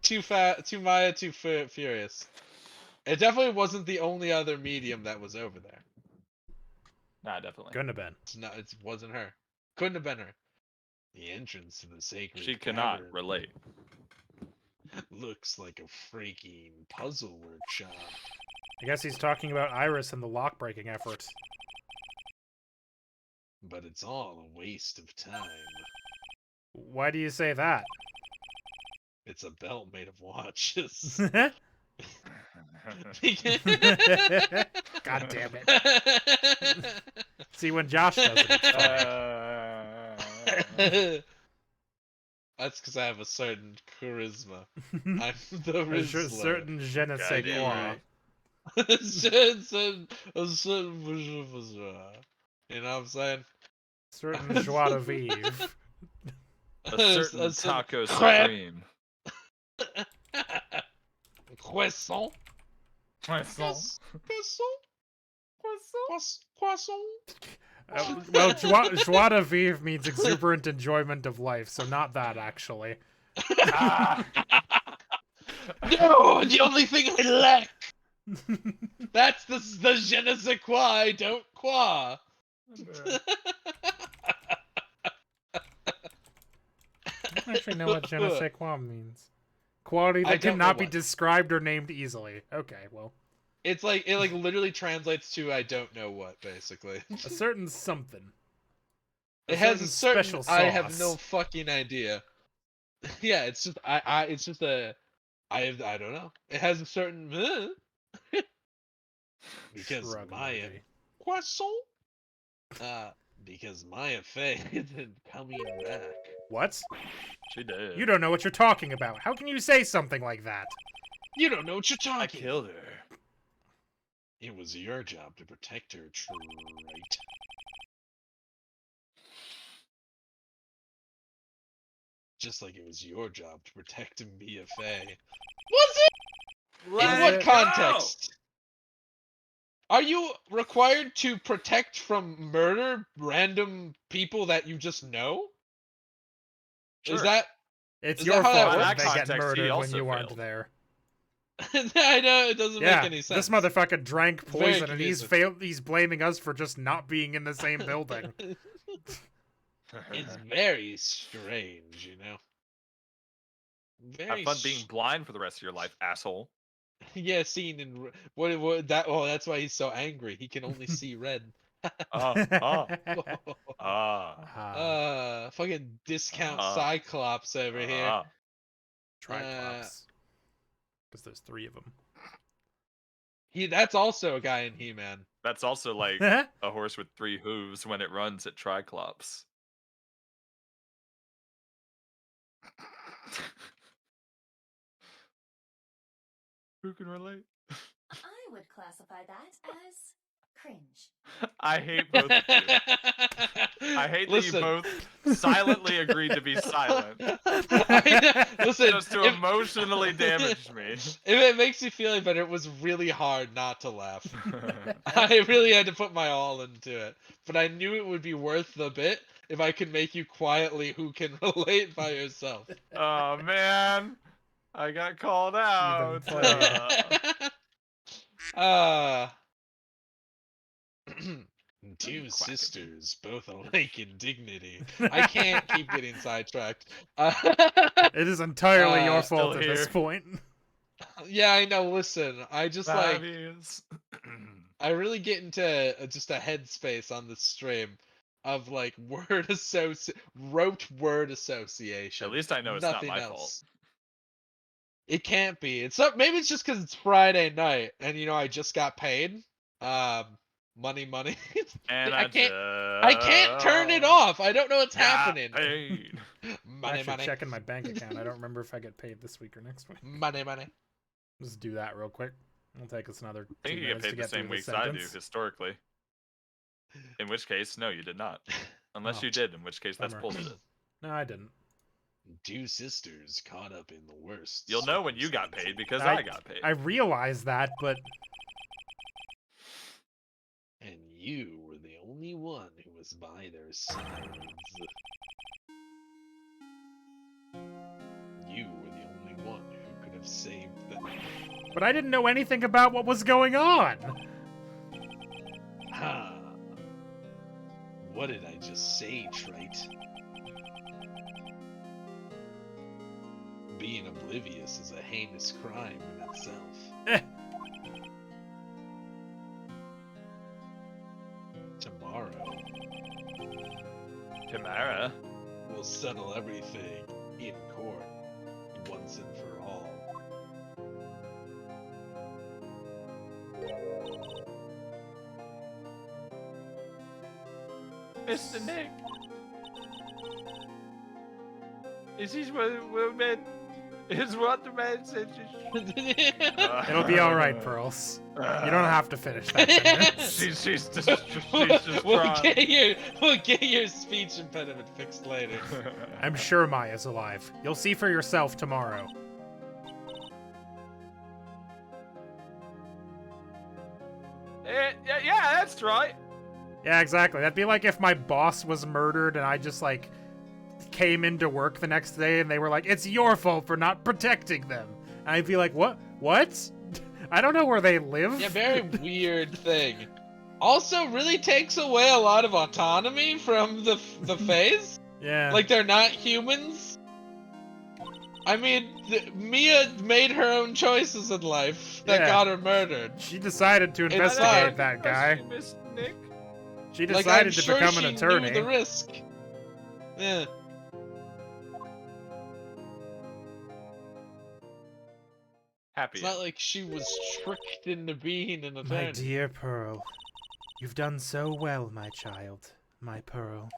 Too fat. Too Maya. Too furious. It definitely wasn't the only other medium that was over there. Nah, definitely. Couldn't have been. It wasn't her. Couldn't have been her. The entrance to the sacred She cannot cavern relate. looks like a freaking puzzle workshop. I guess he's talking about Iris and the lock-breaking efforts. But it's all a waste of time. Why do you say that? It's a belt made of watches. God damn it. See, when Josh does it, it's funny. That's because I have a certain charisma. I'm the A certain je ne sais quoi. You know what I'm saying? Certain joie de vivre. A certain taco supreme. Croissant. Croissant. Well, joie de vivre means exuberant enjoyment of life, so not that, actually. No, the only thing I lack. That's the je ne sais quoi I don't quoi. I don't actually know what je ne sais quoi means. Quality that cannot be described or named easily. Okay, well. It's like, it like literally translates to I don't know what, basically. A certain something. It has a certain special sauce. I have no fucking idea. Yeah, it's just it's just a I don't know. It has a certain because Maya croissant. Because Maya Faye isn't coming back. What? She did. You don't know what you're talking about. How can you say something like that? You don't know what you're talking. I killed her. It was your job to protect her, right? Just like it was your job to protect Mia Faye. Was it? In what context? Are you required to protect from murder random people that you just know? Sure. Is that... It's is your that fault that that they get context, murdered when also you aren't failed. there. I know, it doesn't make any sense. This motherfucker drank Very poison and he's blaming us for just not being in the same building. It's very strange, you know? Very Have fun being blind for the rest of your life, asshole. Yeah, seen in what that. Oh, that's why he's so angry. He can only see red. Fucking discount Cyclops over here. Triclops. Because there's 3 of them. That's also a guy in He-Man. That's also like a horse with 3 hooves when it runs at Triclops. Who can relate? I would classify that as cringe. I hate both of you. I hate that you both silently agreed to be silent. Listen, just to emotionally damage me. If it makes you feel any better, it was really hard not to laugh. I really had to put my all into it. But I knew it would be worth the bit if I could make you quietly who can relate by yourself. Oh, man. I got called out. Two sisters, both alike in dignity. I can't keep getting sidetracked. It is entirely your fault at this point. Yeah, I know. Listen, I just like... I really get into just a headspace on this stream of like rote word association. At least I know it's Nothing not my else. fault. It can't be. It's not. Maybe it's just because it's Friday night, and you know I just got paid. Money. And I can't turn it off. I don't know what's happening. Paid. Money. Checking my bank account. I don't remember if I get paid this week or next week. Money. Let's do that real quick. It'll take us another 2 I think you minutes get to paid get the same through weeks this I do sentence. historically. In which case, no, you did not. Unless you did, in which case that's Bummer. bullshit. No, I didn't. Two sisters caught up in the worst. You'll know when you got paid because I- I got paid. I realize that, but And you were the only one who was by their sides. You were the only one who could have saved them. I didn't know anything about what was going on. Ha! What did I just say, trite? Being oblivious is a heinous crime in itself. Tomorrow. We'll settle everything in court, once and for all. Mr. Nick. Is this what man? Is what the man said? It'll be all right, Pearls. You don't have to finish that sentence. she's just we'll get your speech impediment fixed later. I'm sure Maya's alive. You'll see for yourself tomorrow. Yeah, that's right. Yeah, exactly. That'd be like if my boss was murdered and I just, like, came into work the next day and they were like, it's your fault for not protecting them. And I'd be like, what? I don't know where they live. Yeah, very weird thing. Also, really takes away a lot of autonomy from the phase. Yeah. Like, they're not humans. I mean, Mia made her own choices in life that got her murdered. She decided to investigate that guy. Nick. She decided to become an she attorney. Knew the risk. Yeah. Happy. It's not like she was tricked into being an attorney. My dear Pearl, you've done so well, my child, my Pearl.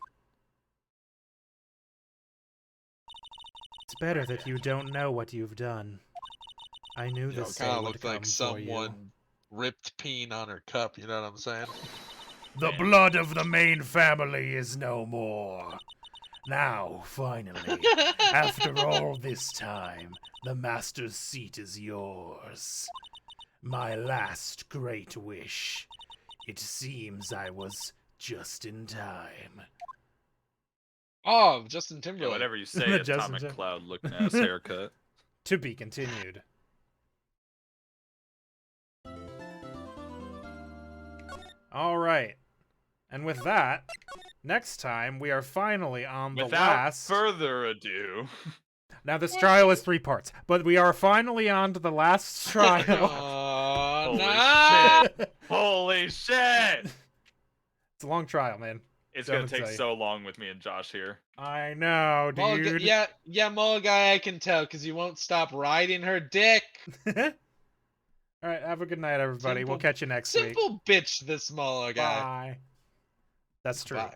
It's better that you don't know what you've done. I knew this day kind of would looked come like for someone ripped peen on her cup, you know what I'm saying? The blood of the main family is no more. Now, finally, after all this time, the Master's seat is yours. My last great wish. It seems I was just in time. Oh, Justin Yeah, Timberlake. whatever you say, Justin Atomic Tim- Cloud looking ass haircut. To be continued. All right. And with that, next time we are finally on the Without last... further ado. Now this trial is 3 parts, but we are finally on to the last trial. Oh, Holy no! shit! Holy shit! It's a long trial, man. It's Don't gonna take tell you. so long with me and Josh here. I know, dude. Yeah, Mulligan, I can tell, because you won't stop riding her dick. All right, have a good night, everybody. We'll catch you next week. Simple bitch, this Mulligan. Bye. That's true. Bye.